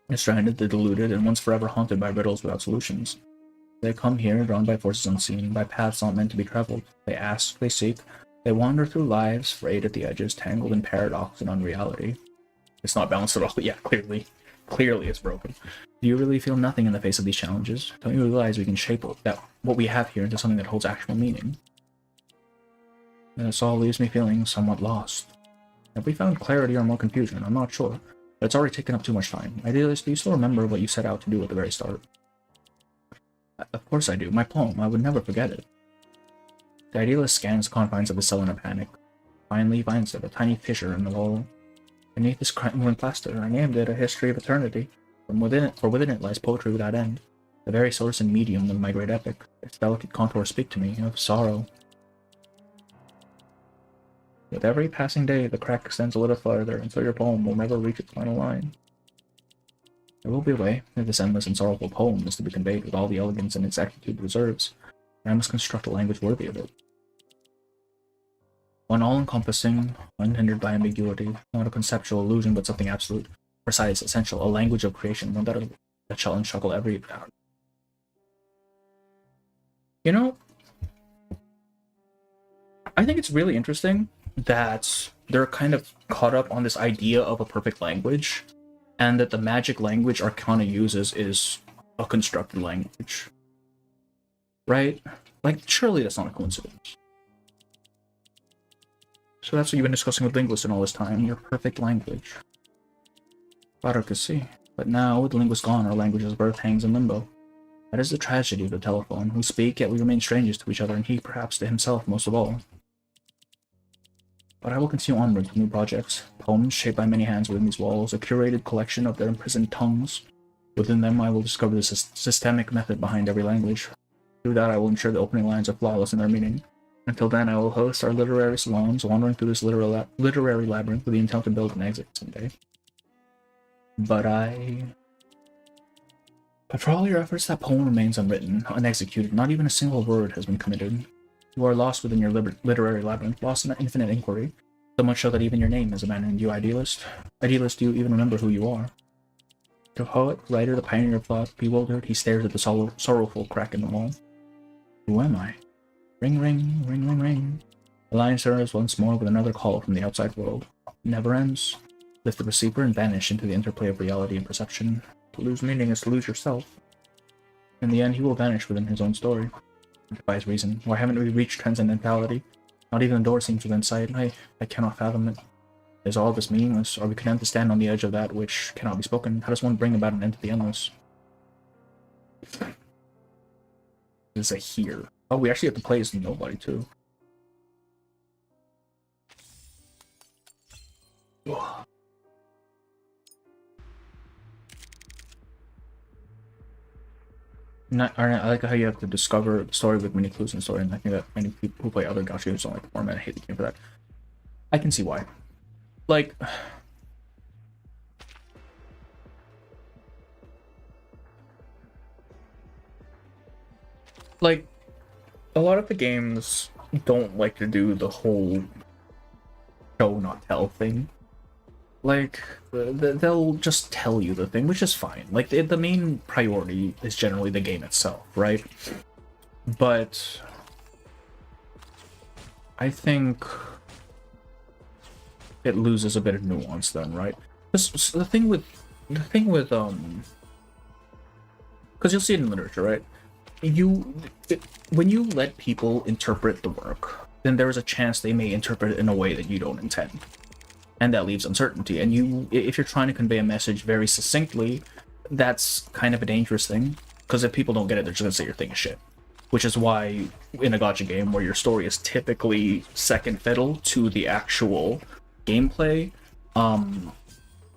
They're stranded, they're deluded, and once forever haunted by riddles without solutions. They come here, drawn by forces unseen, by paths not meant to be traveled. They ask, they seek, they wander through lives, frayed at the edges, tangled in paradox and unreality. It's not balanced at all. Yeah, clearly it's broken. Do you really feel nothing in the face of these challenges? Don't you realize we can shape what we have here into something that holds actual meaning? This all leaves me feeling somewhat lost. Have we found clarity or more confusion? I'm not sure. But it's already taken up too much time. Idealist, do you still remember what you set out to do at the very start? Of course I do. My poem. I would never forget it. The Idealist scans the confines of the cell in a panic. Finally finds it, a tiny fissure in the wall. Beneath this crumbling plaster, I named it A History of Eternity. For within it lies poetry without end, the very source and medium of my great epic. Its delicate contours speak to me of sorrow. With every passing day, the crack extends a little farther, until your poem will never reach its final line. There will be a way, if this endless and sorrowful poem is to be conveyed with all the elegance and exactitude it deserves, and I must construct a language worthy of it. One all-encompassing, unhindered by ambiguity, not a conceptual illusion, but something absolute, precise, essential, a language of creation, one that shall encircle every hour. You know, I think it's really interesting that they're kind of caught up on this idea of a perfect language, and that the magic language Arcana uses is a constructed language. Right? Like, surely that's not a coincidence. So that's what you've been discussing with linguists in all this time, your perfect language. Bureaucracy. But now, with the linguist gone, our language's birth hangs in limbo. That is the tragedy of the telephone. We speak, yet we remain strangers to each other, and he, perhaps, to himself most of all. But I will continue onward with new projects. Poems shaped by many hands within these walls, a curated collection of their imprisoned tongues. Within them, I will discover the systemic method behind every language. Through that, I will ensure the opening lines are flawless in their meaning. Until then, I will host our literary salons, wandering through this literary labyrinth with the intent to build an exit someday. But for all your efforts, that poem remains unwritten, unexecuted. Not even a single word has been committed. You are lost within your literary labyrinth, lost in an infinite inquiry, so much so that even your name has abandoned you, idealist. Idealist, do you even remember who you are? The poet, writer, the pioneer of thought, bewildered, he stares at the sorrowful crack in the wall. Who am I? Ring, ring, ring, ring, ring. The line serves once more with another call from the outside world. It never ends. Lift the receiver and vanish into the interplay of reality and perception. To lose meaning is to lose yourself. In the end, he will vanish within his own story. Defies reason. Why haven't we reached transcendentality? Not even the door seems within sight. I cannot fathom it. Is all this meaningless? Are we content to stand on the edge of that which cannot be spoken? How does one bring about an end to the endless? There's a here. Oh, we actually have to play as nobody, too. I like how you have to discover the story with many clues in the story, and I think that many people who play other gacha games don't like the format. I hate the game for that. I can see why. Like, a lot of the games don't like to do the whole show not tell thing. Like, they'll just tell you the thing, which is fine. Like, the main priority is generally the game itself, right? But I think it loses a bit of nuance then, right? The thing with because you'll see it in literature, right? When you let people interpret the work, then there is a chance they may interpret it in a way that you don't intend. And that leaves uncertainty. And if you're trying to convey a message very succinctly, that's kind of a dangerous thing. Because if people don't get it, they're just gonna say your thing is shit. Which is why, in a gacha game where your story is typically second fiddle to the actual gameplay,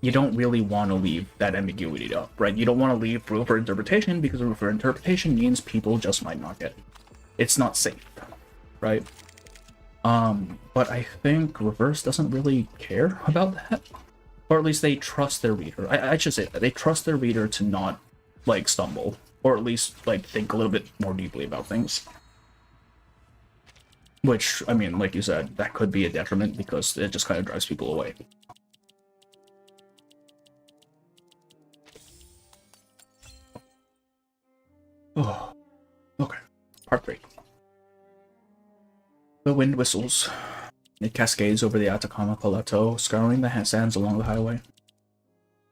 you don't really want to leave that ambiguity up, right? You don't want to leave room for interpretation, because room for interpretation means people just might not get it. It's not safe, right? But I think Reverse doesn't really care about that. Or at least they trust their reader. I should say that. They trust their reader to not, like, stumble. Or at least, like, think a little bit more deeply about things. Which, I mean, like you said, that could be a detriment because it just kind of drives people away. Oh, okay. Part 3. The wind whistles. It cascades over the Atacama Plateau, scouring the sands along the highway.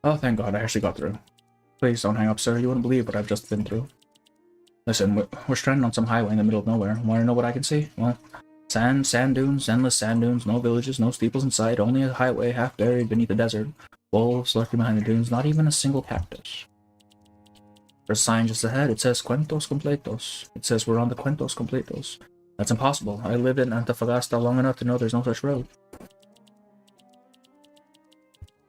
Oh, thank God, I actually got through. Please don't hang up, sir. You wouldn't believe what I've just been through. Listen, we're stranded on some highway in the middle of nowhere. Want to know what I can see? Well, sand dunes, endless sand dunes, no villages, no steeples in sight, only a highway half buried beneath the desert. Wolves lurking behind the dunes, not even a single cactus. There's a sign just ahead. It says Cuentos Completos. It says we're on the Cuentos Completos. That's impossible. I lived in Antofagasta long enough to know there's no such road.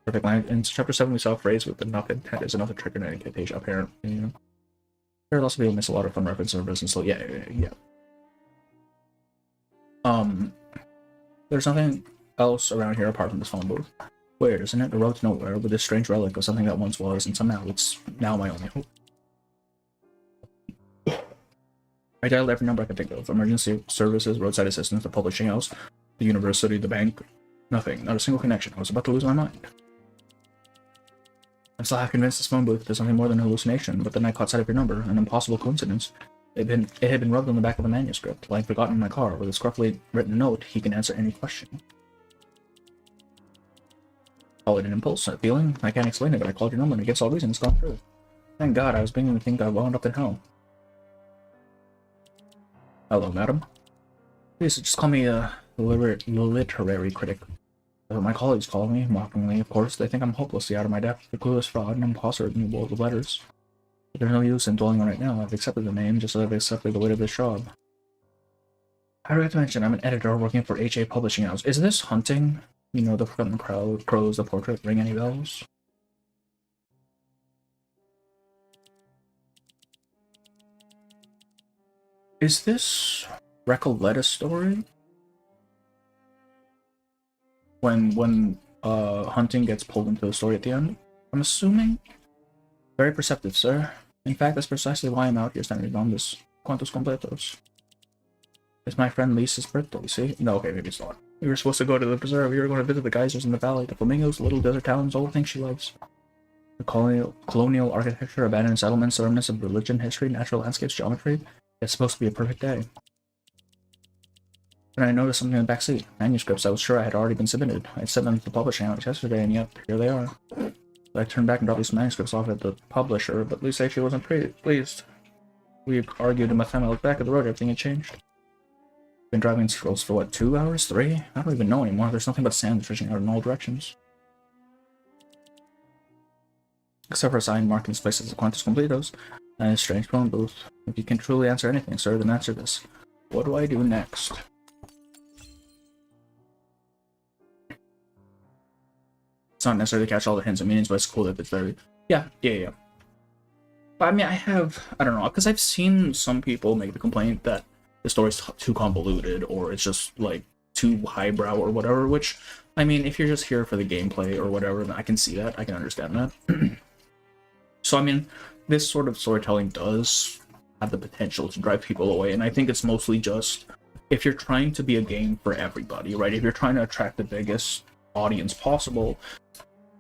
Perfect line. In chapter 7, we saw a phrase with enough intent is enough to trigger an incantation, apparently. You know. There are lots of people miss a lot of fun references in business, so yeah. There's nothing else around here apart from this phone booth. Weird, isn't it? A road to nowhere with this strange relic of something that once was, and somehow it's now my only hope. I dialed every number I could think of. Emergency services, roadside assistance, the publishing house, the university, the bank. Nothing. Not a single connection. I was about to lose my mind. I'm still half convinced this phone booth is something more than a hallucination, but then I caught sight of your number, an impossible coincidence. It had been rubbed on the back of the manuscript, lying forgotten in my car. With a scruffily written note, he can answer any question. Call it an impulse, a feeling. I can't explain it, but I called your number, and against all reason, it's gone through. Thank God, I was beginning to think I wound up in hell. Hello, madam. Please, just call me a literary critic. My colleagues call me, mockingly, of course. They think I'm hopelessly out of my depth, a clueless fraud, and imposter in the world of letters. But there's no use in dwelling on it right now. I've accepted the name, just as I've accepted the weight of this job. How do I have to mention I'm an editor working for HA Publishing House? Is this hunting? You know, the Forgotten Crowd, Crows, the Portrait, ring any bells? Is this Recolleta story? When hunting gets pulled into the story at the end? I'm assuming? Very perceptive, sir. In fact, that's precisely why I'm out here standing on this Cuentos Completos. It's my friend Lisa's birthday, see? No, okay, maybe it's not. We were supposed to go to the preserve. We were going to visit the geysers in the valley, the flamingos, the little desert towns, all the things she loves. The colonial architecture, abandoned settlements, the remnants of religion, history, natural landscapes, geometry. It's supposed to be a perfect day. And I noticed something in the backseat. Manuscripts I was sure I had already been submitted. I sent them to the publishing house yesterday, and yep, here they are. I turned back and dropped these manuscripts off at the publisher, but Lisa actually wasn't pleased. We argued, and by the time I looked back at the road, everything had changed. Been driving in circles for what, 2 hours? 3? I don't even know anymore. There's nothing but sand stretching out in all directions. Except for a sign marking this place as the Quantus Completos and a strange phone booth. If you can truly answer anything, sir, then answer this. What do I do next? It's not necessarily to catch all the hints and meanings, but it's cool that it's very... Yeah. But I mean, I don't know, because I've seen some people make the complaint that the story's too convoluted, or it's just, like, too highbrow or whatever, which, I mean, if you're just here for the gameplay or whatever, then I can see that, I can understand that. So, I mean, this sort of storytelling does have the potential to drive people away, and I think it's mostly just, if you're trying to be a game for everybody, right, if you're trying to attract the biggest audience possible,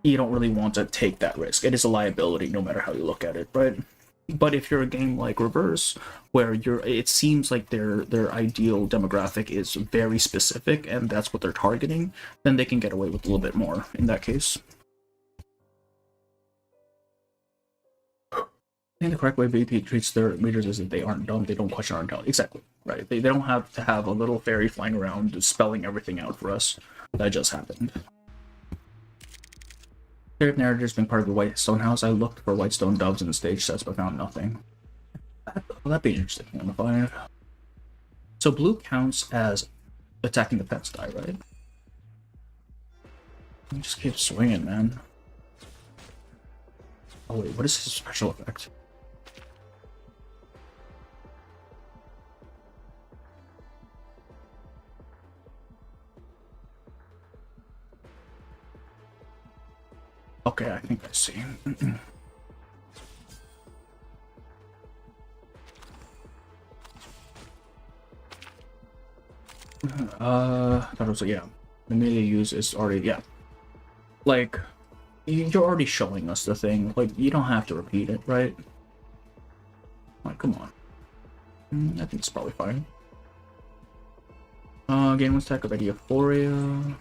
you don't really want to take that risk. It is a liability no matter how you look at it, right? But if you're a game like Reverse, where it seems like their ideal demographic is very specific and that's what they're targeting, then they can get away with a little bit more in that case. I think the correct way VP treats their readers is that they aren't dumb, they don't question our intelligence. Exactly, right? They don't have to have a little fairy flying around spelling everything out for us. That just happened. Their narrators being part of the White Stone House, I looked for white stone doves in the stage sets but found nothing. That'd be interesting to find. So blue counts as attacking the pets die, right? You just keep swinging, man. Oh wait, what is his special effect? Okay, I think I see. That was, yeah. The melee use is already, yeah. Like, you're already showing us the thing. Like, you don't have to repeat it, right? Like, come on. I think it's probably fine. Gain one stack of Euphoria.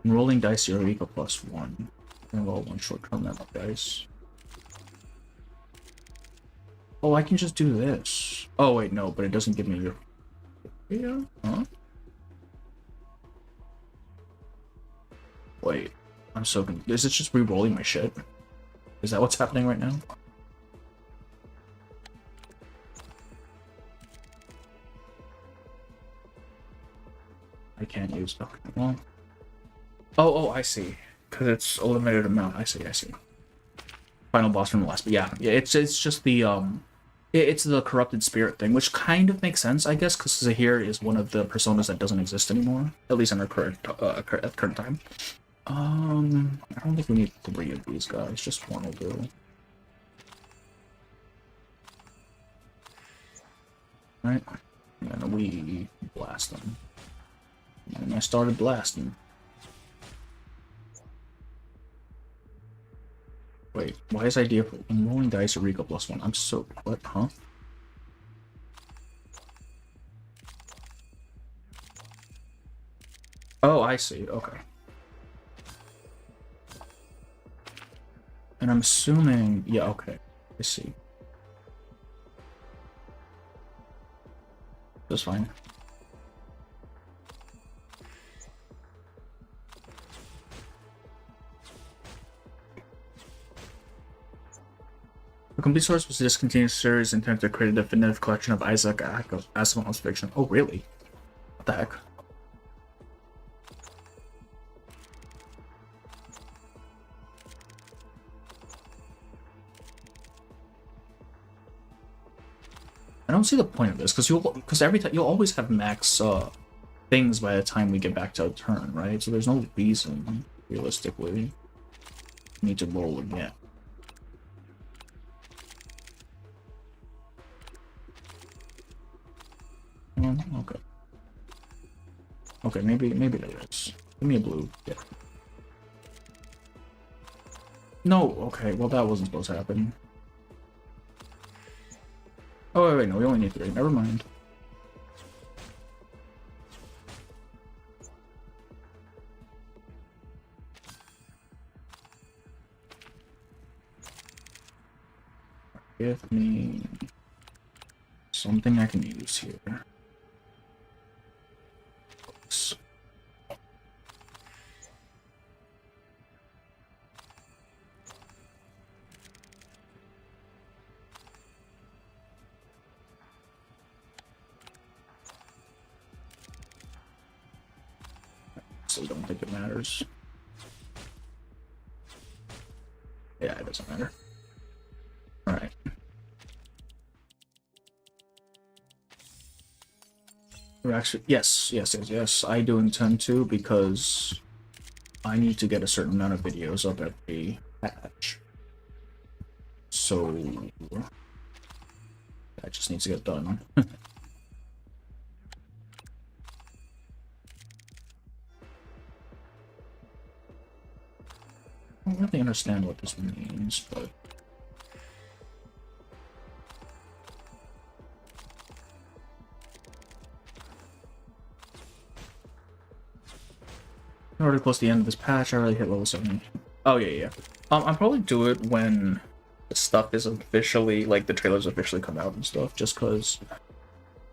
Rolling dice, Eureka +1. And roll one short-term level dice. Oh, I can just do this. Oh, wait, no, but it doesn't give me your... Yeah? Huh? Wait, I'm so confused. Is it just re-rolling my shit? Is that what's happening right now? I can't use... Okay, well... Oh, I see. Because it's a limited amount. I see. Final boss from the last, but yeah, it's just the it's the corrupted spirit thing, which kind of makes sense, I guess, because Zahir is one of the personas that doesn't exist anymore, at least in our current at current time. I don't think we need 3 of these guys. Just 1 will do. Right, and we blast them. And I started blasting. Wait, why is idea for rolling dice Eureka +1? I'm so... What? Huh? Oh, I see. Okay. And I'm assuming... Yeah, okay. I see. That's fine. The complete source was a discontinued series intended to create a definitive collection of Isaac Asimov's fiction. Oh, really? What the heck? I don't see the point of this because every time you'll always have max things by the time we get back to a turn, right? So there's no reason realistically we need to roll again. Okay. Okay, maybe there is. Give me a blue. Yeah. No, okay, well that wasn't supposed to happen. Oh wait, no, we only need 3. Never mind. Give me something I can use here. Books. So don't think it matters. Yeah, it doesn't matter. Alright. Actually, yes. I do intend to, because I need to get a certain amount of videos up every patch. So that just needs to get done. I don't really understand what this means, but I'm already close to the end of this patch. I already hit level 7. Oh yeah. I'll probably do it when the stuff is officially, like, the trailers officially come out and stuff, just because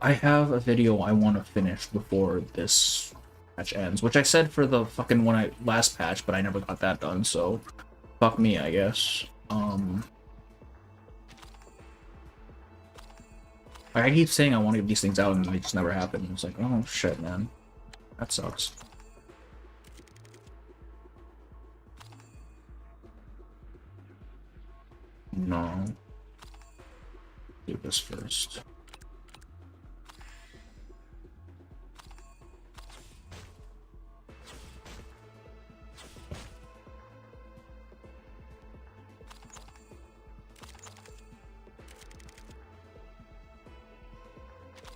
I have a video I want to finish before this patch ends, which I said for the fucking last patch, but I never got that done, so fuck me, I guess. I keep saying I want to get these things out and they just never happen. It's like, oh shit, man. That sucks. No. Do this first.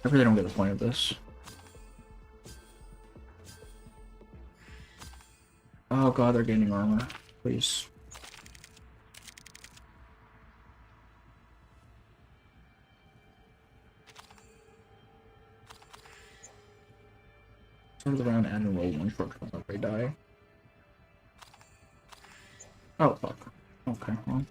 I really don't get the point of this. Oh god, they're gaining armor. Please. Turn around and roll one short term if they die. Oh fuck. Okay, well.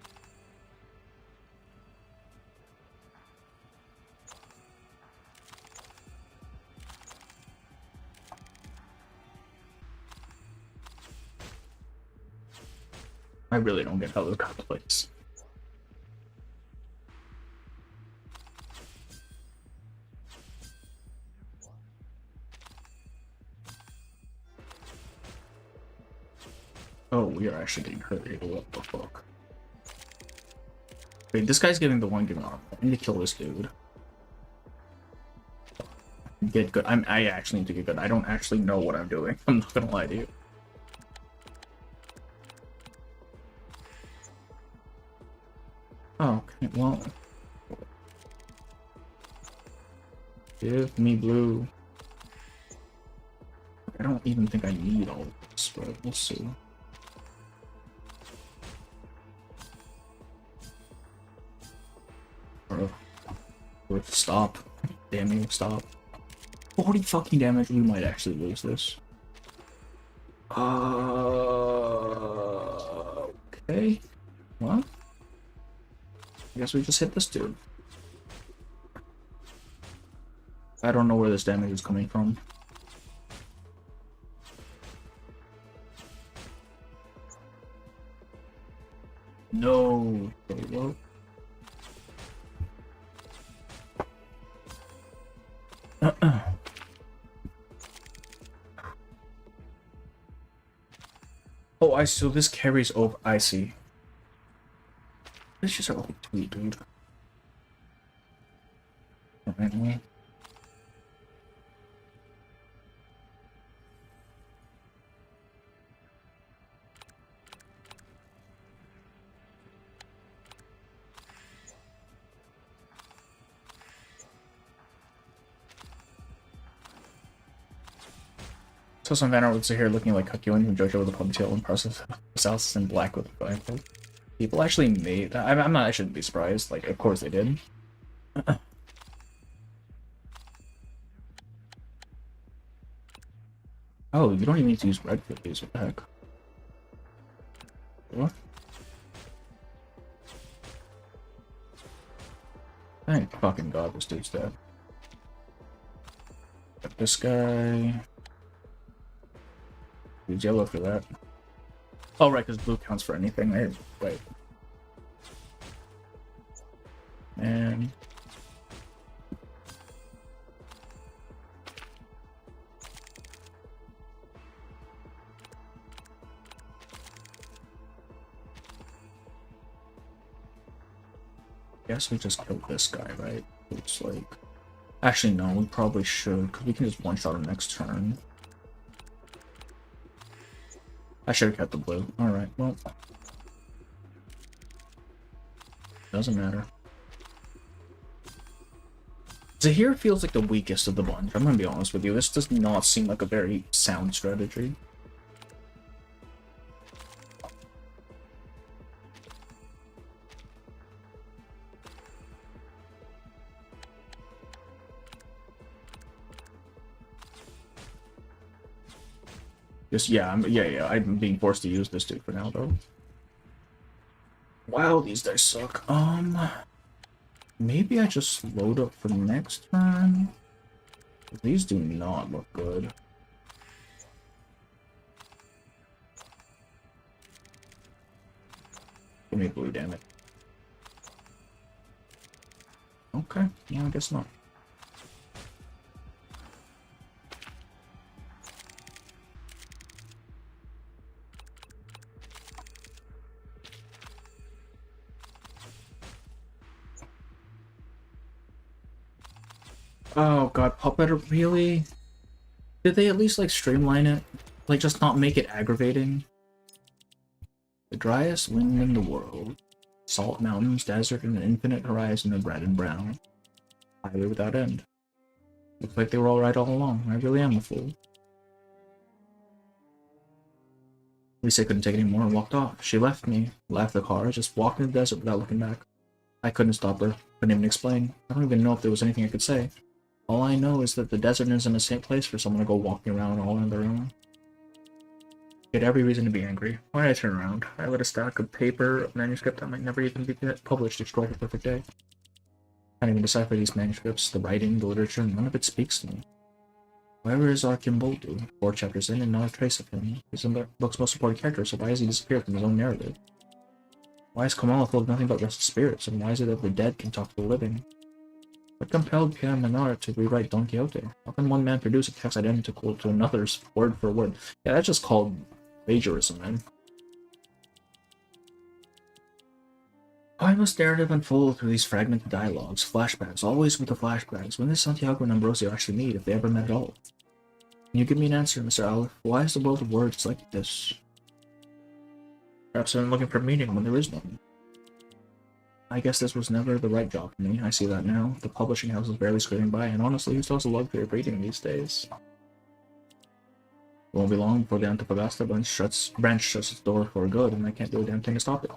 I really don't get how those got plays. Oh, we are actually getting hurt. What the fuck? Wait, this guy's giving the one giving armor. I need to kill this dude. Get good. I actually need to get good. I don't actually know what I'm doing. I'm not gonna lie to you. Oh, okay, well. Give me blue. I don't even think I need all of this, but we'll see. Bro, stop. Damn you, stop. 40 fucking damage, we might actually lose this. Okay. Well, I guess we just hit this dude. I don't know where this damage is coming from. No. What? Oh, so this carries over. I see. This just a tweet, dude. Anyway. So some Vanna would sit here looking like Kakyoin from JoJo with a ponytail and process South in black with a blindfold. People actually made. I'm not. I shouldn't be surprised. Like, of course they did. Oh, you don't even need to use red for these. What the heck? What? Thank fucking god, this dude's dead. Got this guy. Use yellow for that. Oh, right, because blue counts for anything. Right. And guess we just killed this guy, right? Looks like. Actually, no, we probably should, because we can just one-shot him next turn. I should have kept the blue. Alright, well. Doesn't matter. Zahir feels like the weakest of the bunch. I'm gonna be honest with you. This does not seem like a very sound strategy. Just, yeah, I'm being forced to use this dude for now, though. Wow, these dice suck. Maybe I just load up for next turn? These do not look good. Give me blue, damn it. Okay, yeah, I guess not. Oh god, Puppet, really? Did they at least, like, streamline it? Like, just not make it aggravating? The driest wind in the world. Salt mountains, desert, and an infinite horizon of red and brown. Highway without end. Looks like they were alright all along. I really am a fool. At least I couldn't take it anymore and walked off. She left me, left the car, just walked in the desert without looking back. I couldn't stop her, couldn't even explain. I don't even know if there was anything I could say. All I know is that the desert isn't a safe place for someone to go walking around all on their own. He had every reason to be angry. Why did I turn around? I let a stack of paper, a manuscript that might never even be published destroy the perfect day. I can't even decipher these manuscripts, the writing, the literature, none of it speaks to me. Whoever is Archimboldu? 4 chapters in and not a trace of him. He's the book's most important character, so why has he disappeared from his own narrative? Why is Kamala full of nothing but restless spirits, and why is it that the dead can talk to the living? What compelled Pierre Menard to rewrite Don Quixote? How can one man produce a text identical to another's word for word? Yeah, that's just called plagiarism, man. Why must narrative unfold through these fragmented dialogues, flashbacks, always with the flashbacks? When did Santiago and Ambrosio actually meet, if they ever met at all? Can you give me an answer, Mr. Aleph? Why is the world of words like this? Perhaps I'm looking for meaning when there is none. I guess this was never the right job for me. I see that now. The publishing house is barely scraping by, and honestly, who still has the luxury of reading these days? It won't be long before the Antofagasta branch shuts its door for good, and I can't do a damn thing to stop it.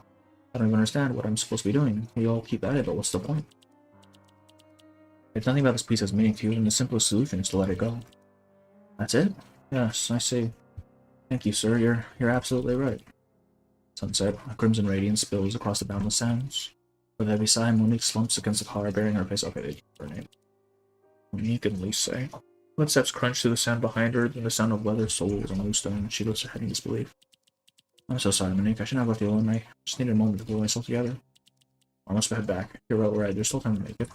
I don't even understand what I'm supposed to be doing. We all keep at it, but what's the point? If nothing about this piece has meaning to you, then the simplest solution is to let it go. That's it? Yes, I see. Thank you, sir. You're absolutely right. Sunset. A crimson radiance spills across the boundless sands. With a heavy sigh, Monique slumps against the car, bearing her face. Okay, they keep her name. Monique and Lise. Footsteps crunch through the sand behind her, then the sound of leather soles on loose stone. She lifts her head in disbelief. I'm so sorry, Monique. I shouldn't have left you alone. I just needed a moment to pull myself together. I must head back. You're right. There's still time to make it.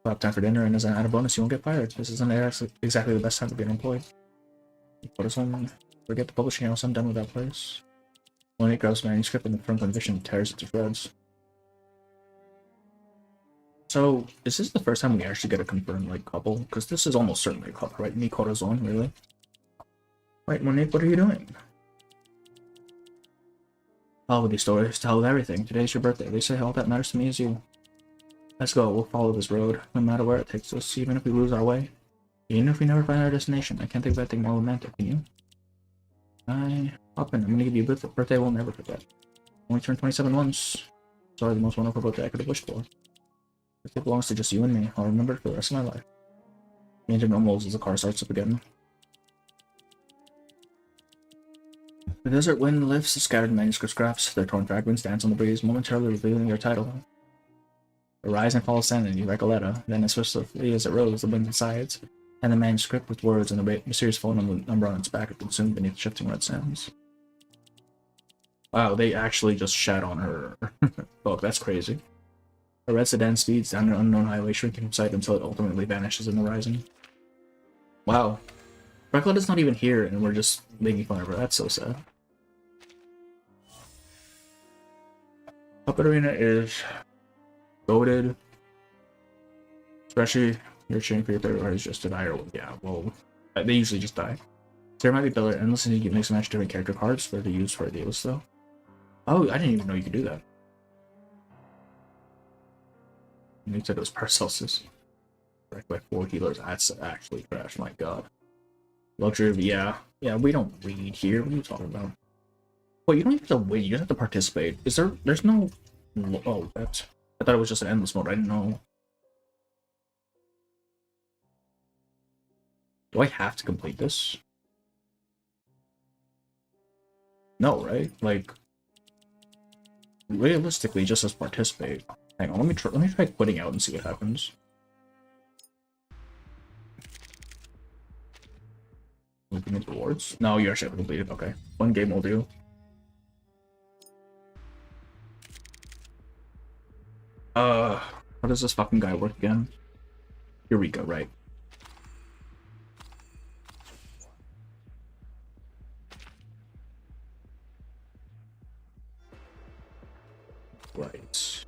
We'll have time for dinner, and as an added bonus, you won't get fired. This isn't exactly the best time to be unemployed. Put us on. Forget the publishing house. I'm done with that place. Monique grabs the manuscript and the firm conviction tears it to shreds. So, is this the first time we actually get a confirmed, like, couple? Because this is almost certainly a couple, right? Mi corazón, really? Wait, Monique, what are you doing? All with these stories, tell everything. Today's your birthday. They say all that matters to me is you. Let's go. We'll follow this road, no matter where it takes us, even if we lose our way. Even if we never find our destination, I can't think of anything more romantic, can you? I'm gonna give you a birthday I will never forget. Only turned 27 once. Sorry, the most wonderful birthday I could have wished for. It belongs to just you and me. I'll remember it for the rest of my life. The engine rumbles as the car starts up again. The desert wind lifts the scattered manuscript scraps. Their torn fragments dance on the breeze, momentarily revealing their title. The rise and fall of sanity, Recoleta. Then as swiftly as it rose, the wind sides, and the manuscript with words and the mysterious phone number on its back are consumed beneath shifting red sands. Wow, they actually just shat on her. Oh, that's crazy. A red sedan speeds down an unknown highway, shrinking from sight until it ultimately vanishes in the horizon. Wow. Recoleta's not even here, and we're just making fun of her. That's so sad. Puppet Arena is goated. Especially you're cheering for your favorite artist just to die, or yeah, well, they usually just die. There might be better endless and you can mix and match different character cards for the use for deals though. Oh, I didn't even know you could do that. You said it was Paracelsus. Right by 4 healers. That's actually trash, my god. Luxury of, yeah, we don't read here. What are you talking about? Wait, you don't have to win, you just have to participate. There's no, oh, that's, I thought it was just an endless mode, I didn't know. Do I have to complete this? No, right? Like, realistically, just as participate. Hang on, let me try quitting out and see what happens. Looking at rewards? No, you actually have to complete it. Okay, 1 game will do. How does this fucking guy work again? Eureka, right? Right.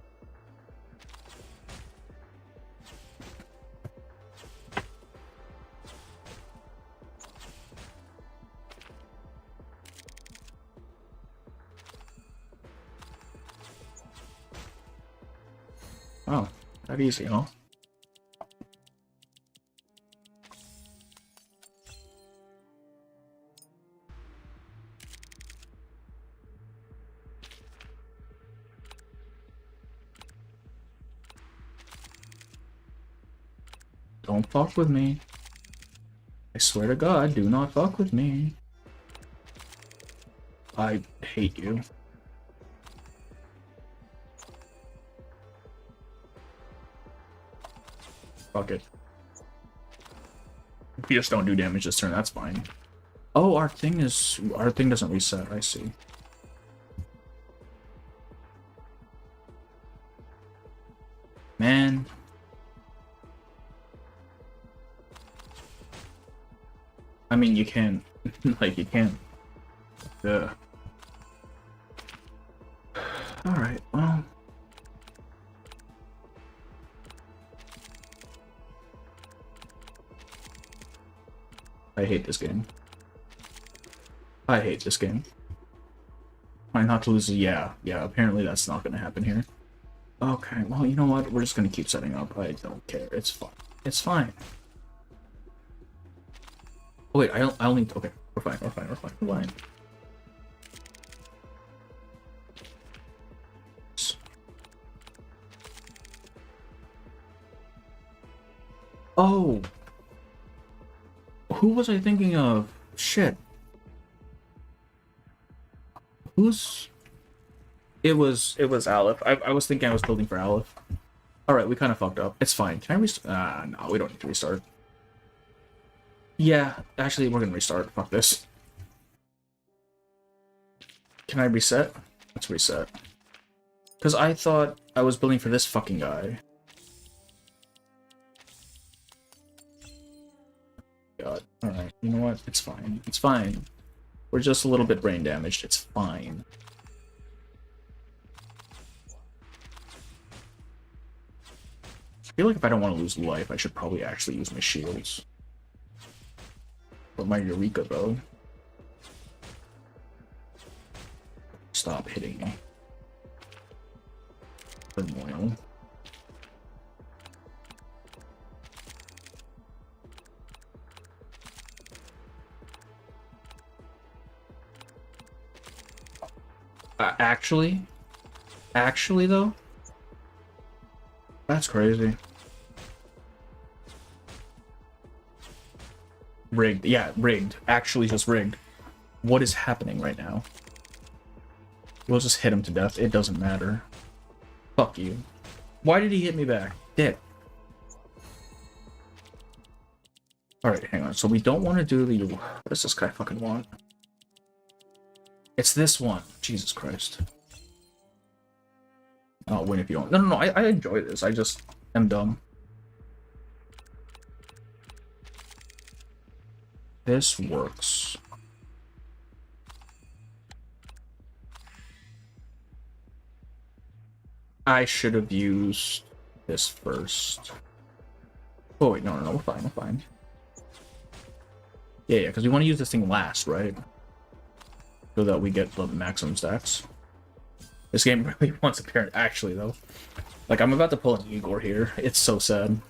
Oh, that easy, huh? Don't fuck with me. I swear to God, do not fuck with me. I hate you. Fuck it. We just don't do damage this turn, that's fine. Oh, our thing doesn't reset, I see. Man. I mean, you can, like, you can. Yeah. Alright, well. I hate this game. I hate this game. Try not to lose. Yeah, apparently that's not gonna happen here. Okay, well, you know what? We're just gonna keep setting up. I don't care. It's fine. It's fine. Oh, wait, I'll need. Okay, we're fine. We're fine. Oh! Who was I thinking of? Shit. Who's... It was Aleph. I was thinking I was building for Aleph. Alright, we kind of fucked up. It's fine. Can I restart? No, we don't need to restart. Yeah, actually, we're gonna restart. Fuck this. Can I reset? Let's reset. Because I thought I was building for this fucking guy. God. Alright, you know what? It's fine. It's fine. We're just a little bit brain damaged. It's fine. I feel like if I don't want to lose life, I should probably actually use my shields. But my Eureka, though. Stop hitting me. Turmoil. Actually, though, that's crazy. Rigged. Yeah, rigged. Actually just rigged. What is happening right now? We'll just hit him to death. It doesn't matter. Fuck you. Why did he hit me back? Dick. Alright, hang on. So we don't want to do the... What does this guy fucking want? It's this one. Jesus Christ. I'll win if you don't. No, I enjoy this. I just am dumb. This works. I should have used this first. Oh wait, no, we're fine. Yeah, because we want to use this thing last, right? So that we get the maximum stacks. This game really wants a parent, actually, though. Like, I'm about to pull an Igor here. It's so sad.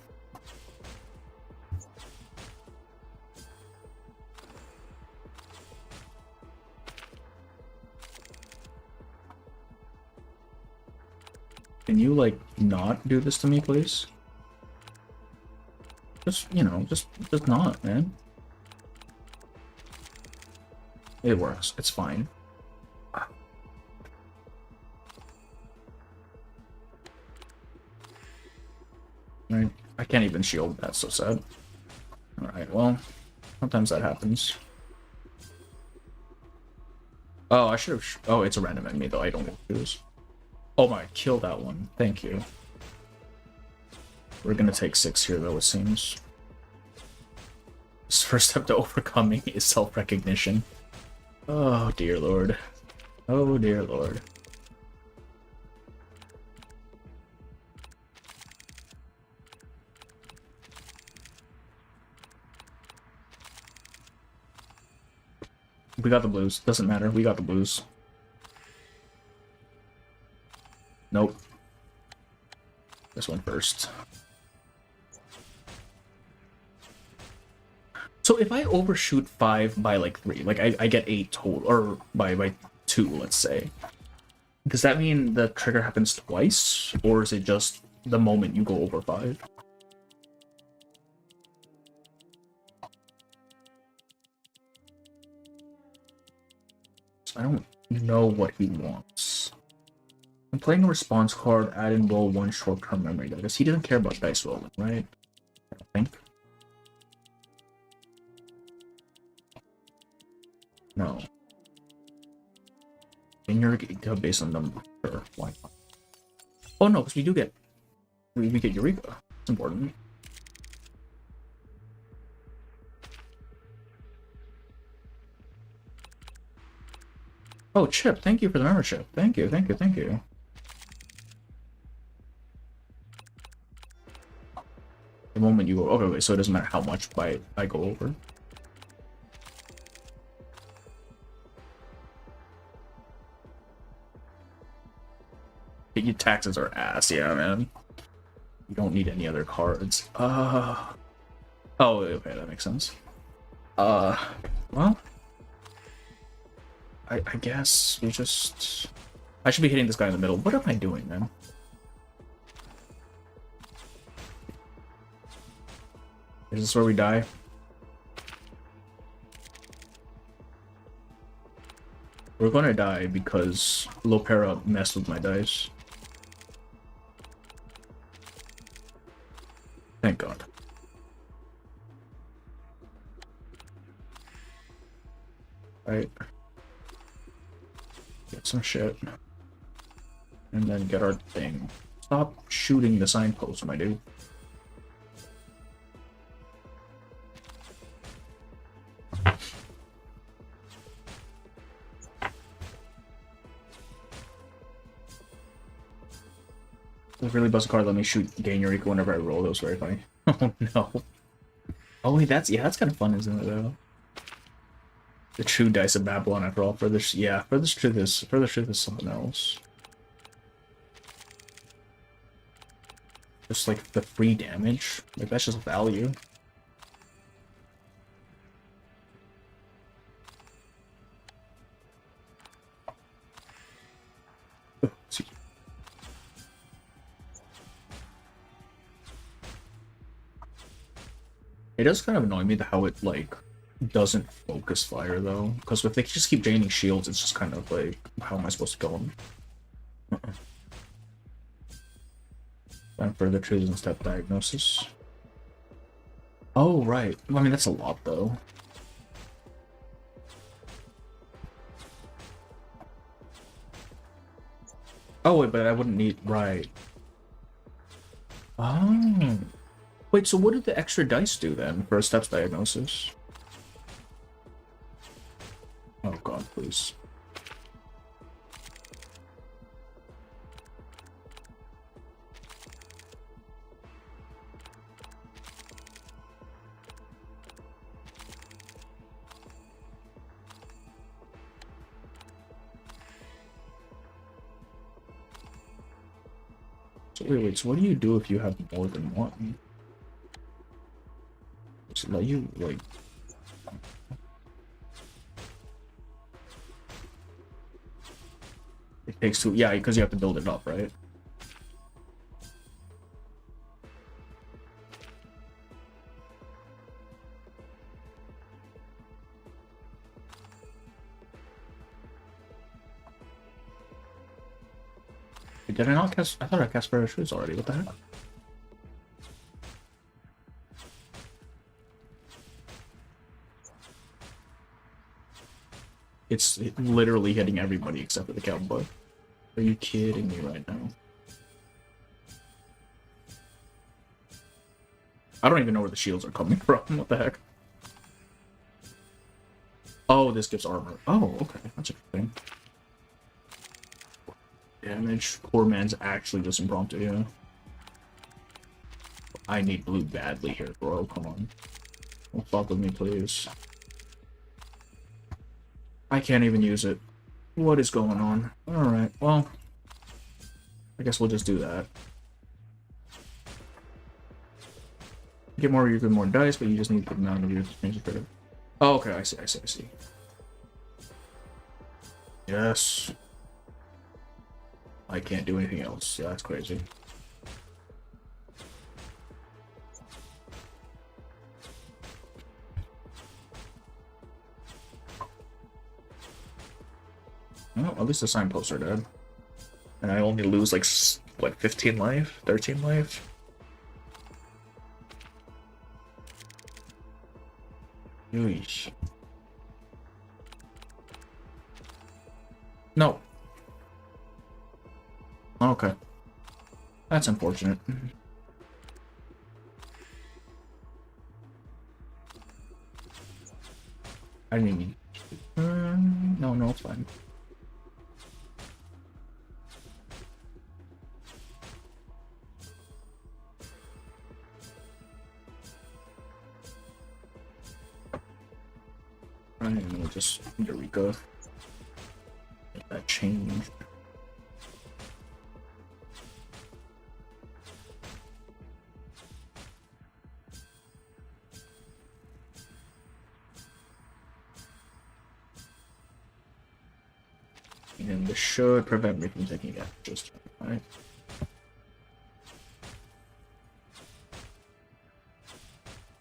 Can you, like, not do this to me, please? Just, you know, just not, man. It works. It's fine. Right. I can't even shield. That's so sad. Alright, well, sometimes that happens. Oh, I should have... Oh, it's a random enemy, though. I don't get to choose. Oh my, kill that one. Thank you. We're gonna take 6 here, though, it seems. This first step to overcoming is self-recognition. Oh, dear lord. Oh, dear lord. We got the blues. Doesn't matter. We got the blues. Nope. This one first. So if I overshoot 5 by like 3, like I get 8 total, or by 2, let's say. Does that mean the trigger happens twice? Or is it just the moment you go over 5? I don't know what he wants. I'm playing a response card, add and roll 1 short-term memory. Because he doesn't care about dice rolling, right? I think. No. And you're based on number. Sure, why not? Oh no, because we do get we get Eureka. It's important. Oh, Chip, thank you for the membership. Thank you. The moment you go... Okay, wait, so it doesn't matter how much I go over. Your taxes are ass, yeah, man. You don't need any other cards. Oh, okay, that makes sense. Well... I guess we just... I should be hitting this guy in the middle. What am I doing, man? Is this where we die? We're gonna die because Lopera messed with my dice. Thank God. Right. Get some shit. And then get our thing. Stop shooting the signpost, my dude. The really bust card let me shoot gain Eureka whenever I roll. That was very funny. Oh no. Oh wait, that's kind of fun, isn't it though? The true dice of Babylon, after all. Further truth is something else. Just like the free damage, like that's just value. It does kind of annoy me how it, like, doesn't focus fire, though. Because if they just keep draining shields, it's just kind of like, how am I supposed to kill them? And further truths and step diagnosis. Oh, right. I mean, that's a lot, though. Oh, wait, but I wouldn't need... Right. Oh. Wait, so what did the extra dice do, then, for a steps diagnosis? Oh, God, please. So wait, so what do you do if you have more than one? Just let you, like... It takes two, yeah, because you have to build it up, right? Did I not cast? I thought I cast Fairy Shoes already. What the heck? It's literally hitting everybody except for the cowboy. Are you kidding me right now? I don't even know where the shields are coming from. What the heck? Oh, this gives armor. Oh, okay. That's interesting. Damage. Poor man's actually just impromptu, yeah. I need blue badly here, bro. Come on. Don't fuck with me, please. I can't even use it. What is going on? Alright, well... I guess we'll just do that. Get more, you get more dice, but you just need to put them out of your change the Oh, okay, I see. Yes. I can't do anything else. Yeah, that's crazy. Well, at least the signposts are dead. And I only lose, like, what, 15 life? 13 life? Yeesh. No. Okay. That's unfortunate. I mean... no, it's fine. I'm gonna just Eureka. Get that changed. And this should prevent me from taking it. Just right.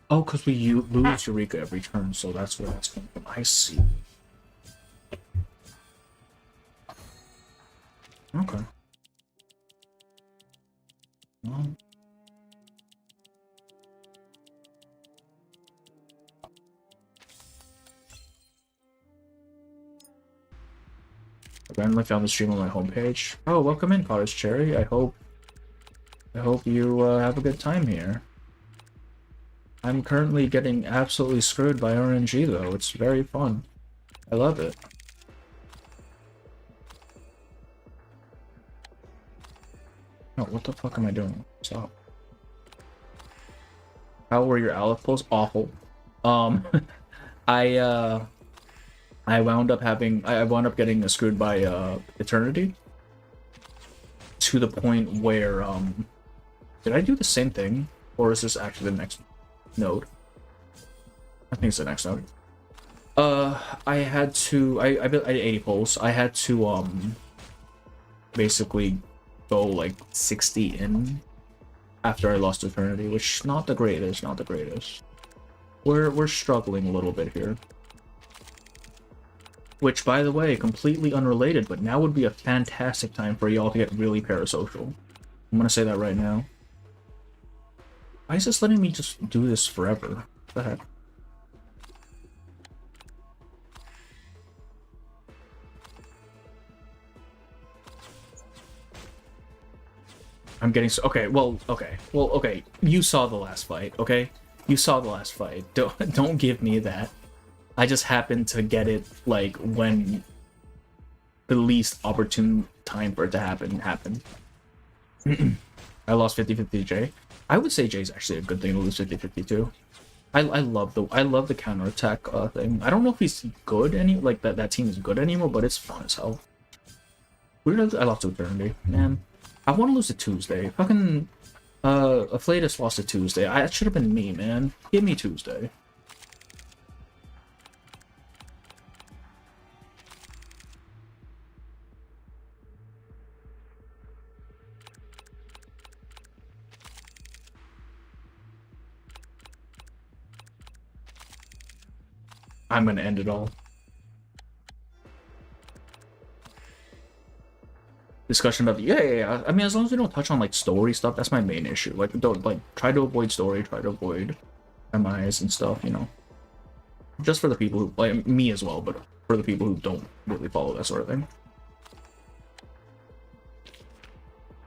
Oh, because we lose Eureka every turn, so that's where that's coming from. I see. Okay. Well. I randomly found the stream on my homepage. Oh, welcome in, Cottage Cherry. I hope you have a good time here. I'm currently getting absolutely screwed by RNG though. It's very fun. I love it. No, what the fuck am I doing? Stop. How were your Aleph pulls? Awful. I wound up getting screwed by Eternity to the point where did I do the same thing, or is this actually the next node? I think it's the next node. I had 80 pulls. I had to basically go like 60 in after I lost Eternity, which not the greatest. We're struggling a little bit here. Which, by the way, completely unrelated, but now would be a fantastic time for y'all to get really parasocial. I'm gonna say that right now. Why is this letting me just do this forever? What the heck? I'm getting so okay. Well, okay. You saw the last fight, okay? You saw the last fight. Don't give me that. I just happened to get it like when the least opportune time for it to happen happened. I lost 50-50 to Jay. I would say Jay's actually a good thing to lose 50-50 too. I love the counterattack thing. I don't know if he's good that team is good anymore, but it's fun as hell. Weird, I lost to Eternity, man. I want to lose to Tuesday. Fucking Afflatus lost to Tuesday. That should have been me, man. Give me Tuesday. I'm gonna end it all. Discussion about yeah. I mean, as long as we don't touch on like story stuff, that's my main issue. Like, don't try to avoid story, try to avoid MIs and stuff. You know, just for the people who like me as well, but for the people who don't really follow that sort of thing.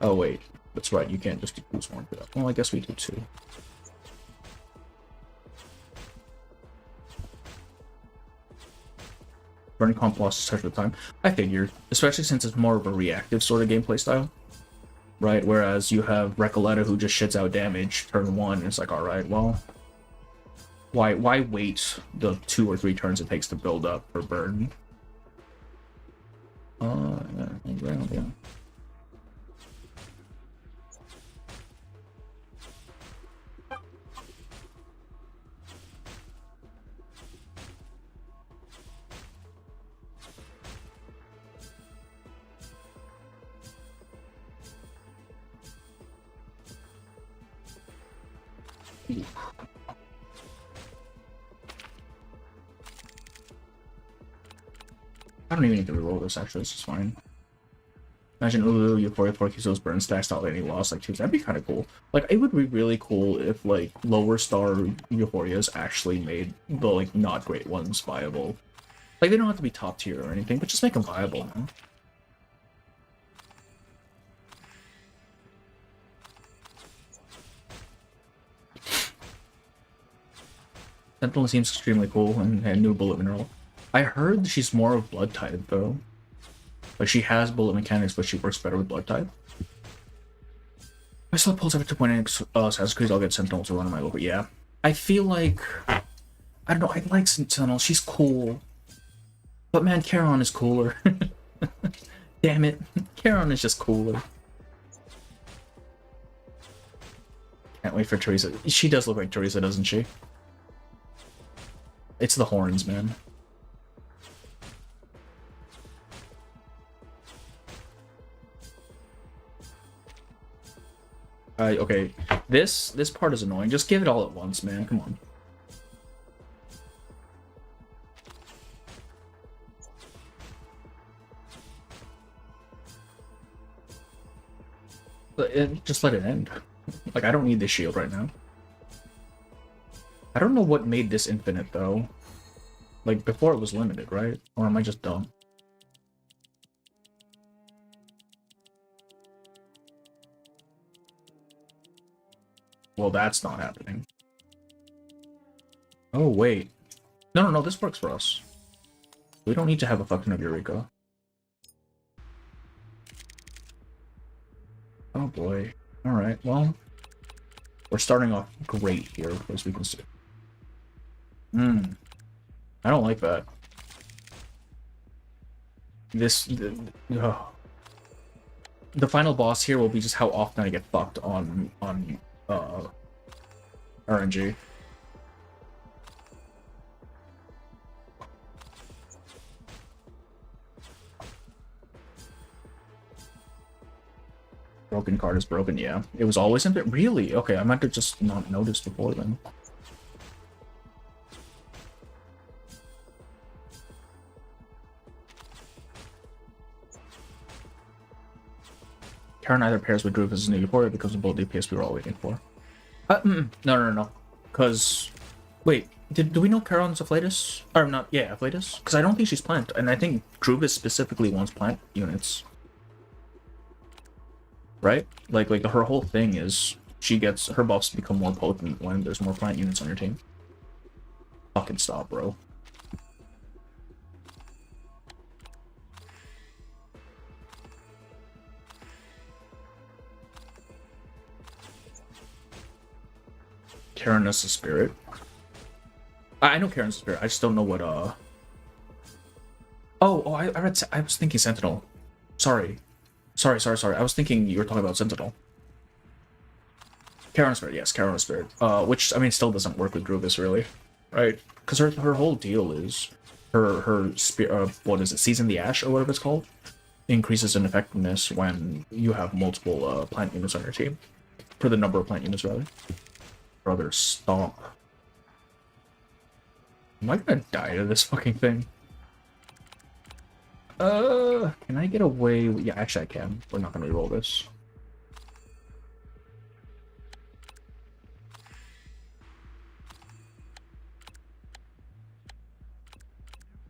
Oh wait, that's right. You can't just use one for that. Well, I guess we do too. Burn comp lost touch of the time. I figured, especially since it's more of a reactive sort of gameplay style, right? Whereas you have Recoletta who just shits out damage turn 1, and it's like, all right, well, why wait the 2 or 3 turns it takes to build up for burn? Yeah. I don't even need to reroll this, actually. This is fine. Imagine Ulu, Euphoria, 4 Kisos, burn stacks, not letting any loss like 2. That'd be kind of cool. Like, it would be really cool if, like, lower star Euphorias actually made the, like, not great ones viable. Like, they don't have to be top tier or anything, but just make them viable, man. Sentinel seems extremely cool and new bullet mineral. I heard she's more of blood type though. Like she has bullet mechanics, but she works better with blood type. I still pulls over 2.8 Assassin's Creed, I'll get Sentinel to run on my over. Yeah. I feel like I don't know, I like Sentinel, she's cool. But man, Charon is cooler. Damn it. Charon is just cooler. Can't wait for Teresa. She does look like Teresa, doesn't she? It's the horns, man. Okay. This part is annoying. Just give it all at once, man. Come on. Just let it end. Like, I don't need this shield right now. I don't know what made this infinite, though. Like, before it was limited, right? Or am I just dumb? Well, that's not happening. Oh, wait. No, this works for us. We don't need to have a fucking of Eureka. Oh, boy. Alright, well... We're starting off great here, as we can see. I don't like that. The final boss here will be just how often I get fucked on RNG. Broken card is broken, yeah. It was always in it. Really? Okay, I might have just not noticed before then. Karen either pairs with Drew as new Euphoria becomes a bold DPS we were all waiting for. No. Because, wait, do we know Charon's Afflatus? Or not, yeah, Afflatus? Because I don't think she's plant, and I think Druvis specifically wants plant units. Right? Like her whole thing is she gets her buffs become more potent when there's more plant units on your team. Fucking stop, bro. Karen is a spirit. I know Karen's a spirit. I just don't know what I read. I was thinking Sentinel. Sorry. I was thinking you were talking about Sentinel. Karen Spirit, yes, Karen Spirit. Which I mean still doesn't work with Druvis really, right? Because her whole deal is her spirit. What is it? Season the Ash or whatever it's called. Increases in effectiveness when you have multiple plant units on your team. For the number of plant units rather. Brother, stop. Am I gonna die to this fucking thing? Can I get away? Yeah, actually I can. We're not gonna reroll this.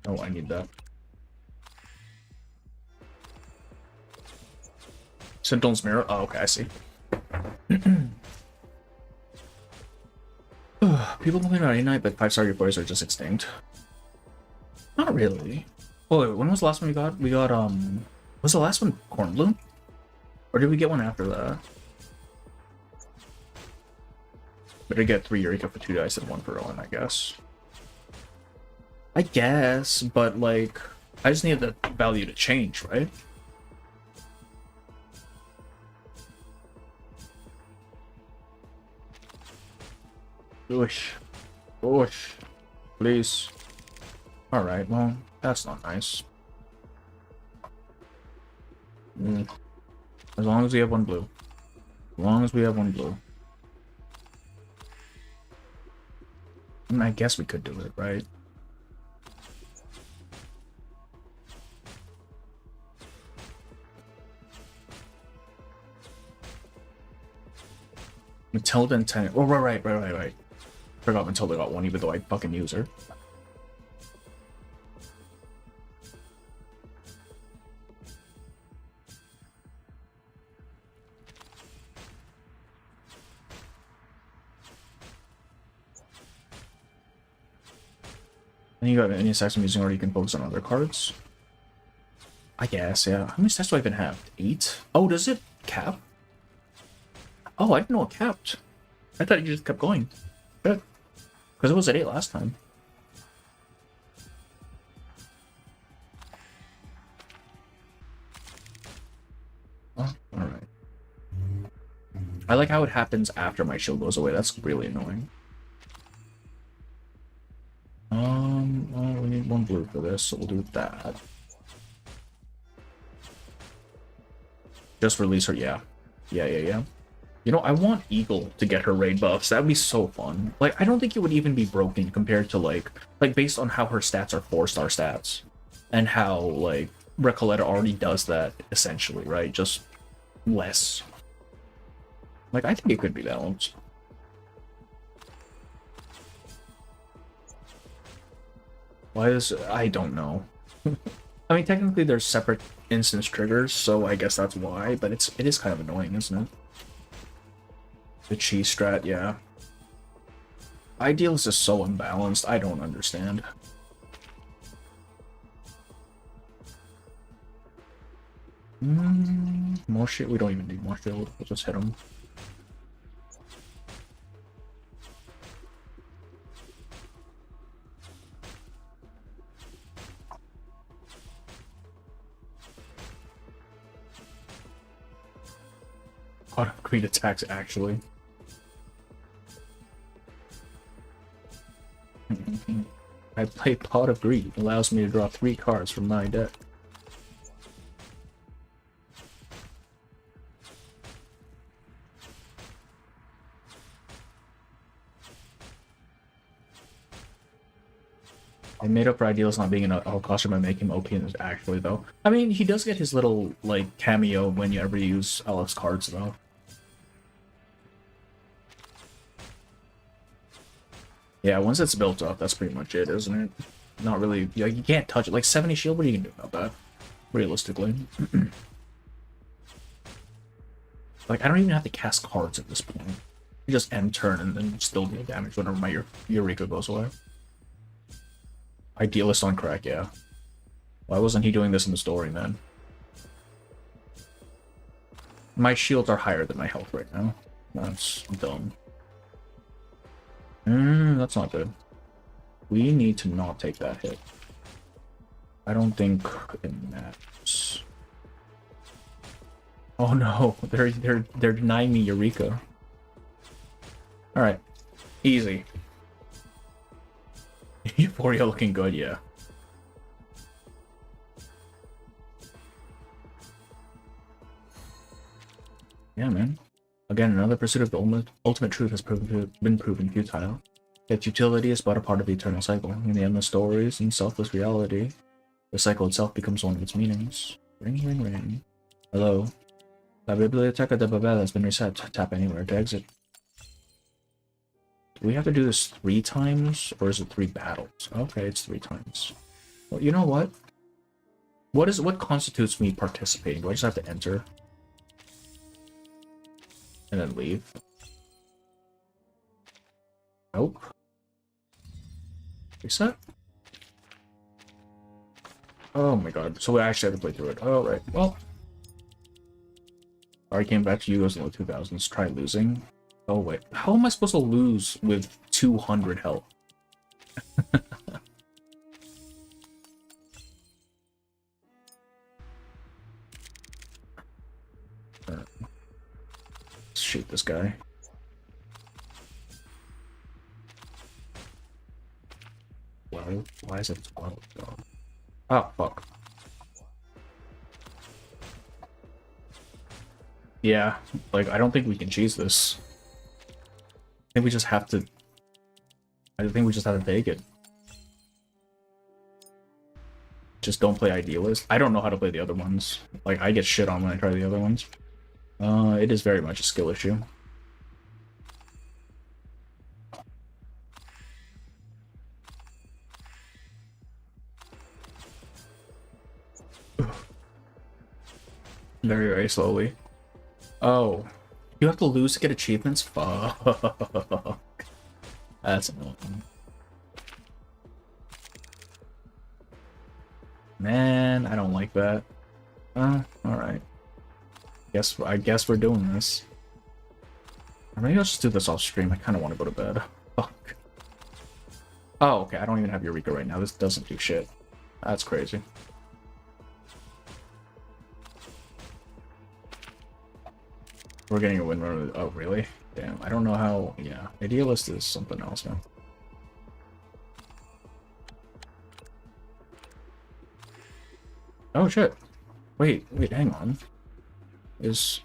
Oh, I need that. Sentinel's Mirror? Oh, okay, I see. People complain about A-Night, but 5-star Euphoria are just extinct. Not really. Oh, wait, when was the last one we got? We got, was the last one Cornbloom? Or did we get one after that? Better get 3 Eureka for 2 dice and 1 for Rowan, I guess. I guess, but, like, I just need the value to change, right? Oosh. Oosh. Please. Alright, well, that's not nice. As long as we have 1 blue. As long as we have 1 blue. I mean, I guess we could do it, right? Matilda and Tenant. Oh, right. Forgot Matilda got 1, even though I fucking use her. And you got any stacks I'm using, or you can focus on other cards. I guess, yeah. How many stacks do I even have? 8? Oh, does it cap? Oh, I didn't know it capped. I thought you just kept going. Good. Because it was at 8 last time. Oh, alright. I like how it happens after my shield goes away. That's really annoying. Well, we need 1 blue for this, so we'll do that. Just release her, yeah. Yeah. You know, I want Eagle to get her raid buffs. That would be so fun. Like, I don't think it would even be broken compared to, like based on how her stats are 4-star stats. And how, like, Recoleta already does that, essentially, right? Just less. Like, I think it could be balanced. Why is... I don't know. I mean, technically there's separate instance triggers, so I guess that's why, but it is kind of annoying, isn't it? The cheese strat, yeah. Ideal is just so unbalanced, I don't understand. More shit? We don't even need more shield, we'll just hit him. A lot of greed attacks, actually. I play Pot of Greed. It allows me to draw 3 cards from my deck. I made up for Idealist not being in a costume by making him OP in this actually, though. I mean, he does get his little, like, cameo when you ever use Aleph's cards, though. Yeah, once it's built up, that's pretty much it, isn't it? Not really, like, you can't touch it. Like, 70 shield, what are you gonna do about that? Realistically. Like, I don't even have to cast cards at this point. You just end turn and then still deal damage whenever my Eureka goes away. Idealist on crack, yeah. Why wasn't he doing this in the story, then? My shields are higher than my health right now. That's dumb. That's not good. We need to not take that hit. I don't think it matters. Oh no, they're denying me Eureka. Alright. Easy. Euphoria looking good, yeah. Yeah, man. Again, another pursuit of the ultimate truth has been proven futile. Its utility is but a part of the eternal cycle. In the endless stories and selfless reality, the cycle itself becomes one of its meanings. Ring, ring, ring. Hello. La Biblioteca de Babel has been reset. Tap anywhere to exit. Do we have to do this 3 times, or is it 3 battles? Okay, it's 3 times. Well, you know what? What constitutes me participating? Do I just have to enter? And then leave? Nope. Reset? Oh my god. So we actually have to play through it. Oh, right. Well. I came back to Yugos in the 2000s. Try losing. Oh, wait. How am I supposed to lose with 200 health? Let's shoot this guy. Why is it 12? Oh, fuck. Yeah, like, I don't think we can cheese this. I think we just have to... I think we just have to take it. Just don't play Idealist. I don't know how to play the other ones. Like, I get shit on when I try the other ones. It is very much a skill issue. Very, very slowly. Oh. You have to lose to get achievements? Fuck. That's annoying. Man, I don't like that. Alright. I guess we're doing this. Or maybe I'll just do this off stream. I kind of want to go to bed. Fuck. Oh, okay. I don't even have Eureka right now. This doesn't do shit. That's crazy. We're getting a win run. Oh, really? Damn. I don't know how... Yeah. Idealist is something else, man. Oh, shit. Wait, hang on. Is...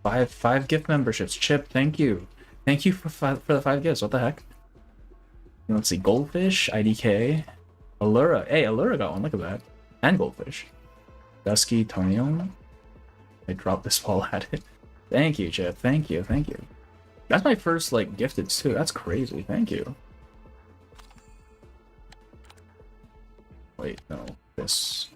Five gift memberships. Chip, thank you. Thank you for the 5 gifts. What the heck? Let's see. Goldfish, IDK, Allura. Hey, Allura got one. Look at that. And Goldfish. Dusky, Tonio. I dropped this ball at it. Thank you, Chip. Thank you. Thank you. That's my first, like, gifted, too. That's crazy. Thank you. Wait, no. This...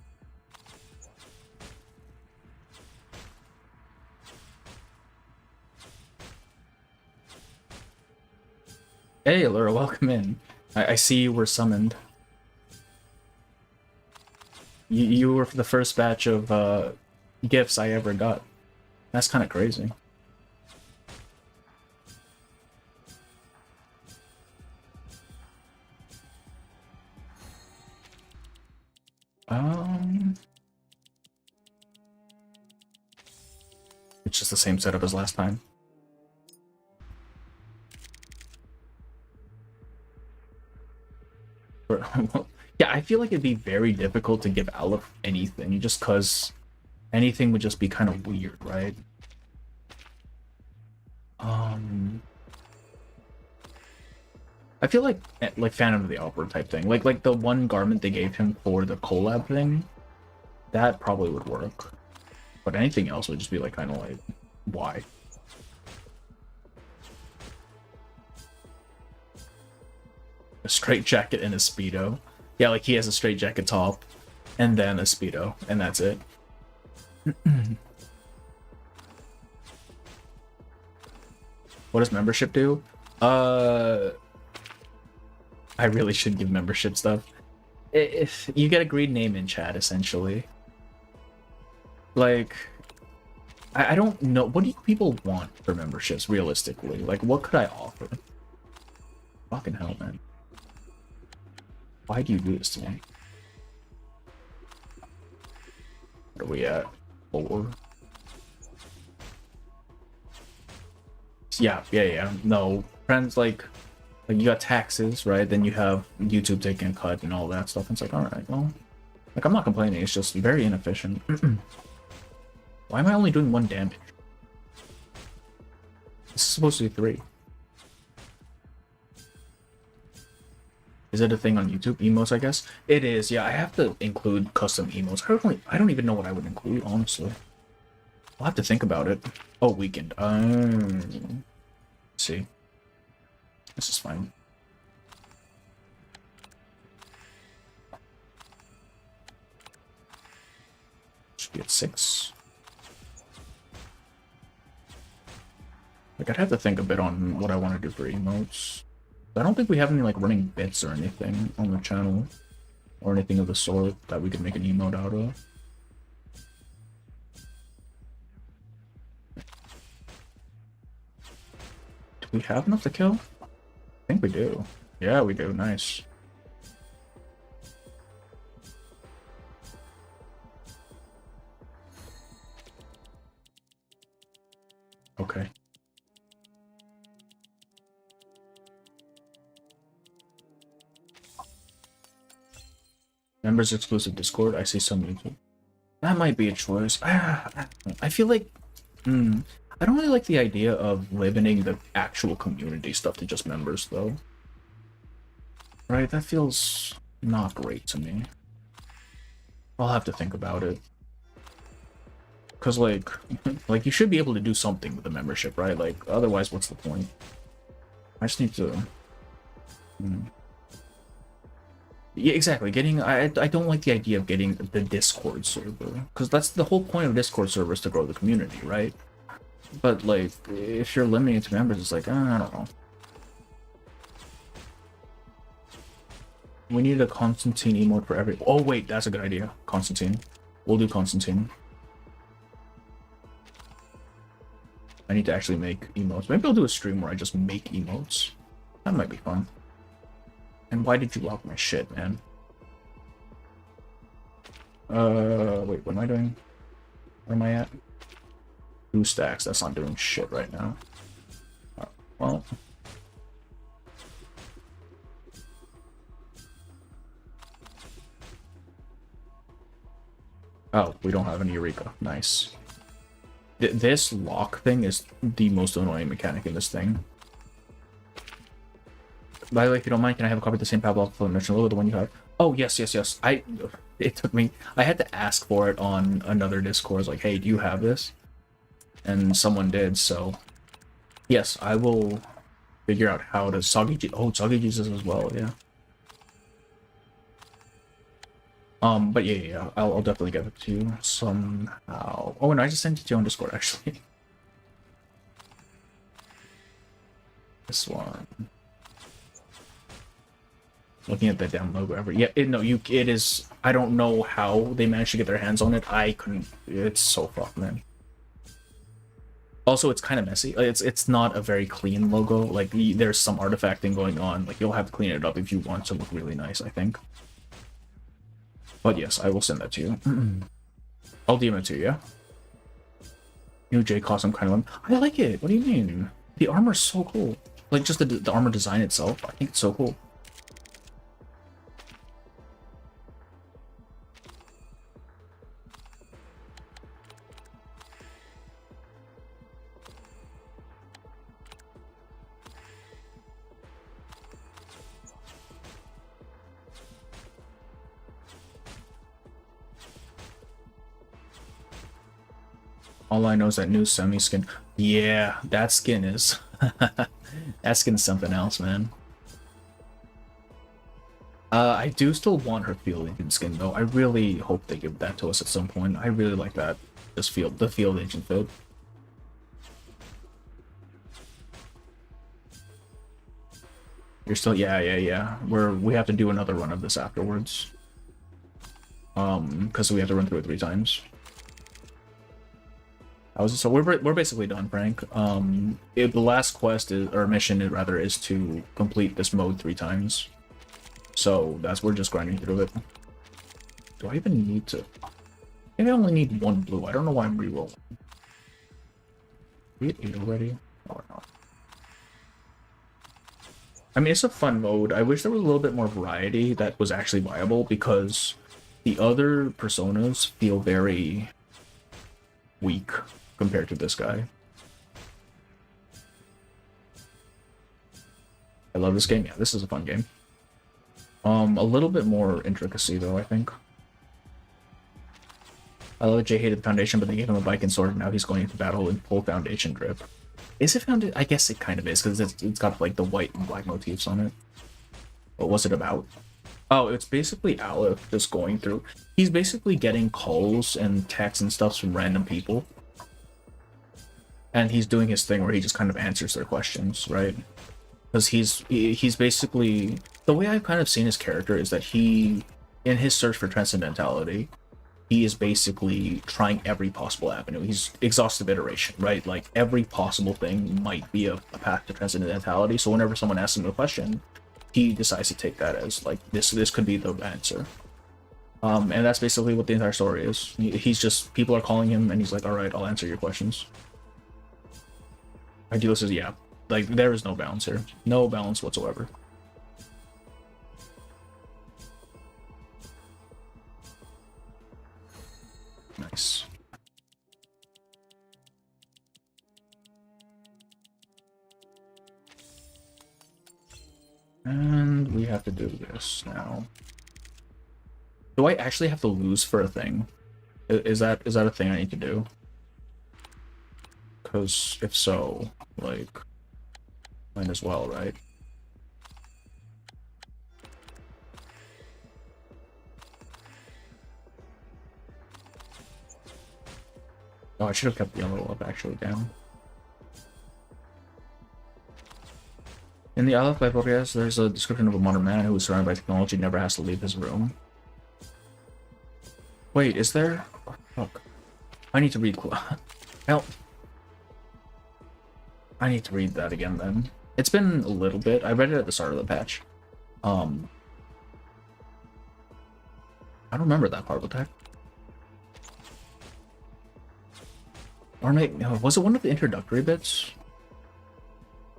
Hey, Allura, welcome in. I see you were summoned. You were the first batch of gifts I ever got. That's kind of crazy. It's just the same setup as last time. Yeah, I feel like it'd be very difficult to give Aleph anything, just because anything would just be kind of weird, right? I feel like Phantom of the Opera type thing. Like the one garment they gave him for the collab thing, that probably would work. But anything else would just be like kind of like, why? A straight jacket and a Speedo. Yeah, like he has a straight jacket top and then a Speedo, and that's it. What does membership do? I really should give membership stuff. If you get a green name in chat, essentially. Like, I don't know. What do people want for memberships, realistically? Like, what could I offer? Fucking hell, man. Why do you do this to me? What are we at? 4? Yeah. No. Friends, like you got taxes, right? Then you have YouTube taking a cut and all that stuff. And it's like, alright, well, like, I'm not complaining. It's just very inefficient. Why am I only doing 1 damage? This is supposed to be 3. Is it a thing on YouTube? Emotes, I guess? It is, yeah. I have to include custom emotes. I don't even know what I would include, honestly. I'll have to think about it. Oh, weekend. Let's see. This is fine. Should be at 6. Like, I'd have to think a bit on what I want to do for emotes. I don't think we have any, like, running bits or anything on the channel. Or anything of the sort that we could make an emote out of. Do we have enough to kill? I think we do. Yeah, we do. Nice. Okay. Members exclusive Discord. I see some YouTube. That might be a choice. I feel like I don't really like the idea of limiting the actual community stuff to just members, though. Right? That feels not great to me. I'll have to think about it. Because, like you should be able to do something with the membership, right? Like, otherwise, what's the point? I just need to... Yeah, exactly. I don't like the idea of getting the Discord server. Because that's the whole point of Discord server, is to grow the community, right? But, like, if you're limiting it to members, it's like, I don't know. We need a Constantine emote for every... Oh, wait, that's a good idea. Constantine. We'll do Constantine. I need to actually make emotes. Maybe I'll do a stream where I just make emotes. That might be fun. And why did you lock my shit, man? Wait, what am I doing? Where am I at? 2 stacks. That's not doing shit right now. Well... Oh, we don't have any Eureka. Nice. This lock thing is the most annoying mechanic in this thing. By the way, if you don't mind, can I have a copy of the same padlock for the mission logo, the one you have? Oh, yes. It took me... I had to ask for it on another Discord. I was like, hey, do you have this? And someone did, so... Yes, I will figure out how to... Soggy Jesus as well, yeah. But yeah, I'll definitely get it to you somehow. Oh, and I just sent it to you on Discord, actually. This one. Looking at that damn logo ever. Yeah, it is... I don't know how they managed to get their hands on it. I couldn't... It's so fucked, man. Also, it's kind of messy. It's not a very clean logo. Like, there's some artifacting going on. Like, you'll have to clean it up if you want to look really nice, I think. But yes, I will send that to you. I'll DM it to you, yeah? New J costume kind of... I like it! What do you mean? The armor's so cool. Like, just the armor design itself. I think it's so cool. All I know is that new semi-skin. Yeah, that skin is... that skin's something else, man. I do still want her field agent skin, though. I really hope they give that to us at some point. I really like that. The field agent fit. You're still... Yeah. We have to do another run of this afterwards. Because we have to run through it 3 times. So we're basically done, Frank. The last quest or mission is to complete this mode 3 times. So we're just grinding through it. Do I even need to? Maybe I only need 1 blue. I don't know why I'm rerolling. We at 8 already? Or not? I mean, it's a fun mode. I wish there was a little bit more variety that was actually viable, because the other personas feel very weak compared to this guy. I love this game. Yeah, this is a fun game. A little bit more intricacy, though, I think. I love that Jay hated the Foundation, but they gave him a bike and sword, and now he's going into battle in full Foundation drip. Is it Foundation? I guess it kind of is, because it's got, like, the white and black motifs on it. What was it about? Oh, it's basically Aleph just going through... He's basically getting calls and texts and stuff from random people. And he's doing his thing where he just kind of answers their questions, right? Because he's basically... The way I've kind of seen his character is that he, in his search for transcendentality, he is basically trying every possible avenue. He's exhaustive iteration, right? Like, every possible thing might be a path to transcendentality, so whenever someone asks him a question, he decides to take that as, like, this could be the answer. And that's basically what the entire story is. He's just... People are calling him, and he's like, alright, I'll answer your questions. Idealist is, yeah. Like, there is no balance here. No balance whatsoever. Nice. And we have to do this now. Do I actually have to lose for a thing? Is that a thing I need to do? Because if so, like, might as well, right? Oh, I should have kept the yellow up actually down. In the Aleph Story, there's a description of a modern man who is surrounded by technology and never has to leave his room. Wait, is there? Oh, fuck. I need to read. Help. I need to read that again then. It's been a little bit. I read it at the start of the patch. I don't remember that part. What the heck? Was it one of the introductory bits?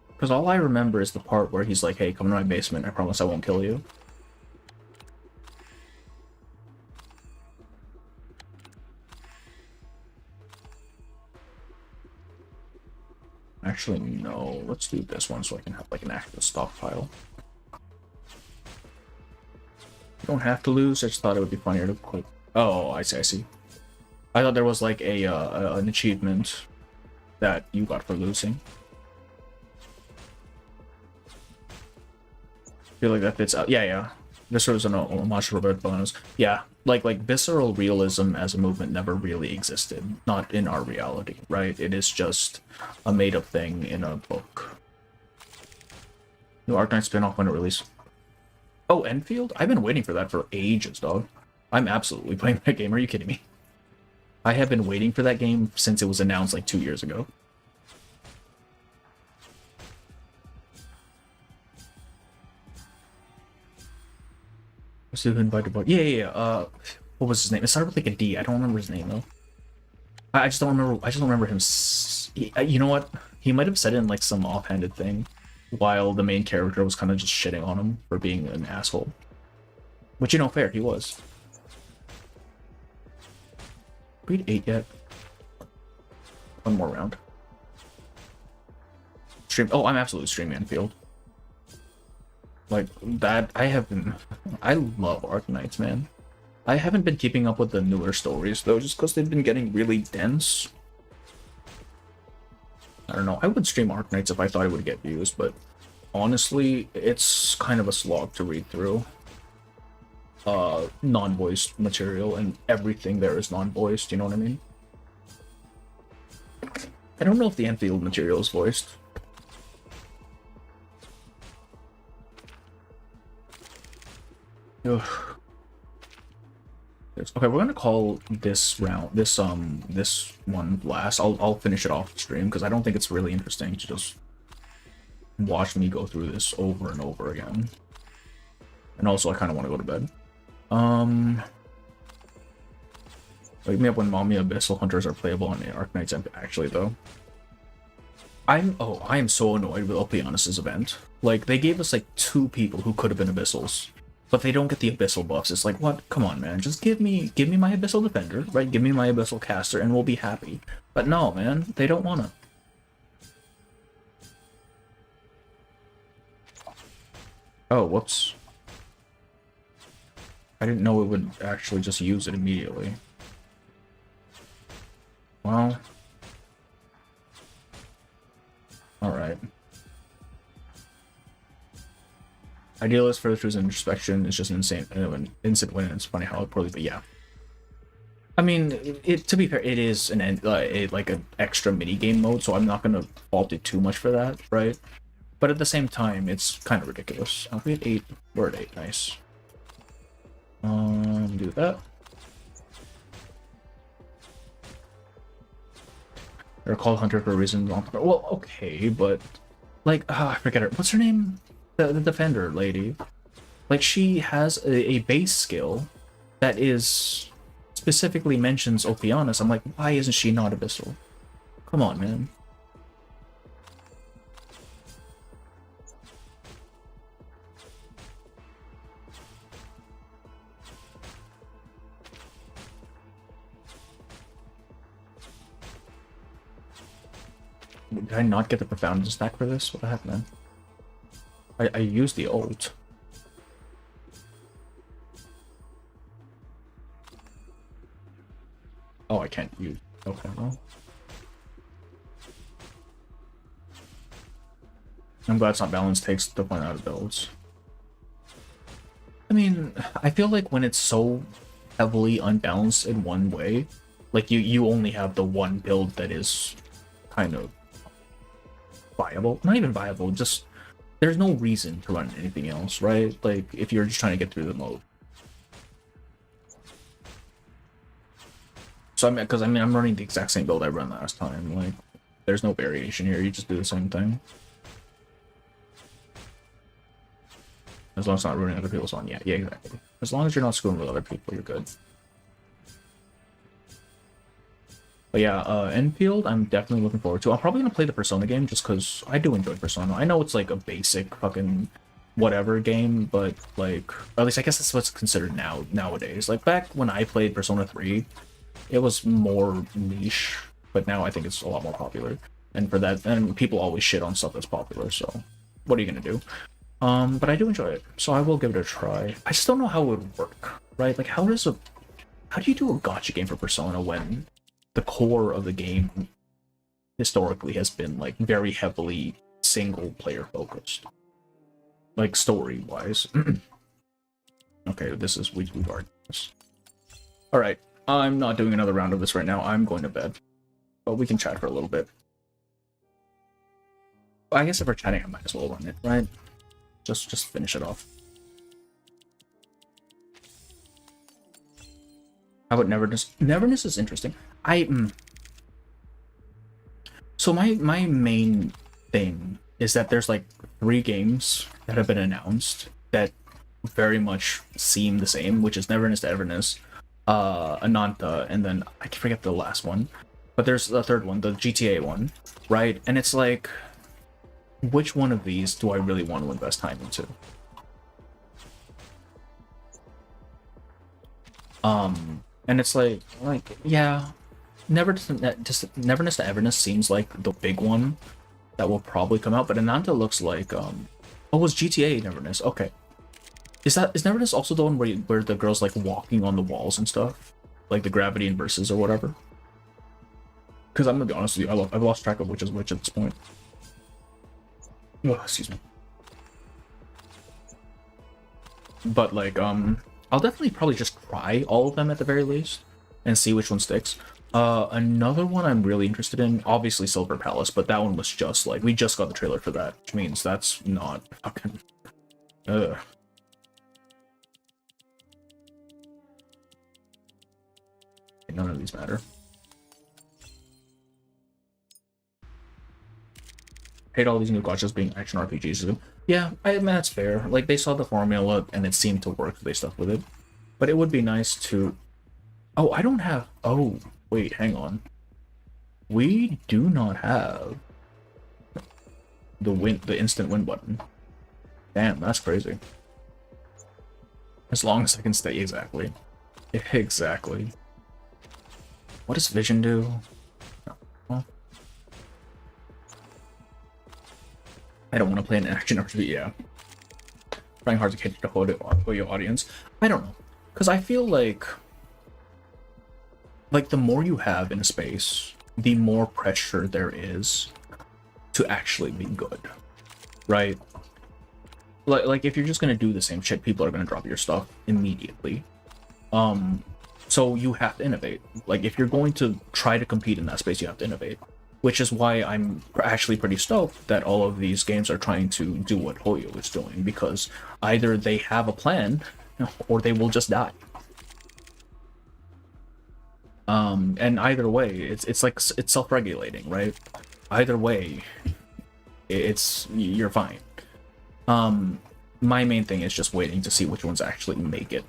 Because all I remember is the part where he's like, hey, come to my basement, I promise I won't kill you. Actually, no. Let's do this one so I can have like an active stockpile. You don't have to lose, I just thought it would be funnier to quit. Oh, I see. I thought there was like an achievement that you got for losing. I feel like that fits out. Yeah. This was an homage to Robert Bono's. Yeah, like visceral realism as a movement never really existed. Not in our reality, right? It is just a made-up thing in a book. New Arknight spin-off when it released. Oh, Enfield? I've been waiting for that for ages, dog. I'm absolutely playing that game. Are you kidding me? I have been waiting for that game since it was announced like 2 years ago. Was he invited by? Yeah. What was his name? It started with like a D. I don't remember his name though. I just don't remember. I just don't remember him. You know what? He might have said it in like some offhanded thing, while the main character was kind of just shitting on him for being an asshole. Which, you know, fair. He was. Read 8 yet? One more round. Stream. Oh, I'm absolutely streaming Enfield. Like that, I love Arknights, man. I haven't been keeping up with the newer stories though, just because they've been getting really dense. I don't know. I would stream Arknights if I thought it would get views, but honestly, it's kind of a slog to read through. Non-voiced material, and everything there is non-voiced, you know what I mean? I don't know if the Enfield material is voiced. Ugh. Okay, we're gonna call this round, this one last. I'll finish it off the stream because I don't think it's really interesting to just watch me go through this over and over again. And also, I kind of want to go to bed. Wake me up when Mommy Abyssal Hunters are playable on Arknights. Actually, though, I am so annoyed with Opianus' event. Like, they gave us like 2 people who could have been Abyssals, but they don't get the Abyssal buffs. It's like, what? Come on, man. Just give me my Abyssal Defender, right? Give me my Abyssal Caster, and we'll be happy. But no, man, they don't wanna. Oh, whoops. I didn't know it would actually just use it immediately. Well. Alright. Idealist for the truth and introspection is just an instant win, and it's funny how poorly, but yeah. I mean, to be fair, it is like an extra mini-game mode, so I'm not gonna fault it too much for that, right? But at the same time, it's kind of ridiculous. We had 8. We're at 8. Nice. Do that. They're called Hunter for a reason. Well, okay, but like, I forget her. What's her name? The defender lady. Like, she has a base skill that is specifically mentions Opianus. I'm like, why isn't she not Abyssal? Come on, man. Did I not get the profound stack for this? What the heck, man? I used the ult. Oh, I can't use. Okay, well. I'm glad it's not balanced. Takes the point out of builds. I mean, I feel like when it's so heavily unbalanced in one way, like you only have the one build that is kind of viable. Not even viable, just there's no reason to run anything else, right? Like, if you're just trying to get through the mode. So I'm running the exact same build I ran last time. Like, there's no variation here. You just do the same thing. As long as it's not ruining other people's on. Yeah, exactly. As long as you're not screwing with other people, you're good. But yeah, Enfield, I'm definitely looking forward to. I'm probably gonna play the Persona game just because I do enjoy Persona. I know it's like a basic fucking whatever game, but like, at least I guess that's what's considered nowadays. Like, back when I played Persona 3, it was more niche, but now I think it's a lot more popular. And for that, and people always shit on stuff that's popular, so what are you gonna do? But I do enjoy it, so I will give it a try. I just don't know how it would work, right? Like, how do you do a gacha game for Persona when the core of the game historically has been like very heavily single player focused, like story wise? Okay, we've already this. All right, I'm not doing another round of this right now. I'm going to bed, but we can chat for a little bit. I guess if we're chatting, I might as well run it, right? Just finish it off. How about Neverness? Neverness is interesting. So my main thing is that there's like 3 games that have been announced that very much seem the same, which is Neverness to Everness, Ananta, and then I can forget the last one. But there's the third one, the GTA one, right? And it's like, which one of these do I really want to invest time into? And it's like yeah, Neverness to Everness seems like the big one that will probably come out, but Ananta looks like oh, it was GTA Neverness. Okay, is Neverness also the one where the girl's like walking on the walls and stuff, like the Gravity Inverses or whatever? Because I'm gonna be honest with you, I've lost track of which is which at this point. Oh, excuse me. But like, I'll definitely probably just try all of them at the very least and see which one sticks. Another one I'm really interested in, obviously Silver Palace, but that one was just like, we just got the trailer for that, which means that's not fucking... Ugh. None of these matter. Hate all these new gachas being action RPGs. Yeah, I mean, that's fair. Like, they saw the formula and it seemed to work, so they stuck with it. But it would be nice to... Oh, I don't have... Oh, wait, hang on. We do not have the instant win button. Damn, that's crazy. As long as I can stay, exactly. Exactly. What does Vision do? Well, I don't want to play an action RPG, yeah. Trying hard to cater to your audience. I don't know. Because I feel like the more you have in a space, the more pressure there is to actually be good. Right? Like if you're just going to do the same shit, people are going to drop your stuff immediately. So you have to innovate. Like, if you're going to try to compete in that space, you have to innovate. Which is why I'm actually pretty stoked that all of these games are trying to do what Hoyo is doing, because either they have a plan, or they will just die. And either way, it's like, it's self-regulating, right? Either way, you're fine. My main thing is just waiting to see which ones actually make it.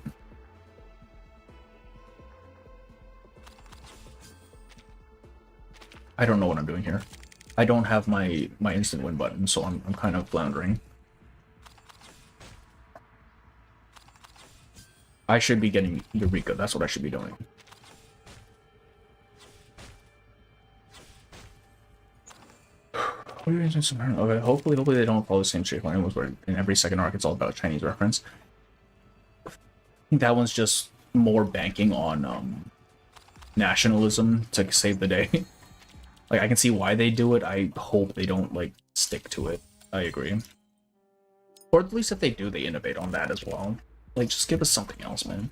I don't know what I'm doing here. I don't have my instant win button, so I'm kind of floundering. I should be getting Eureka. That's what I should be doing. Okay, hopefully they don't follow the same shape line where in every second arc it's all about Chinese reference. I think that one's just more banking on nationalism to save the day. Like, I can see why they do it. I hope they don't, like, stick to it. I agree. Or at least if they do, they innovate on that as well. Like, just give us something else, man.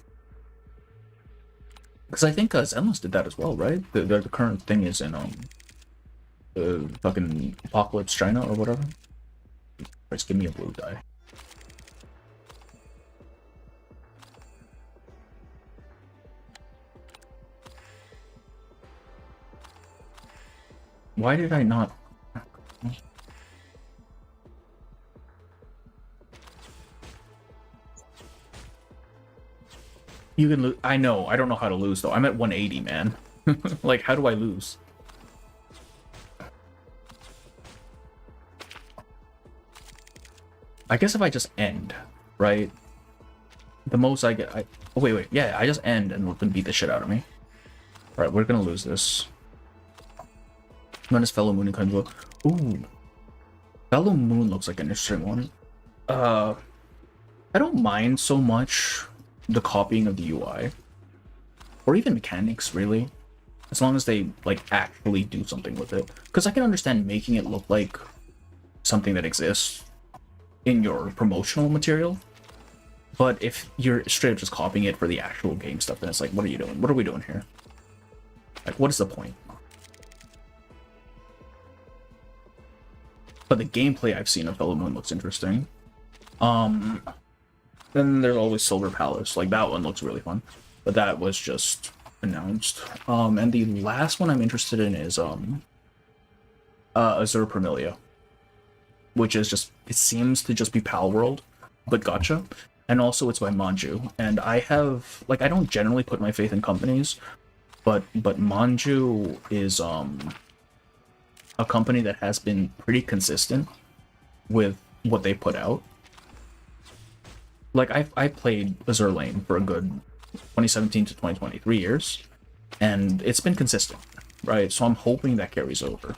Because I think Zenless did that as well, right? The current thing is in, fucking Apocalypse China or whatever. Just give me a blue die. Why did I not... You can lose. I know. I don't know how to lose, though. I'm at 180, man. Like, how do I lose? I guess if I just end, right? The most I get... Oh, wait. Yeah, I just end and let them beat the shit out of me. Alright, we're gonna lose this. When is Fellow Moon and kind of ooh, Fellow Moon looks like an interesting one. I don't mind so much the copying of the UI, or even mechanics, really, as long as they like actually do something with it. Because I can understand making it look like something that exists in your promotional material, but if you're straight up just copying it for the actual game stuff, then it's like, what are you doing? What are we doing here? Like, what is the point? But the gameplay I've seen of Fellow Moon looks interesting. Then there's always Silver Palace. Like, that one looks really fun. But that was just announced. And the last one I'm interested in is Azure Premilia. Which is just, it seems to just be Pal World, but gacha. And also it's by Manju. And I have, like, I don't generally put my faith in companies, but Manju is a company that has been pretty consistent with what they put out. Like, I played Azure Lane for a good 2017 to 2020, 3 years, and it's been consistent, right? So I'm hoping that carries over.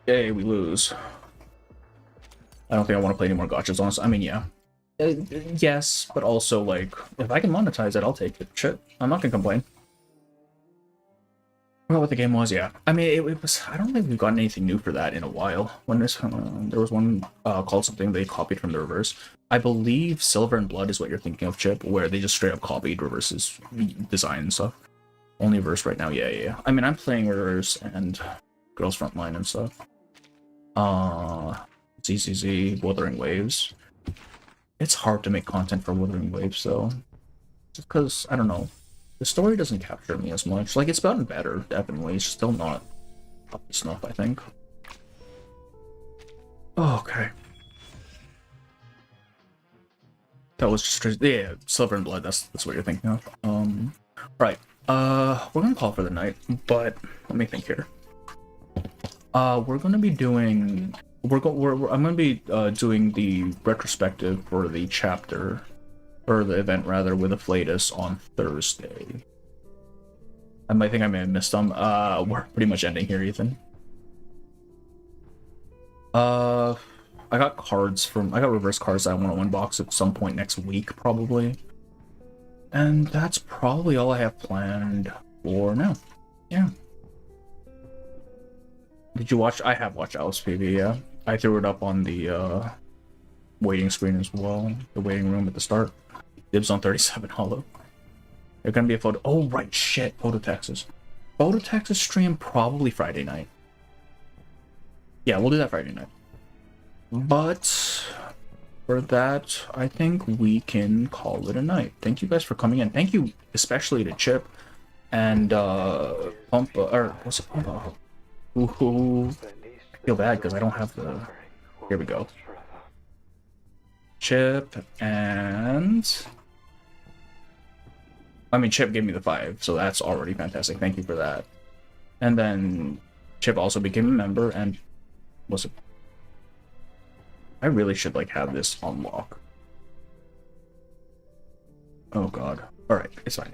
Yay, we lose. I don't think I want to play any more gachas, honestly. I mean, yeah. Yes, but also, like, if I can monetize it, I'll take it. Shit, I'm not gonna complain. I forgot what the game was, yeah. I mean, it was... I don't think we've gotten anything new for that in a while. When this, there was one called something they copied from the reverse. I believe Silver and Blood is what you're thinking of, Chip, where they just straight up copied Reverse's design and stuff. Only Reverse right now, yeah. I mean, I'm playing Reverse and Girls Frontline and stuff. ZZZ, Wuthering Waves. It's hard to make content for Wuthering Waves, though. Just because, I don't know. The story doesn't capture me as much. Like, it's gotten better, definitely. It's still not up to snuff, I think. Oh, okay. That was just... Yeah, Silver and Blood, that's what you're thinking of. Right. We're gonna call it for the night, but let me think here. We're gonna be doing... I'm gonna be doing the retrospective for the chapter... or the event rather, with Afflatus on Thursday. I think I may have missed some. We're pretty much ending here, Ethan. I got reverse cards that I want to unbox at some point next week, probably. And that's probably all I have planned for now. Yeah. Did you watch? I have watched Alice PV, yeah. I threw it up on the waiting screen as well. The waiting room at the start. Dibs on 37 Hollow. There's gonna be a photo. Oh, right, shit. Photo Texas. Photo Texas stream probably Friday night. Yeah, we'll do that Friday night. But for that, I think we can call it a night. Thank you guys for coming in. Thank you especially to Chip and Pump, or what's it, Pump? Ooh, I feel bad because I don't have the. Here we go. Chip and. I mean, Chip gave me the 5, so that's already fantastic. Thank you for that. And then Chip also became a member, and was it? I really should like have this on lock. Oh god. All right, it's fine.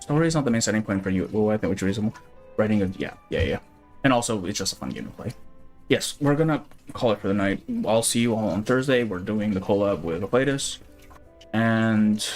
Story is not the main setting point for you. Well, I think which is reasonable. Writing is yeah. And also, it's just a fun game to play. Yes, we're gonna call it for the night. I'll see you all on Thursday. We're doing the collab with Afflatus. And